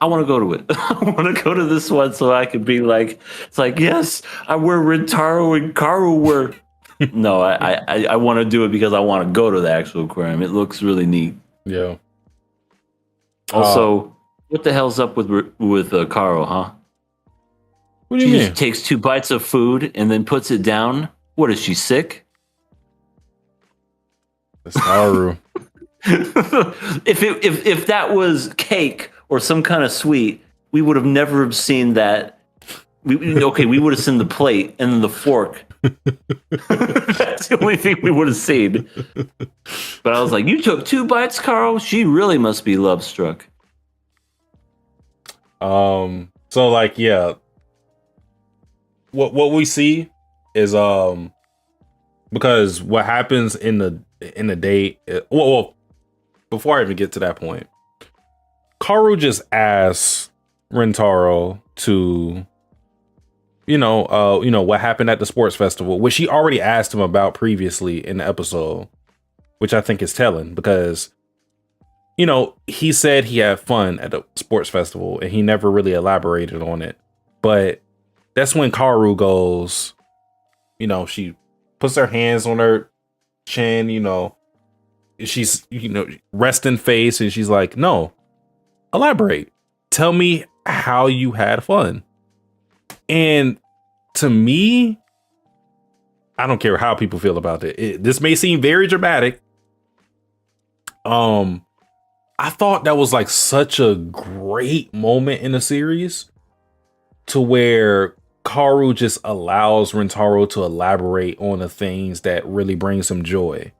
I want to go to it. I want to go to this one so I could be like, it's like, yes, I wear Rintaro and Kaoru wear. No, I want to do it because I want to go to the actual aquarium. It looks really neat. Yeah. Also, what the hell's up with Kaoru, huh? What do you She mean? just takes 2 bites of food and then puts it down. What is she, sick? That's Kaoru. if that was cake or some kind of sweet, we would have never have seen that. We would have seen the plate and then the fork. That's the only thing we would have seen. But I was like, you took 2 bites, Carl? She really must be love struck. So like, yeah. What we see is because what happens in the date, well, before I even get to that point, Kaoru just asks Rintaro to, what happened at the sports festival, which he already asked him about previously in the episode, which I think is telling because, he said he had fun at the sports festival and he never really elaborated on it. But that's when Kaoru goes, she puts her hands on her chin, she's, resting face, and she's like, no, elaborate. Tell me how you had fun. And to me, I don't care how people feel about it. This may seem very dramatic. I thought that was like such a great moment in the series to where Kaoru just allows Rintaro to elaborate on the things that really brings him joy.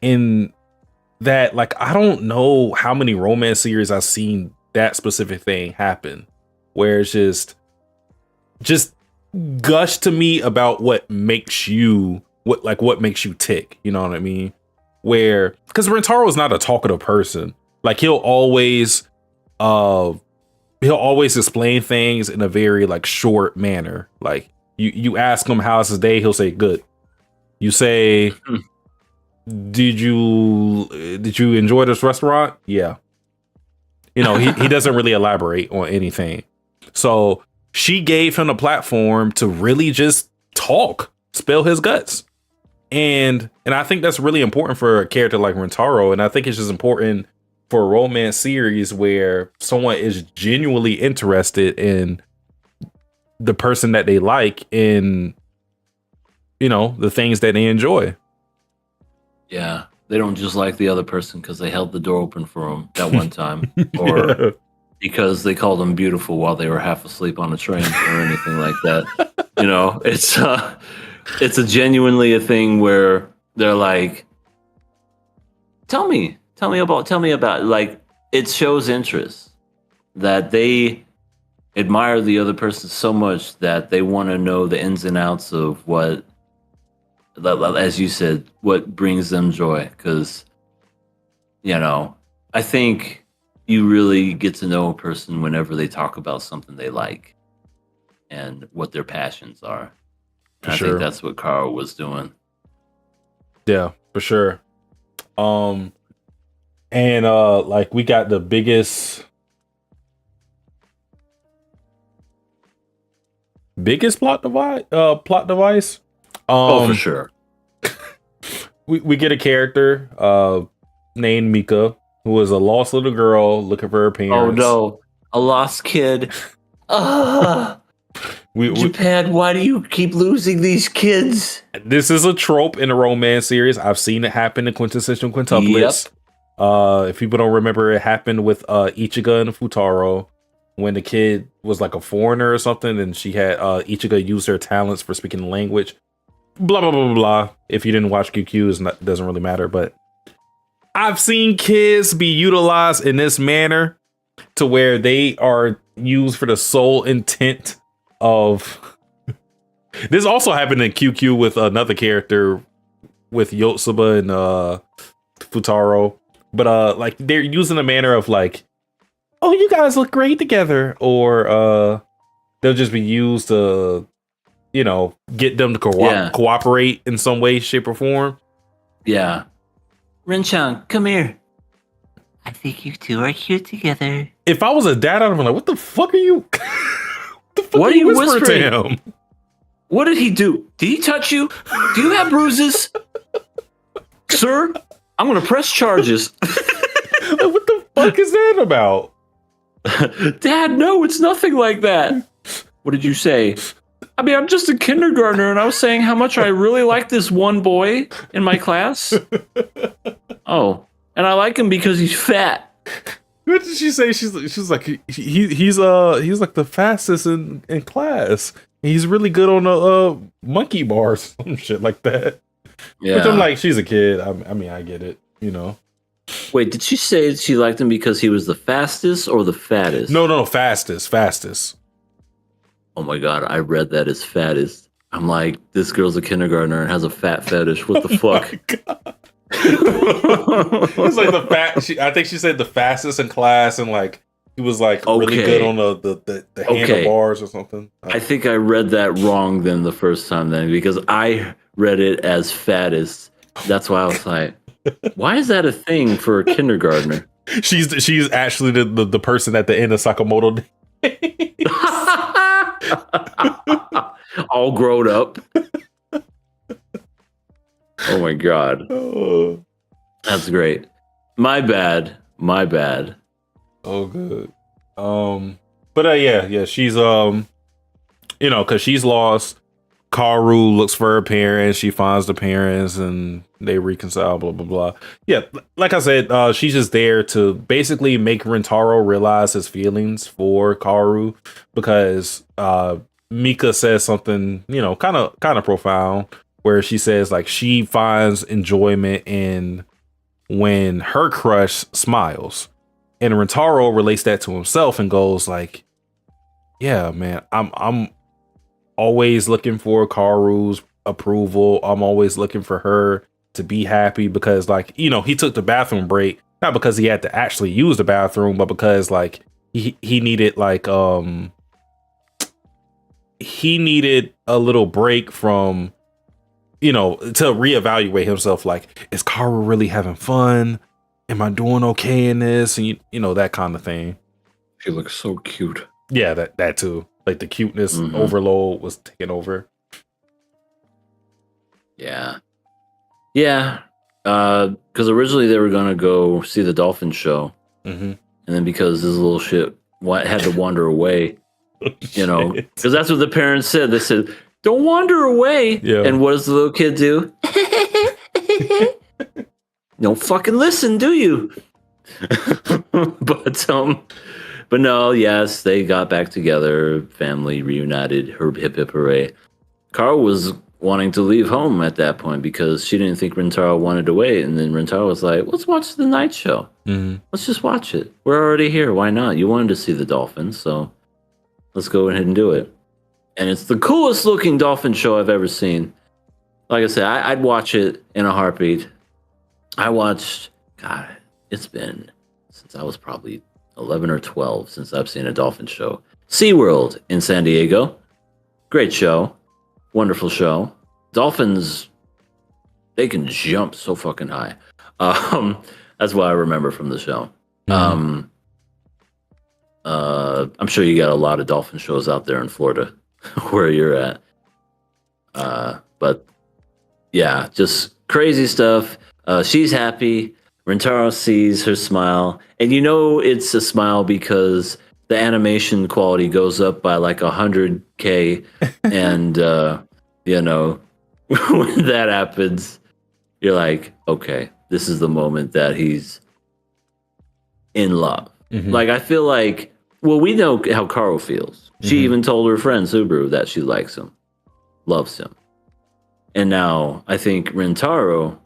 In that, like, I don't know how many romance series I've seen that specific thing happen, where it's just gush to me about what makes you tick. You know what I mean? Where, because Rintaro is not a talkative person. Like he'll always explain things in a very like short manner. Like you ask him how's his day, he'll say good. You say, did you enjoy this restaurant? Yeah. He doesn't really elaborate on anything. So she gave him a platform to really just talk, spill his guts. And I think that's really important for a character like Rintaro. And I think it's just important for a romance series where someone is genuinely interested in the person that they like in, the things that they enjoy. Yeah. They don't just like the other person because they held the door open for them that one time. Or because they called them beautiful while they were half asleep on a train or anything like that. It's a genuinely a thing where they're like, tell me about, like, it shows interest that they admire the other person so much that they want to know the ins and outs of what, as you said, what brings them joy. Because, I think you really get to know a person whenever they talk about something they like and what their passions are. And I think that's what Kaoru was doing. Yeah, for sure. And like we got the biggest plot device. For sure. We get a character named Mika, who is a lost little girl looking for her parents. Oh no, a lost kid. Japan, why do you keep losing these kids? This is a trope in a romance series. I've seen it happen in quintessential quintuplets. If people don't remember, it happened with Ichigo and Futaro when the kid was like a foreigner or something, and she had Ichigo use her talents for speaking the language. Blah blah blah blah blah. If you didn't watch QQ, it doesn't really matter. But I've seen kids be utilized in this manner to where they are used for the sole intent of. This also happened in QQ with another character with Yotsuba and Futaro. But like they're using a manner of like, oh, you guys look great together, or they'll just be used to, get them to cooperate in some way, shape, or form. Yeah. Rin-chan, come here. I think you two are cute together. If I was a dad, I'd be like, what the fuck are you? What are you whispering to him? What did he do? Did he touch you? Do you have bruises? Sir, I'm going to press charges. What the fuck is that about? Dad, no, it's nothing like that. What did you say? I mean, I'm just a kindergartner, and I was saying how much I really like this one boy in my class. Oh, and I like him because he's fat. What did she say? She's like he's like the fastest in class. He's really good on a monkey bars, some shit like that. Yeah. Which I'm like, she's a kid. I mean, I get it, Wait, did she say she liked him because he was the fastest or the fattest? No, fastest. Oh my god, I read that as fattest. I'm like, this girl's a kindergartner and has a fat fetish. What the fuck? It's like the fat. I think she said the fastest in class, and like he was like really good on the handlebars or something. I think I read that wrong then the first time then, because I read it as fattest. That's why I was like, why is that a thing for a kindergartner? She's actually the person at the end of Sakamoto. All grown up. Oh my god. That's great. My bad. Oh good. But yeah, she's because she's lost. Kaoru looks for her parents. She finds the parents, and they reconcile. Blah blah blah. Yeah, like I said, she's just there to basically make Rintaro realize his feelings for Kaoru, because Mika says something, kind of profound, where she says like she finds enjoyment in when her crush smiles, and Rintaro relates that to himself and goes like, yeah, man, I'm always looking for Kaoru's approval. I'm always looking for her to be happy, because like, he took the bathroom break, not because he had to actually use the bathroom, but because like he needed like he needed a little break from, to reevaluate himself. Like, is Kaoru really having fun? Am I doing okay in this? And that kind of thing. She looks so cute. Yeah, that too. Like the cuteness overload was taking over. Yeah. Because originally they were gonna go see the dolphin show, and then because this little shit had to wander away, because that's what the parents said. They said, "Don't wander away." Yeah. And what does the little kid do? Don't fucking listen, do you? But no, yes, they got back together, family reunited, hip hip hooray. Kaoru was wanting to leave home at that point because she didn't think Rintaro wanted to wait, and then Rintaro was like, let's watch the night show. Let's just watch it. We're already here. Why not? You wanted to see the dolphins, so Let's go ahead and do it. And it's the coolest looking dolphin show I've ever seen. Like I said, I'd watch it in a heartbeat. I watched, God, it's been since I was probably 11 or 12 since I've seen a dolphin show. SeaWorld in San Diego. Great show. Wonderful show. Dolphins, they can jump so fucking high. That's what I remember from the show. I'm sure you got a lot of dolphin shows out there in Florida where you're at. But yeah, just crazy stuff. She's happy. Rentaro sees her smile. And you know it's a smile because the animation quality goes up by like 100K. And, you know, when that happens, you're like, okay, this is the moment that he's in love. Mhm. Like, I feel like, well, we know how Kaoru feels. She even told her friend Subaru that she likes him, loves him. And now I think Rentaro,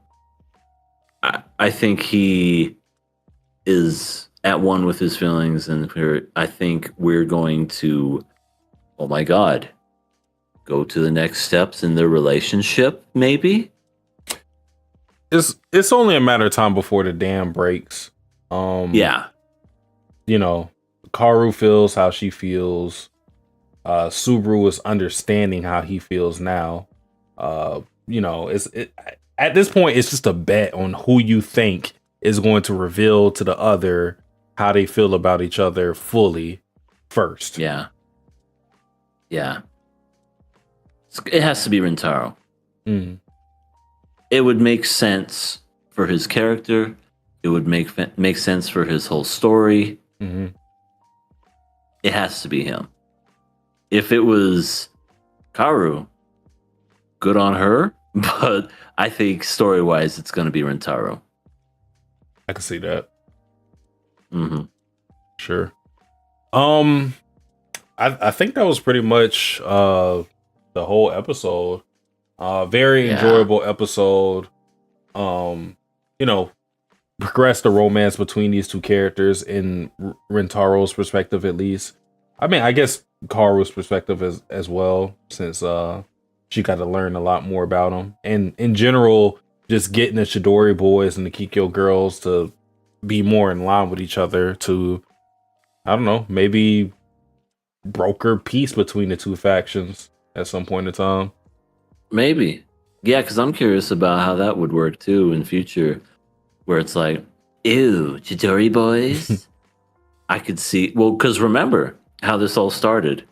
I think he is at one with his feelings, and I think we're going to, oh my God, go to the next steps in their relationship, maybe? It's only a matter of time before the dam breaks. Yeah. You know, Kaoru feels how she feels. Subaru is understanding how he feels now. You know, at this point, it's just a bet on who you think is going to reveal to the other how they feel about each other fully first. Yeah. Yeah. It has to be Rentaro. Mm. It would make sense for his character. It would make sense for his whole story. Mm-hmm. It has to be him. If it was Kaoru, good on her. But I think story-wise, it's going to be Rentaro. I can see that. Mm-hmm. Sure. I think that was pretty much the whole episode. Very enjoyable episode. You know, progress the romance between these two characters in Rentaro's perspective, at least. I mean, I guess Kaoru's perspective as well, since she got to learn a lot more about him. And in general, just getting the Chidori boys and the Kikyo girls to be more in line with each other to, I don't know, maybe broker peace between the two factions at some point in time. Maybe. Yeah, because I'm curious about how that would work too in future, where it's like, ew, Chidori boys? I could see, well, because remember how this all started.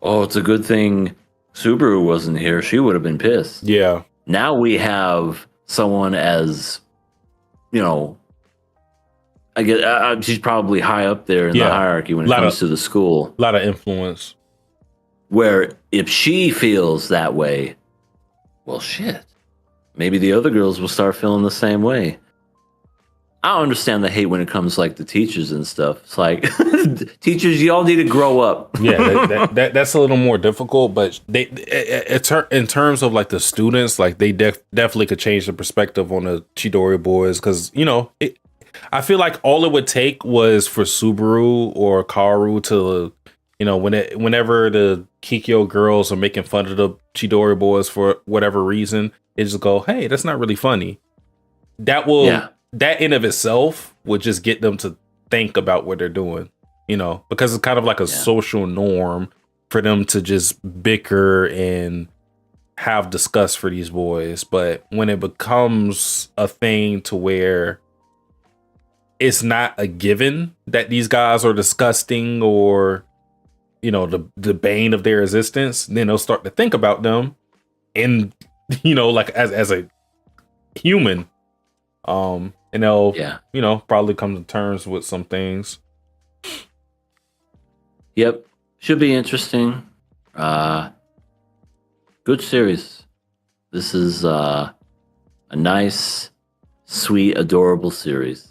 Oh, it's a good thing Subaru wasn't here. She would have been pissed. Yeah. Now we have someone as, you know, I guess she's probably high up there in the hierarchy when it comes to the school. A lot of influence. Where if she feels that way, well, shit, maybe the other girls will start feeling the same way. I don't understand the hate when it comes like the teachers and stuff. It's like, teachers, y'all need to grow up. Yeah, that's a little more difficult, but in terms of like the students, like they definitely could change the perspective on the Chidori boys, because you know, I feel like all it would take was for Subaru or Kaoru to, you know, whenever the Kikyo girls are making fun of the Chidori boys for whatever reason, they just go, "Hey, that's not really funny." That will. That in of itself would just get them to think about what they're doing, you know, because it's kind of like a social norm for them to just bicker and have disgust for these boys. But when it becomes a thing to where it's not a given that these guys are disgusting or, you know, the bane of their existence, then they'll start to think about them and, you know, like as a human. And they'll, you know, probably come to terms with some things. Yep. Should be interesting. Good series. This is a nice, sweet, adorable series.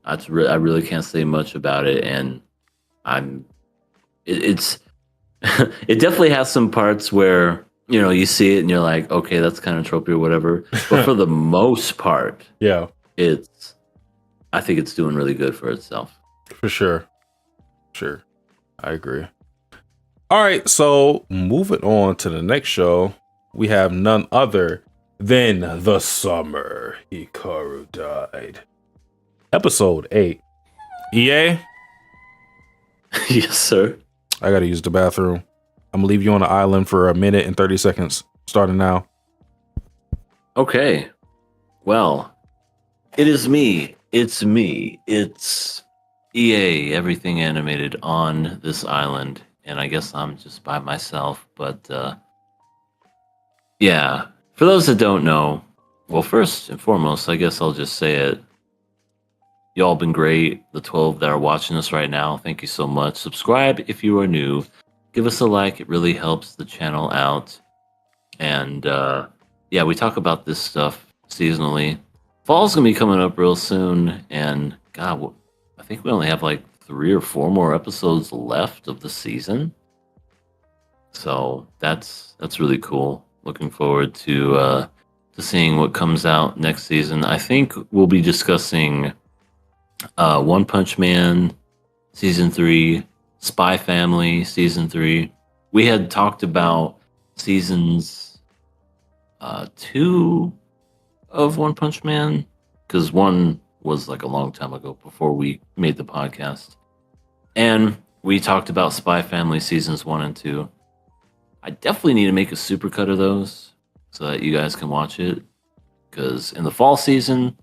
I really can't say much about it, and it's it definitely has some parts where, you know, you see it and you're like, okay, that's kind of tropey or whatever. But for the most part, I think it's doing really good for itself. For sure. I agree. All right, so moving on to the next show, we have none other than The Summer Hikaru Died. Episode 8. EA, Yes, sir. I gotta use the bathroom. I'm gonna leave you on the island for a minute and 30 seconds, starting now. Okay. Well, it is me. It's me. It's EA, everything animated on this island. And I guess I'm just by myself. But yeah, for those that don't know, well, first and foremost, I guess I'll just say it. Y'all been great. The 12 that are watching us right now, thank you so much. Subscribe if you are new. Give us a like. It really helps the channel out. And yeah, we talk about this stuff seasonally. Fall's going to be coming up real soon. And God, I think we only have like 3 or 4 more episodes left of the season. So that's really cool. Looking forward to seeing what comes out next season. I think we'll be discussing One Punch Man season 3, Spy Family season 3. We had talked about seasons 2 of One Punch Man, because 1 was like a long time ago before we made the podcast. And we talked about Spy Family seasons 1 and 2. I definitely need to make a supercut of those so that you guys can watch it, because in the fall season,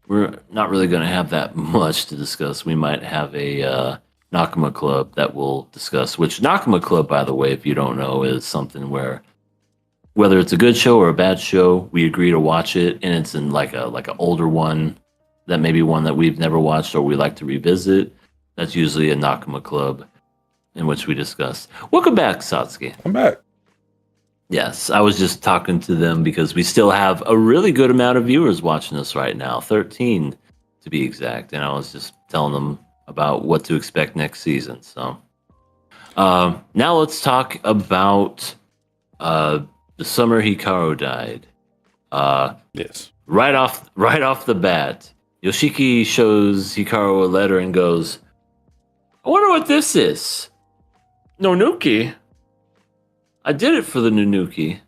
we're not really going to have that much to discuss. We might have a Nakama Club that we'll discuss, which Nakama Club, by the way, if you don't know, is something where whether it's a good show or a bad show, we agree to watch it, and it's in like an older one, that maybe one that we've never watched or we like to revisit. That's usually a Nakama Club in which we discuss. Welcome back, Satsuki. I'm back. Yes, I was just talking to them because we still have a really good amount of viewers watching us right now, 13 to be exact, and I was just telling them about what to expect next season. So now let's talk about the summer Hikaru died. Yes. Right off the bat, Yoshiki shows Hikaru a letter and goes, "I wonder what this is." Nonuki. I did it for the Nunuki,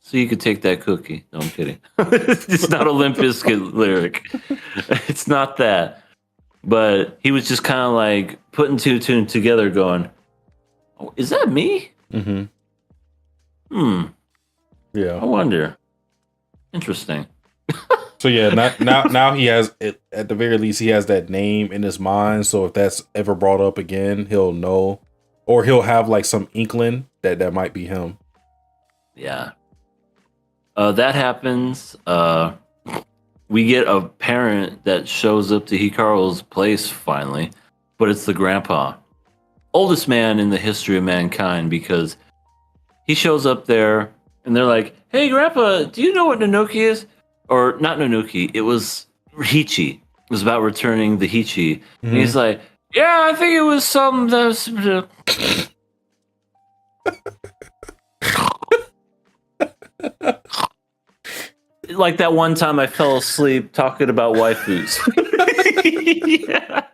so you could take that cookie. No, I'm kidding. It's not a Limp Bizkit lyric. It's not that. But he was just kind of like putting two together, going, "Oh, is that me? Mm-hmm. Yeah. I wonder. Interesting." So yeah, now he has it, at the very least he has that name in his mind. So if that's ever brought up again, he'll know, or he'll have like some inkling that might be him. Yeah. That happens. We get a parent that shows up to Hikaru's place finally, but it's the grandpa, oldest man in the history of mankind, because he shows up there and they're like, "Hey, Grandpa, do you know what Nonoki is?" Or not Nonoki, it was Hichi. It was about returning the Hichi. Mm-hmm. And he's like, "Yeah, I think it was some that was." Like that one time I fell asleep talking about waifus. Yeah.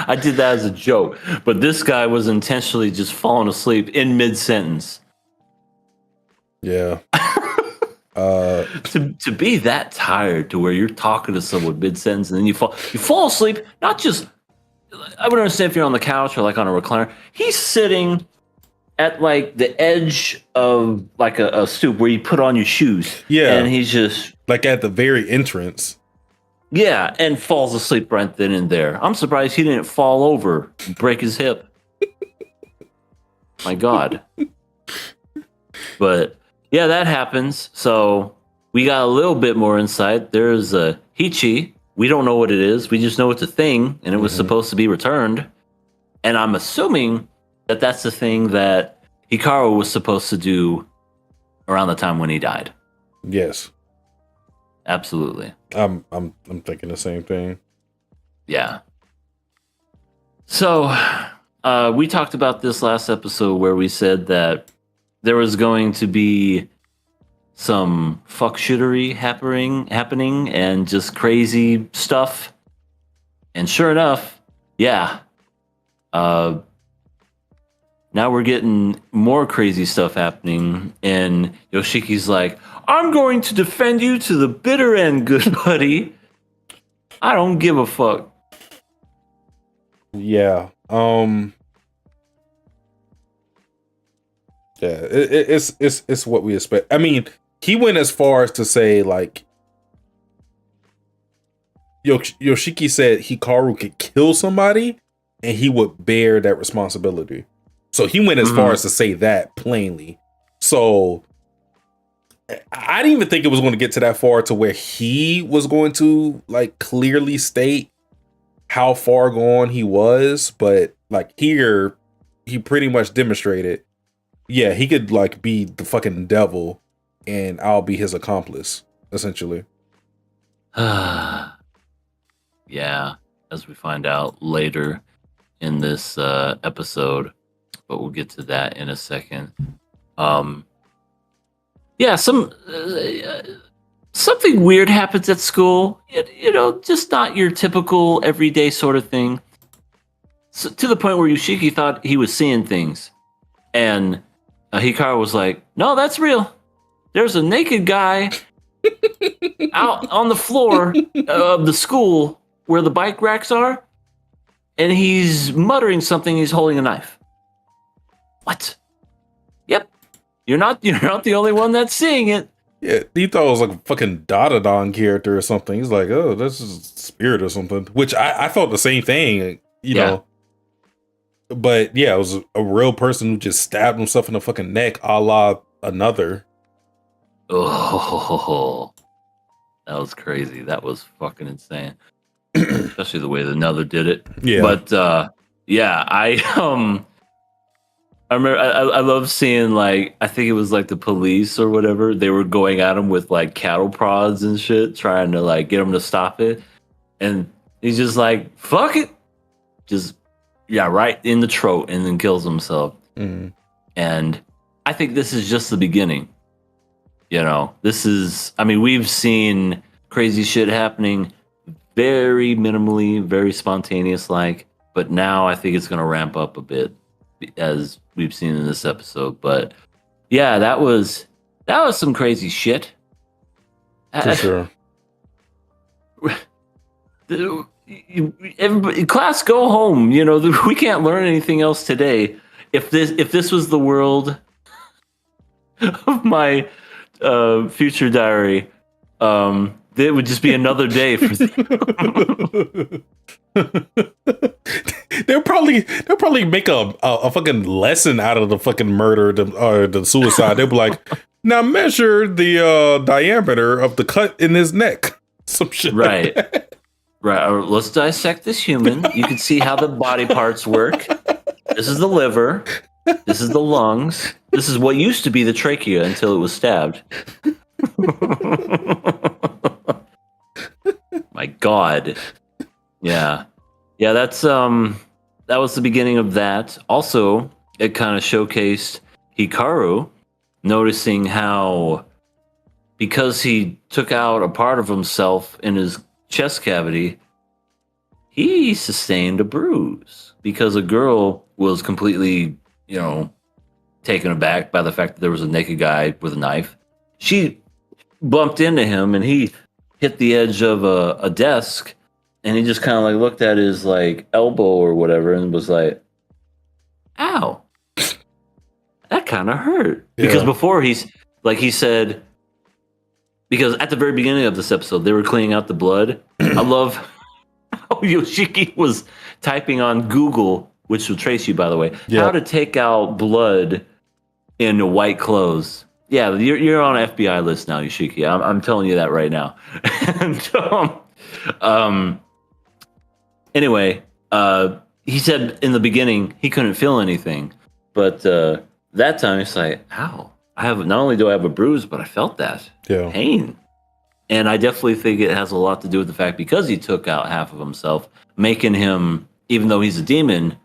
I did that as a joke, but this guy was intentionally just falling asleep in mid-sentence. Yeah. To be that tired to where you're talking to someone mid-sentence and then you fall asleep, not just, I would understand if you're on the couch or like on a recliner. He's sitting at like the edge of like a stoop where you put on your shoes. Yeah. And he's just Like at the very entrance. Yeah, and falls asleep right then and there. I'm surprised he didn't fall over and break his hip. My God. But yeah, that happens. So we got a little bit more insight. There's a Hichi. We don't know what it is. We just know it's a thing, and it was supposed to be returned. And I'm assuming that that's the thing that Hikaru was supposed to do around the time when he died. Yes. Absolutely. I'm thinking the same thing. Yeah. So we talked about this last episode where we said that there was going to be some fuck shittery happening and just crazy stuff. And sure enough, yeah. now we're getting more crazy stuff happening, and Yoshiki's like, I'm going to defend you to the bitter end, good buddy. I don't give a fuck. Yeah. Yeah, it's what we expect. I mean, he went as far as to say, like, Yoshiki said Hikaru could kill somebody and he would bear that responsibility. So he went as far as to say that plainly. So I didn't even think it was going to get to that far to where he was going to like clearly state how far gone he was. But like here, he pretty much demonstrated, yeah, he could like be the fucking devil and I'll be his accomplice, essentially. Yeah, as we find out later in this episode, but we'll get to that in a second. Yeah, something weird happens at school. Just not your typical everyday sort of thing. So, to the point where Yoshiki thought he was seeing things, and Hikaru was like, "No, that's real. There's a naked guy out on the floor of the school where the bike racks are, and he's muttering something. He's holding a knife." What? Yep. You're not the only one that's seeing it. Yeah, he thought it was like a fucking Dandadan character or something. He's like, oh, this is spirit or something. Which I thought the same thing, you know. But yeah, it was a real person who just stabbed himself in the fucking neck, a la Another. Oh, that was crazy. That was fucking insane. Especially the way that Another did it. Yeah. But yeah, I remember I love seeing, like, I think it was like the police or whatever. They were going at him with like cattle prods and shit, trying to like get him to stop it. And he's just like, fuck it. Just, yeah, right in the throat, and then kills himself. Mm-hmm. And I think this is just the beginning. This is, I mean, we've seen crazy shit happening very minimally, very spontaneous like, but now I think it's going to ramp up a bit, as we've seen in this episode. But yeah, that was some crazy shit. For sure. Everybody, class, go home. We can't learn anything else today. If this was the world of my future diary, it would just be another day for They'll probably make a fucking lesson out of the fucking murder or the suicide. They'll be like, now measure the diameter of the cut in his neck. Some shit. Right. Right. Let's dissect this human. You can see how the body parts work. This is the liver. This is the lungs. This is what used to be the trachea until it was stabbed. My God. Yeah. Yeah, that was the beginning of that. Also, it kind of showcased Hikaru noticing how, because he took out a part of himself in his chest cavity, he sustained a bruise because a girl was completely, taken aback by the fact that there was a naked guy with a knife. She bumped into him and he hit the edge of a desk, and he just kind of like looked at his like elbow or whatever and was like, ow, that kind of hurt. Yeah. Because before he said, because at the very beginning of this episode, they were cleaning out the blood. I love how Yoshiki was typing on Google, which will trace you, by the way, how to take out blood in white clothes. Yeah, you're on an FBI list now, Yoshiki. I'm telling you that right now. And, anyway, he said in the beginning he couldn't feel anything, but that time it's like, ow. Not only do I have a bruise, but I felt that pain. And I definitely think it has a lot to do with the fact, because he took out half of himself, making him, even though he's a demon,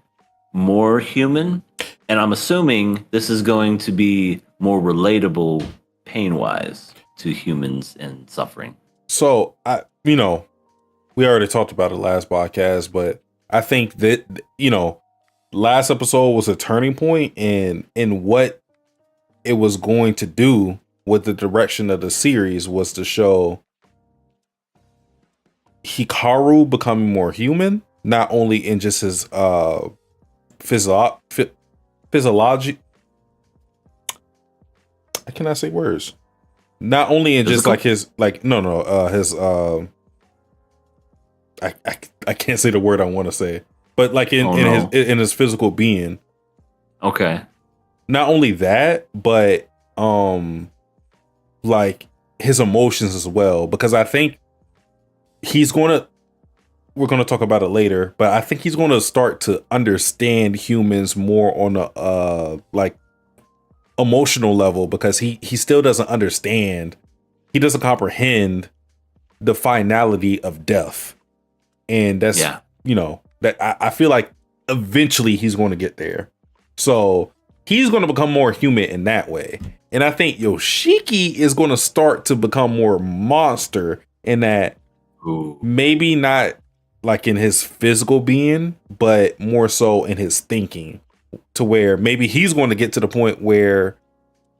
more human. And I'm assuming this is going to be more relatable pain-wise to humans and suffering. So, we already talked about it last podcast, but I think that, last episode was a turning point in what it was going to do with the direction of the series was to show Hikaru becoming more human, not only in just his physiology. I cannot say words. Not only in just like his his I can't say the word I want to say, but like in his physical being. Okay. Not only that, but like his emotions as well, because I think we're gonna talk about it later, but I think he's gonna start to understand humans more on a like emotional level, because he still doesn't understand, he doesn't comprehend the finality of death. And that's that I feel like eventually he's going to get there. So he's going to become more human in that way. And I think Yoshiki is going to start to become more monster in that. Ooh. Maybe not like in his physical being, but more so in his thinking, to where maybe he's going to get to the point where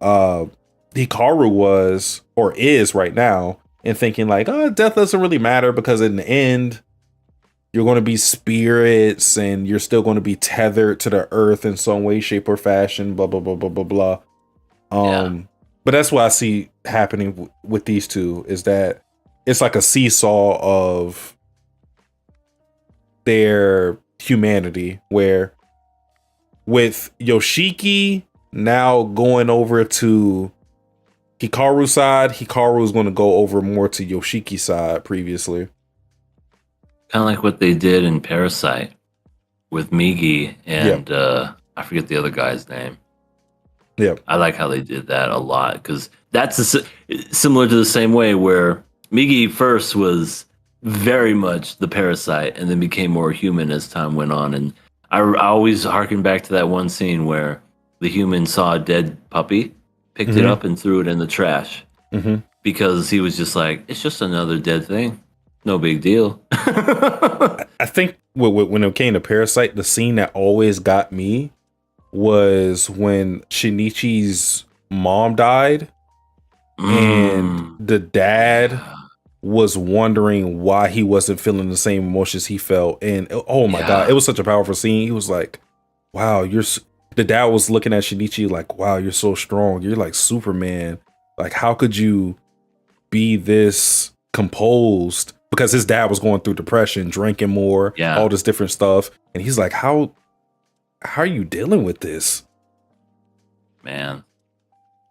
Hikaru was or is right now, and thinking like, oh, death doesn't really matter, because in the end you're going to be spirits and you're still going to be tethered to the earth in some way, shape, or fashion, blah blah blah blah blah blah. But that's what I see happening with these two, is that it's like a seesaw of their humanity, where with Yoshiki now going over to Hikaru's side, Hikaru is going to go over more to Yoshiki's side previously. Kind of like what they did in Parasite with Migi and I forget the other guy's name. Yeah, I like how they did that a lot, because that's similar to the same way where Migi first was very much the parasite and then became more human as time went on. And I always harken back to that one scene where the human saw a dead puppy, picked it up and threw it in the trash, because he was just like, it's just another dead thing. No big deal. I think when it came to Parasite, the scene that always got me was when Shinichi's mom died and the dad was wondering why he wasn't feeling the same emotions he felt. And oh my God, it was such a powerful scene. He was like, wow, the dad was looking at Shinichi like, wow, you're so strong. You're like Superman. Like, how could you be this composed? Because his dad was going through depression, drinking more, all this different stuff. And he's like, how are you dealing with this? Man,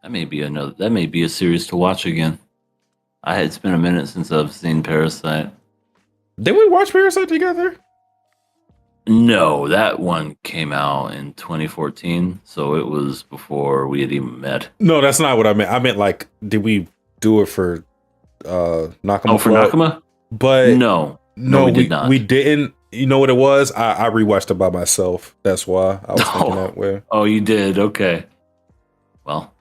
that may be a series to watch again. It's been a minute since I've seen Parasite. Did we watch Parasite together? No, that one came out in 2014, so it was before we had even met. No, that's not what I meant. I meant like, did we do it for Nakama? Oh, for Nakama? But no, we did not. We didn't. You know what it was? I rewatched it by myself. That's why I was thinking that way. Oh, you did? Okay. Well,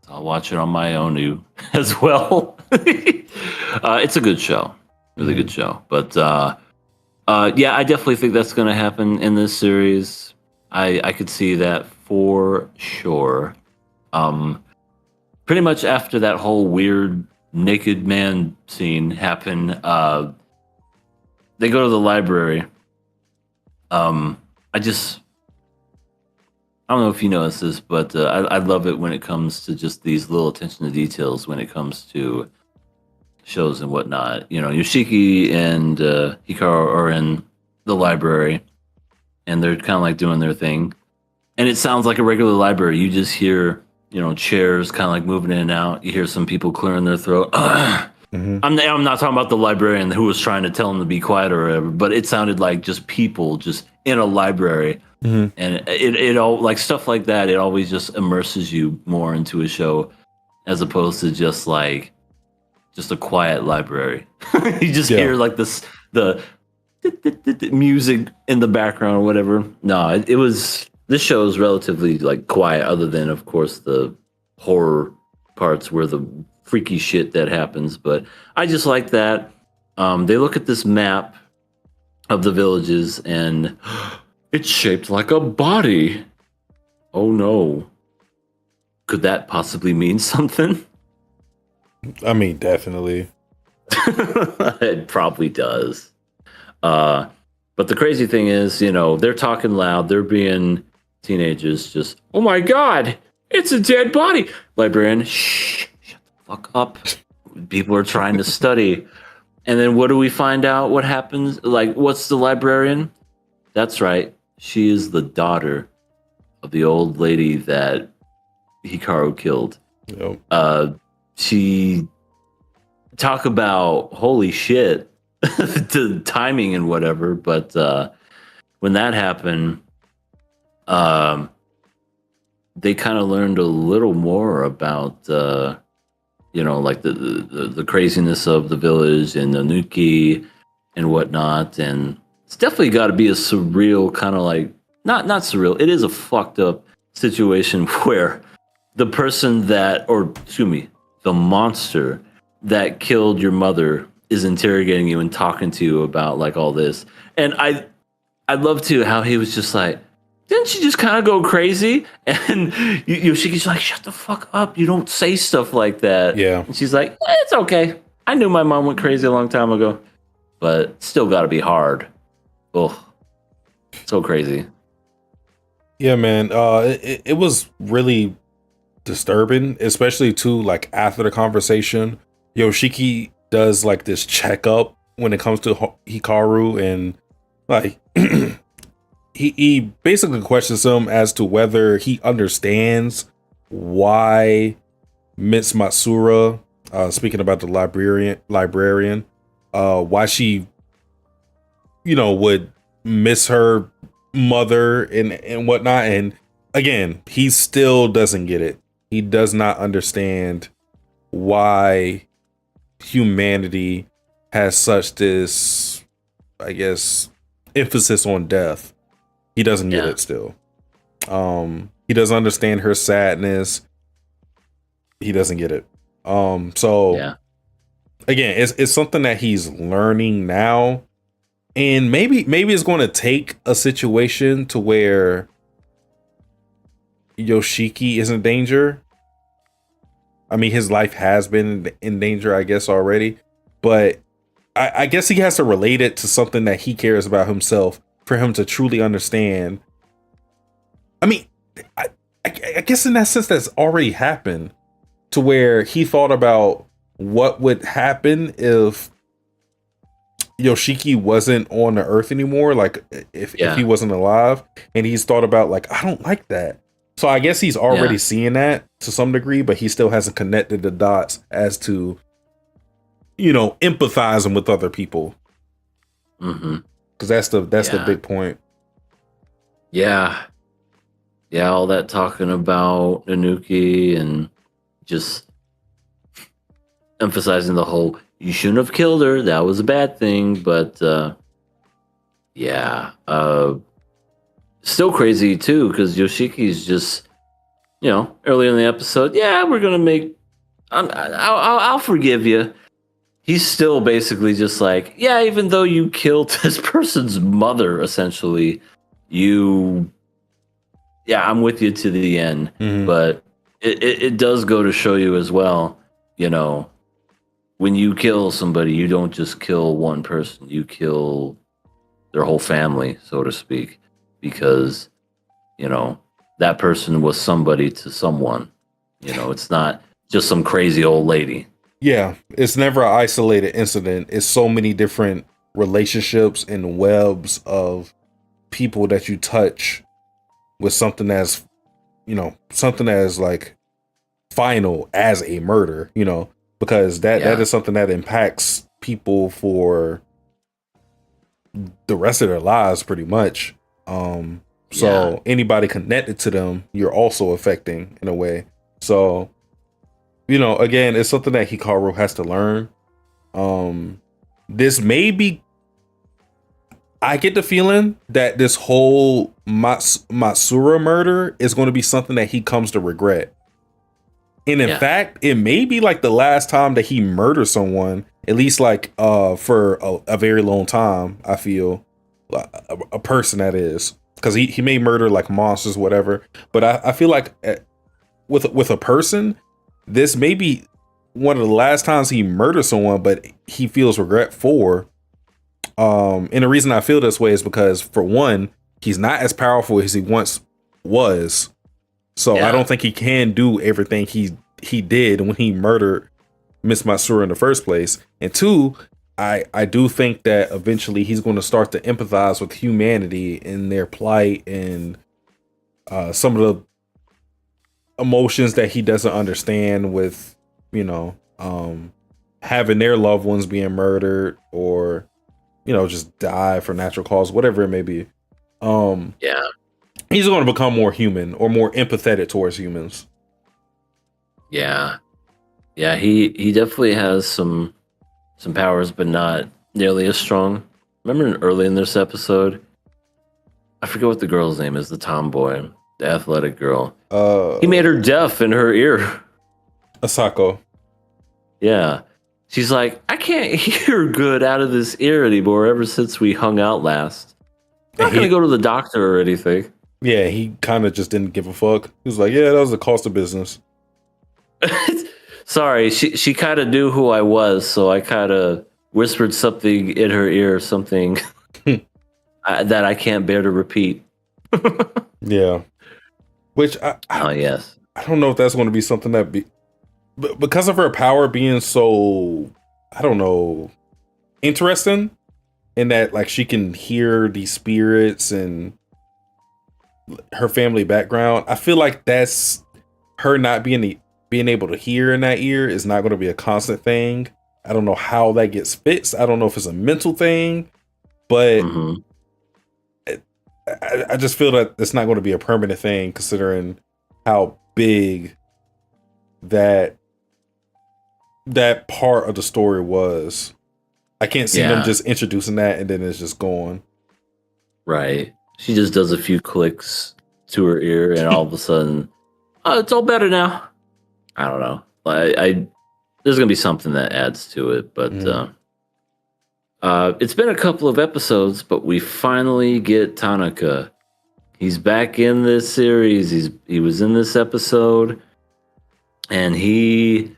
I'll watch it on my own as well. It's a good show. Really good show. But yeah, I definitely think that's going to happen in this series. I could see that for sure. Pretty much after that whole weird naked man scene happened, they go to the library. I don't know if you notice this, but I love it when it comes to just these little attention to details when it comes to shows and whatnot. You know, Yoshiki and Hikaru are in the library, and they're kind of like doing their thing. And it sounds like a regular library. You just hear, chairs kind of like moving in and out. You hear some people clearing their throat. I'm not talking about the librarian who was trying to tell them to be quiet or whatever, but it sounded like just people just in a library. And it all, like stuff like that, it always just immerses you more into a show as opposed to just a quiet library. You just hear like the music in the background or whatever. No, this show is relatively like quiet, other than of course the horror parts where the freaky shit that happens. But I just like that. They look at this map of the villages, and It's shaped like a body. Oh no. Could that possibly mean something? I mean, definitely. It probably does. But the crazy thing is, they're talking loud. They're being teenagers. Just, oh my god, it's a dead body. Librarian, shh, shut the fuck up. People are trying to study. And then what do we find out? What happens? Like, what's the librarian? That's right. She is the daughter of the old lady that Hikaru killed. Yep. She talk about holy shit, the timing and whatever. But when that happened, they kind of learned a little more about like the craziness of the village and the Nuki and whatnot. And it's definitely got to be a surreal kind of like not surreal. It is a fucked up situation where the person that, or excuse me, the monster that killed your mother is interrogating you and talking to you about like all this. And I love too how he was just like, didn't she just kind of go crazy? And Yoshiki's like, shut the fuck up. You don't say stuff like that. Yeah. And she's like, it's okay. I knew my mom went crazy a long time ago, but still got to be hard. Oh, so crazy. Yeah, man. It was really disturbing, especially too, like after the conversation, Yoshiki does like this checkup when it comes to Hikaru, and like he basically questions him as to whether he understands why Miss Matsura, speaking about the librarian, why she, would miss her mother and whatnot. And again, he still doesn't get it. He does not understand why humanity has such this, I guess, emphasis on death. He doesn't get it still. He doesn't understand her sadness. He doesn't get it. So again, it's something that he's learning now. And maybe it's going to take a situation to where Yoshiki is in danger. I mean, his life has been in danger, I guess, already. But I guess he has to relate it to something that he cares about himself for him to truly understand. I mean, I guess in that sense, that's already happened, to where he thought about what would happen if Yoshiki wasn't on the earth anymore, like if he wasn't alive, and he's thought about like, I don't like that. So I guess he's already seeing that to some degree, but he still hasn't connected the dots as to, empathizing with other people. Mm-hmm. Because that's the big point. Yeah, all that talking about Nanuki and just emphasizing the whole, you shouldn't have killed her, that was a bad thing. But still crazy too, because Yoshiki's just, earlier in the episode, we're gonna make, I'll forgive you. He's still basically just like, even though you killed this person's mother, essentially, I'm with you to the end. Mm-hmm. But it does go to show you as well, when you kill somebody, you don't just kill one person, you kill their whole family, so to speak, because, that person was somebody to someone. It's not just some crazy old lady. Yeah, it's never an isolated incident. It's so many different relationships and webs of people that you touch with something as, something as like final as a murder, because that is something that impacts people for the rest of their lives pretty much. So anybody connected to them, you're also affecting in a way. So, again, it's something that Hikaru has to learn. This may be, I get the feeling that this whole Matsura murder is going to be something that he comes to regret. And in fact, it may be like the last time that he murders someone, at least like for a very long time, I feel, a person that is. because he may murder like monsters, whatever. But I feel like with a person, this may be one of the last times he murders someone, but he feels regret for. And the reason I feel this way is because, for one, he's not as powerful as he once was. So I don't think he can do everything he did when he murdered Miss Matsura in the first place. And two, I do think that eventually he's going to start to empathize with humanity in their plight and some of the emotions that he doesn't understand with, having their loved ones being murdered or, just die for natural cause, whatever it may be. He's going to become more human or more empathetic towards humans. Yeah. Yeah, he definitely has some powers, but not nearly as strong. Remember early in this episode, I forget what the girl's name is, the tomboy, the athletic girl. He made her deaf in her ear. Asako. Yeah. She's like, I can't hear good out of this ear anymore ever since we hung out last. I'm not going to go to the doctor or anything. Yeah, he kind of just didn't give a fuck. He was like, yeah, that was the cost of business. Sorry, she kind of knew who I was, so I kind of whispered something in her ear, something that I can't bear to repeat. Yeah. Which, yes. I don't know if that's going to be something that because of her power being so, I don't know, interesting, in that like she can hear these spirits and her family background. I feel like that's her not being able to hear in that ear is not going to be a constant thing. I don't know how that gets fixed. I don't know if it's a mental thing, but I just feel that it's not going to be a permanent thing, considering how big that part of the story was. I can't see them just introducing that and then it's just gone. Right. She just does a few clicks to her ear and all of a sudden, oh, it's all better now. I don't know. There's going to be something that adds to it, but it's been a couple of episodes, but we finally get Tanaka. He's back in this series. He was in this episode, and he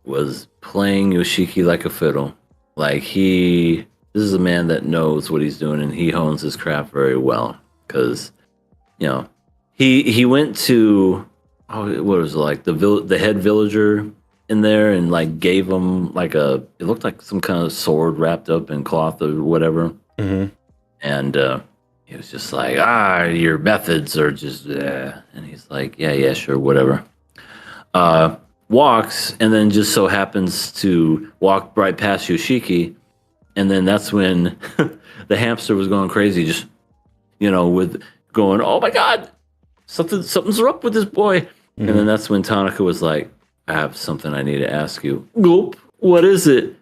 was playing Yoshiki like a fiddle. Like this is a man that knows what he's doing, and he hones his craft very well. Because, he went to, what was it, like the head villager in there, and like gave him like it looked like some kind of sword wrapped up in cloth or whatever. Mm-hmm. And he was just like, your methods are just, and he's like, yeah, sure, whatever. Walks, and then just so happens to walk right past Yoshiki, and then that's when the hamster was going crazy, just with going, oh my god, something's up with this boy. Mm-hmm. And then that's when Tanaka was like, I have something I need to ask you. Gulp, what is it?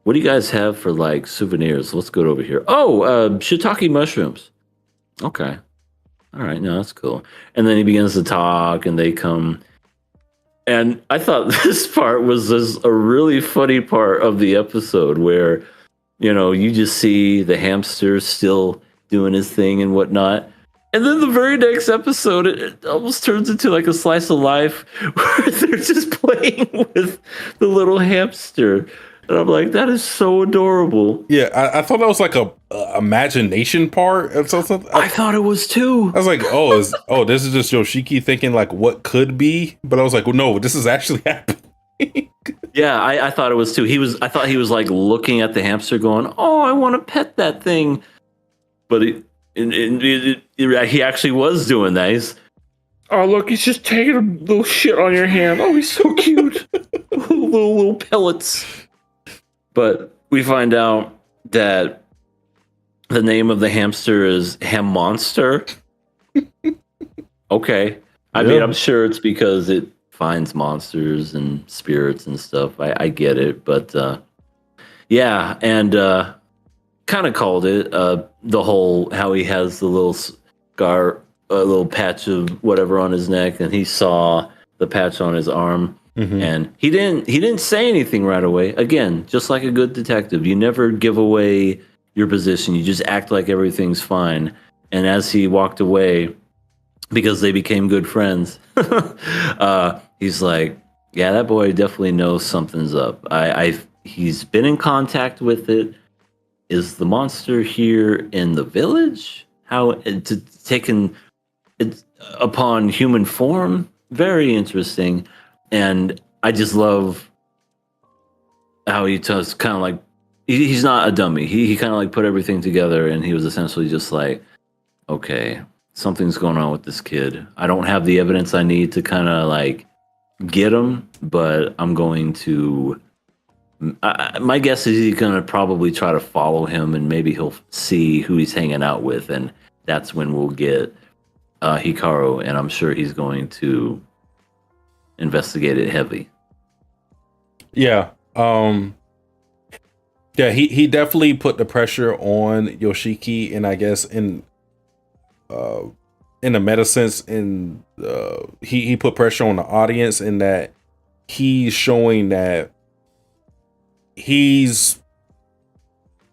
What do you guys have for like souvenirs? Let's go over here. Oh, shiitake mushrooms. Okay, all right, no, that's cool. And then he begins to talk, and they come. And I thought this part was a really funny part of the episode where, you just see the hamster still doing his thing and whatnot. And then the very next episode, it almost turns into like a slice of life where they're just playing with the little hamster. And I'm like, that is so adorable. Yeah, I thought that was like a imagination part or something. I thought it was too. I was like, this is just Yoshiki thinking like what could be. But I was like, well, no, this is actually happening. Yeah, I thought it was too. I thought he was like looking at the hamster going, oh, I want to pet that thing. But he actually was doing that. Oh, look, he's just taking a little shit on your hand. Oh, he's so cute. little pellets. But we find out that the name of the hamster is Ham Monster. Okay. I mean, I'm sure it's because it finds monsters and spirits and stuff. I get it. But yeah, and kind of called it the whole how he has the little scar, a little patch of whatever on his neck, and he saw the patch on his arm. Mm-hmm. And he didn't say anything right away. Again, just like a good detective, you never give away your position. You just act like everything's fine. And as he walked away, because they became good friends, he's like, yeah, that boy definitely knows something's up. He's been in contact with it. Is the monster here in the village? How it's taken it upon human form? Very interesting. And I just love how he does kind of like, he's not a dummy. He kind of like put everything together, and he was essentially just like, okay, something's going on with this kid. I don't have the evidence I need to kind of like get him, but I'm going to. My guess is he's going to probably try to follow him, and maybe he'll see who he's hanging out with, and that's when we'll get Hikaru, and I'm sure he's going to investigate it heavy. Yeah. Yeah, he definitely put the pressure on Yoshiki, and I guess in a meta sense, he put pressure on the audience in that he's showing that he's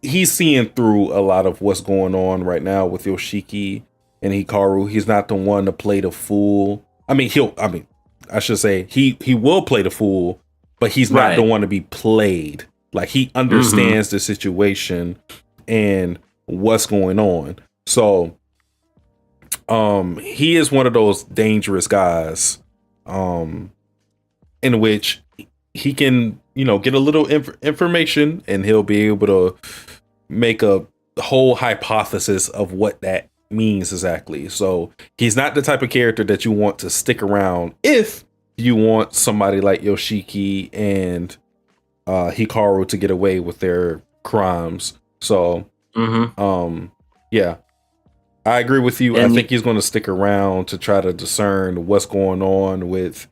seeing through a lot of what's going on right now with Yoshiki and Hikaru. He's not the one to play the fool. I should say he will play the fool, but he's not the one to be played. Like, he understands the situation and what's going on. So he is one of those dangerous guys in which he can, get a little information, and he'll be able to make a whole hypothesis of what that means exactly. So he's not the type of character that you want to stick around if you want somebody like Yoshiki and Hikaru to get away with their crimes. So yeah, I agree with you. And I think he's going to stick around to try to discern what's going on with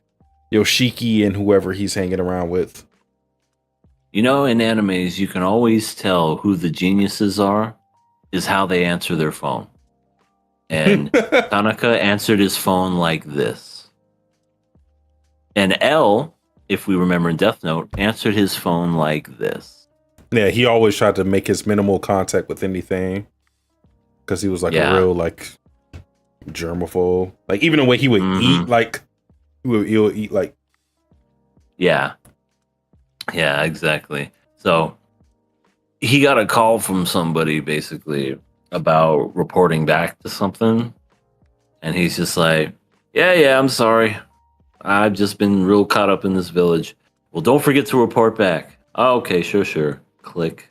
Yoshiki and whoever he's hanging around with. In animes, you can always tell who the geniuses are is how they answer their phone. And Tanaka answered his phone like this. And L, if we remember in Death Note, answered his phone like this. Yeah, he always tried to make his minimal contact with anything, because he was like a real like germaphobe. Like, even the way he would eat, like he'll eat like. Yeah, exactly. So he got a call from somebody basically about reporting back to something, and he's just like, yeah, I'm sorry. I've just been real caught up in this village. Well, don't forget to report back. Oh, okay, sure. Click.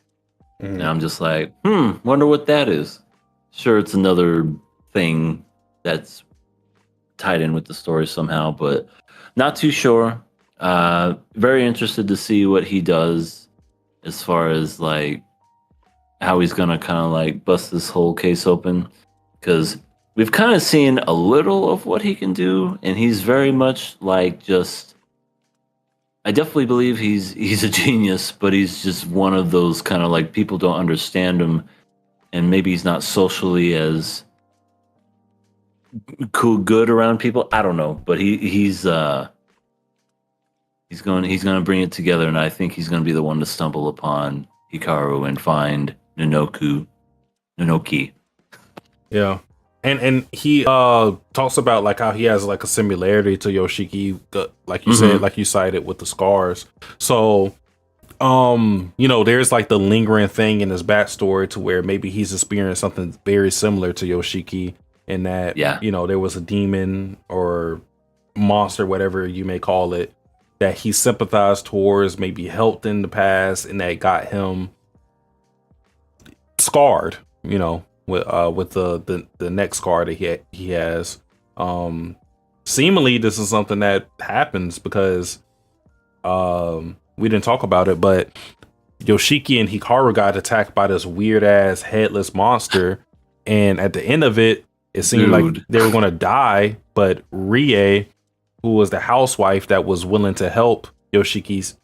And I'm just like, wonder what that is. Sure, it's another thing that's tied in with the story somehow, but not too sure. Very interested to see what he does as far as like how he's gonna kind of like bust this whole case open, because we've kind of seen a little of what he can do, and he's very much like just. I definitely believe he's a genius, but he's just one of those kind of like people don't understand him, and maybe he's not socially as good around people. I don't know, but he's going to bring it together, and I think he's going to be the one to stumble upon Hikaru and find Nonoki. Yeah. And he talks about like how he has like a similarity to Yoshiki, like you said, like you cited with the scars. So there's like the lingering thing in his backstory to where maybe he's experienced something very similar to Yoshiki, in that there was a demon or monster, whatever you may call it, that he sympathized towards, maybe helped in the past, and that got him scarred, with the neck scar that he has. Seemingly this is something that happens because we didn't talk about it, but Yoshiki and Hikaru got attacked by this weird ass headless monster, and at the end of it seemed like they were gonna die, but Rie, who was the housewife that was willing to help Yoshiki's,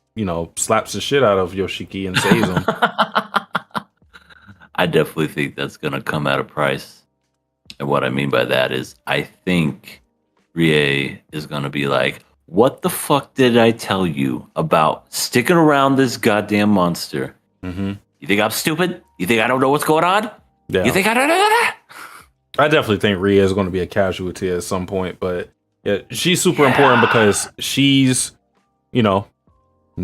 slaps the shit out of Yoshiki and saves him. I definitely think that's going to come at a price. And what I mean by that is I think Rie is going to be like, what the fuck did I tell you about sticking around this goddamn monster? You think I'm stupid? You think I don't know what's going on? Yeah. You think I don't know that? I definitely think Rhea is going to be a casualty at some point, but yeah, she's super important because she's, you know,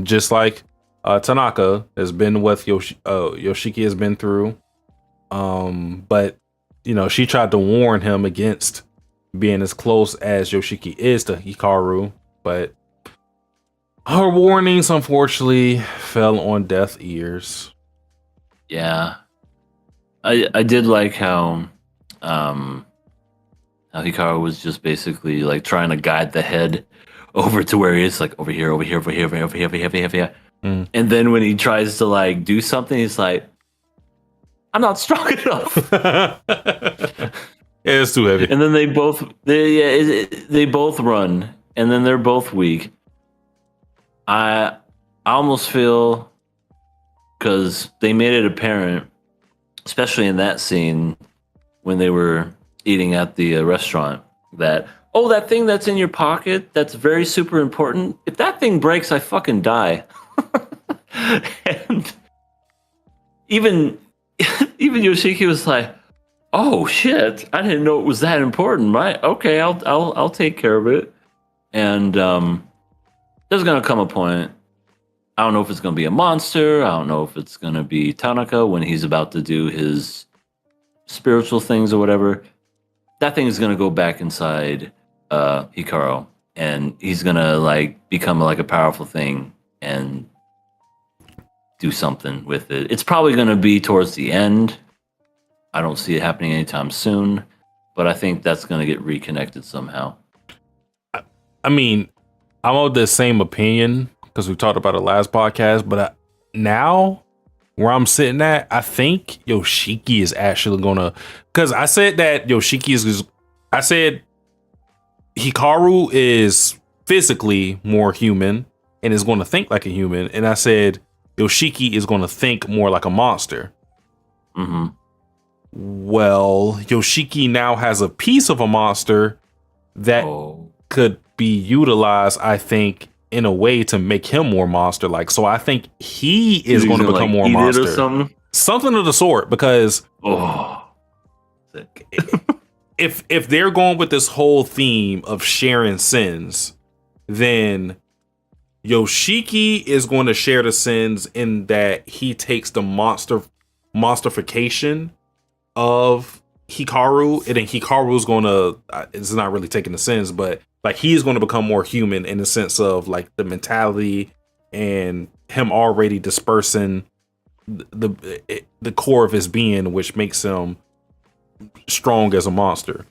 just like Tanaka has been what Yoshiki has been through. But you know, she tried to warn him against being as close as Yoshiki is to Hikaru, but her warnings unfortunately fell on deaf ears. Yeah, I did like how Hikaru was just basically like trying to guide the head over to where he is, like over here, over here, over here, over here, over here, over here, over here. Mm. And then when he tries to like do something, he's like, "I'm not strong enough." Yeah, it's too heavy. And then they both run, and then they're both weak. I almost feel, because they made it apparent, especially in that scene when they were eating at the restaurant, that that thing that's in your pocket that's very super important. If that thing breaks, I fucking die. And even Yoshiki was like, "Oh shit! I didn't know it was that important." Right? Okay, I'll take care of it. And there's gonna come a point. I don't know if it's gonna be a monster. I don't know if it's gonna be Tanaka when he's about to do his spiritual things or whatever. That thing is gonna go back inside Hikaru, and he's gonna like become like a powerful thing and do something with it. It's probably gonna be towards the end. I don't see it happening anytime soon, but I think that's gonna get reconnected somehow. I mean, I'm of the same opinion because we talked about it last podcast, but now where I'm sitting at, I think Yoshiki is actually gonna, because I said that I said Hikaru is physically more human and is going to think like a human, and I said Yoshiki is going to think more like a monster. Mm-hmm. Well, Yoshiki now has a piece of a monster that could be utilized, I think, in a way to make him more monster-like. So I think he is going to become like more eat monster. It or something of the sort, because sick. if they're going with this whole theme of sharing sins, then Yoshiki is going to share the sins in that he takes the monsterification of Hikaru, and then Hikaru's going to, it's not really taking the sins, but like he's going to become more human in the sense of like the mentality and him already dispersing the core of his being, which makes him strong as a monster.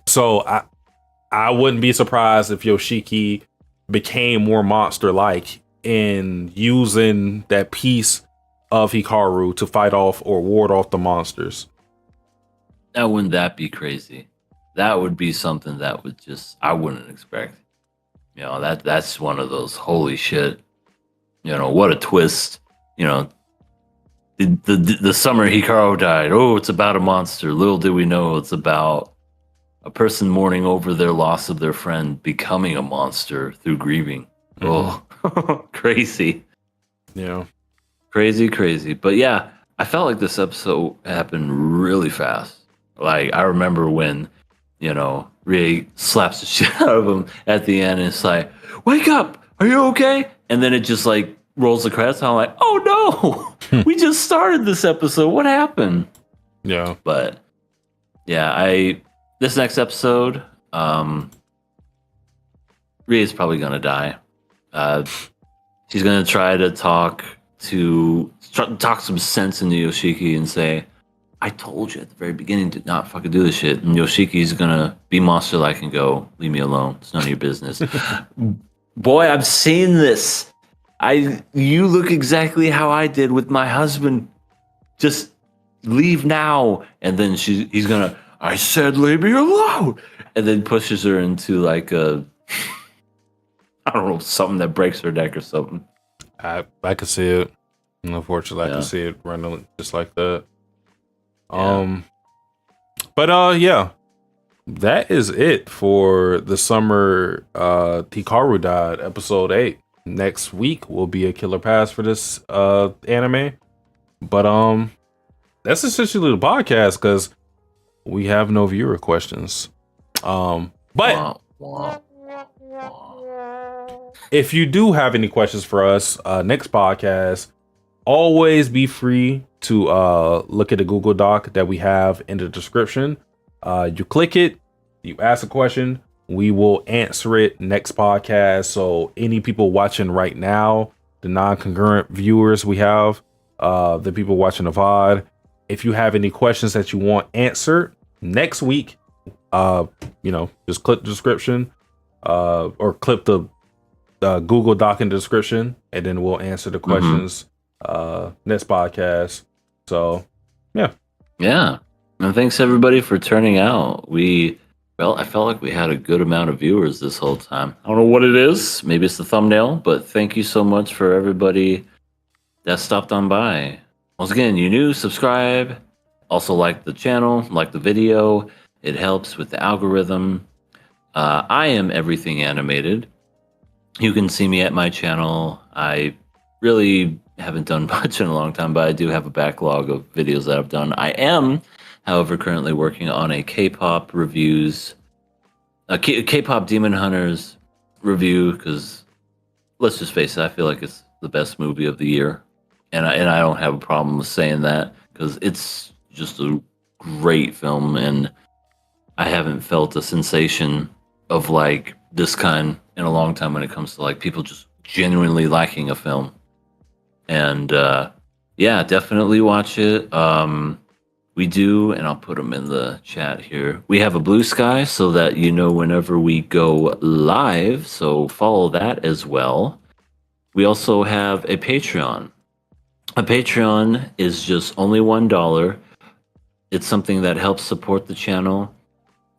So I wouldn't be surprised if Yoshiki became more monster-like in using that piece of Hikaru to fight off or ward off the monsters. Now, wouldn't that be crazy? That would be something that would just, I wouldn't expect. You know, that's one of those holy shit. You know, what a twist. You know, the summer Hikaru died. Oh, it's about a monster. Little did we know it's about a person mourning over their loss of their friend becoming a monster through grieving. Mm-hmm. Oh, crazy. Yeah. Crazy. But yeah, I felt like this episode happened really fast. Like, I remember when, you know, Rie slaps the shit out of him at the end, and it's like, "Wake up! Are you okay?" And then it just like rolls the credits. And I'm like, "Oh no, we just started this episode. What happened?" Yeah. But yeah, this next episode, Rie is probably gonna die. She's gonna try to talk some sense into Yoshiki and say, "I told you at the very beginning to not fucking do this shit." And Yoshiki's gonna be monster-like and go, "Leave me alone. It's none of your business." Boy, I've seen this. You look exactly how I did with my husband. Just leave now. And then he's gonna, "I said leave me alone," and then pushes her into like I don't know, something that breaks her neck or something. I could see it. Unfortunately, I can see it running just like that. Yeah. But yeah, that is it for the summer Hikaru died episode 8. Next week will be a killer pass for this anime. But that's essentially the podcast, because we have no viewer questions. But Wah, wah, wah. if you do have any questions for us, next podcast, always be free to look at the Google Doc that we have in the description. You click it, you ask a question, we will answer it next podcast. So any people watching right now, the non-concurrent viewers we have, the people watching the VOD, if you have any questions that you want answered next week, just click the description or clip the Google Doc in the description, and then we'll answer the questions next podcast. So Yeah. And thanks everybody for turning out. I felt like we had a good amount of viewers this whole time. I don't know what it is. Maybe it's the thumbnail, but thank you so much for everybody that stopped on by. Once again, you new, subscribe. Also like the channel, like the video. It helps with the algorithm. I am Everything Animated. You can see me at my channel. I really haven't done much in a long time, but I do have a backlog of videos that I've done. I am, however, currently working on a K-pop reviews, K-pop Demon Hunters review, because let's just face it, I feel like it's the best movie of the year, and I don't have a problem with saying that because it's just a great film, and I haven't felt a sensation of like this kind in a long time when it comes to like people just genuinely liking a film. And yeah, definitely watch it. We do, and I'll put them in the chat here. We have a Blue Sky so that you know whenever we go live, so follow that as well. We also have a Patreon. A Patreon is just only $1. It's something that helps support the channel.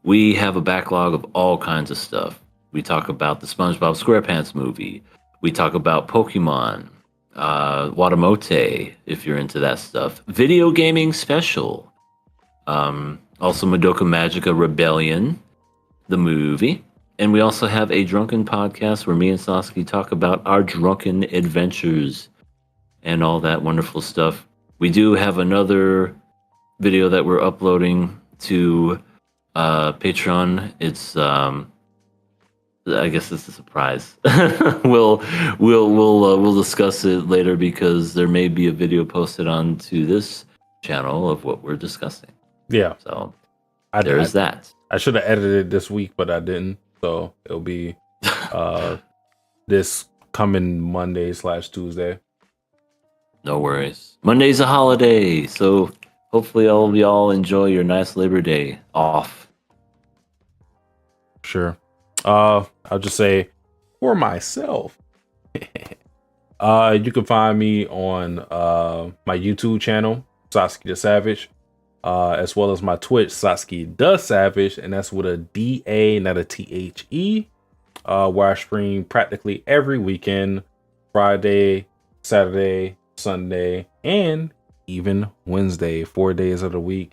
We have a backlog of all kinds of stuff. We talk about the SpongeBob SquarePants movie. We talk about Pokemon, Watamote, if you're into that stuff. Video gaming special. Also Madoka Magica Rebellion, the movie. And we also have a drunken podcast where me and Sasuke talk about our drunken adventures and all that wonderful stuff. We do have another video that we're uploading to Patreon. It's I guess it's a surprise. we'll discuss it later because there may be a video posted onto this channel of what we're discussing. yeah, So there's that. I should have edited it this week, but I didn't. So it'll be this coming Monday/Tuesday. No worries. Monday's a holiday, so hopefully all of y'all enjoy your nice Labor Day off. Sure. I'll just say for myself. You can find me on my YouTube channel, Sasuke the Savage, as well as my Twitch, Sasuke the Savage, and that's with a DA, not a THE, where I stream practically every weekend, Friday, Saturday, Sunday, and even Wednesday, 4 days of the week.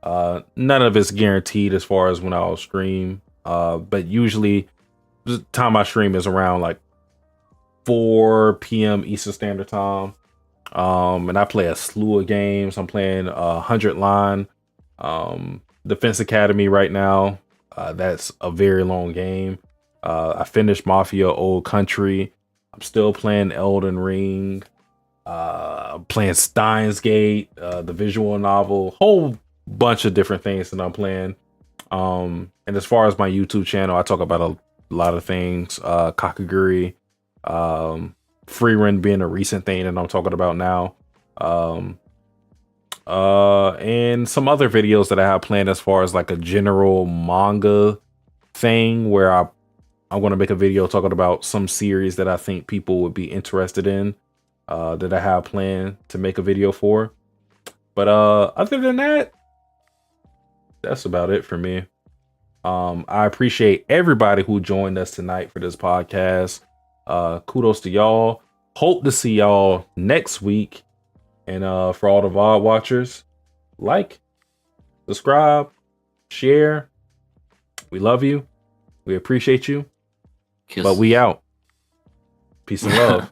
None of it's guaranteed as far as when I'll stream, but usually the time I stream is around like 4 p.m. Eastern Standard Time. And I play a slew of games. I'm playing 100 Line, Defense Academy right now. That's a very long game. I finished Mafia Old Country. I'm still playing Elden Ring. I'm playing Steins Gate, the visual novel, whole bunch of different things that I'm playing. And as far as my YouTube channel, I talk about a lot of things. Kakaguri, free run being a recent thing that I'm talking about now. And some other videos that I have planned as far as like a general manga thing where I'm going to make a video talking about some series that I think people would be interested in, that I have planned to make a video for. But other than that, that's about it for me. I appreciate everybody who joined us tonight for this podcast. Kudos to y'all. Hope to see y'all next week. And for all the VOD watchers, like, subscribe, share. We love you. We appreciate you. Kiss. But we out. Peace and love.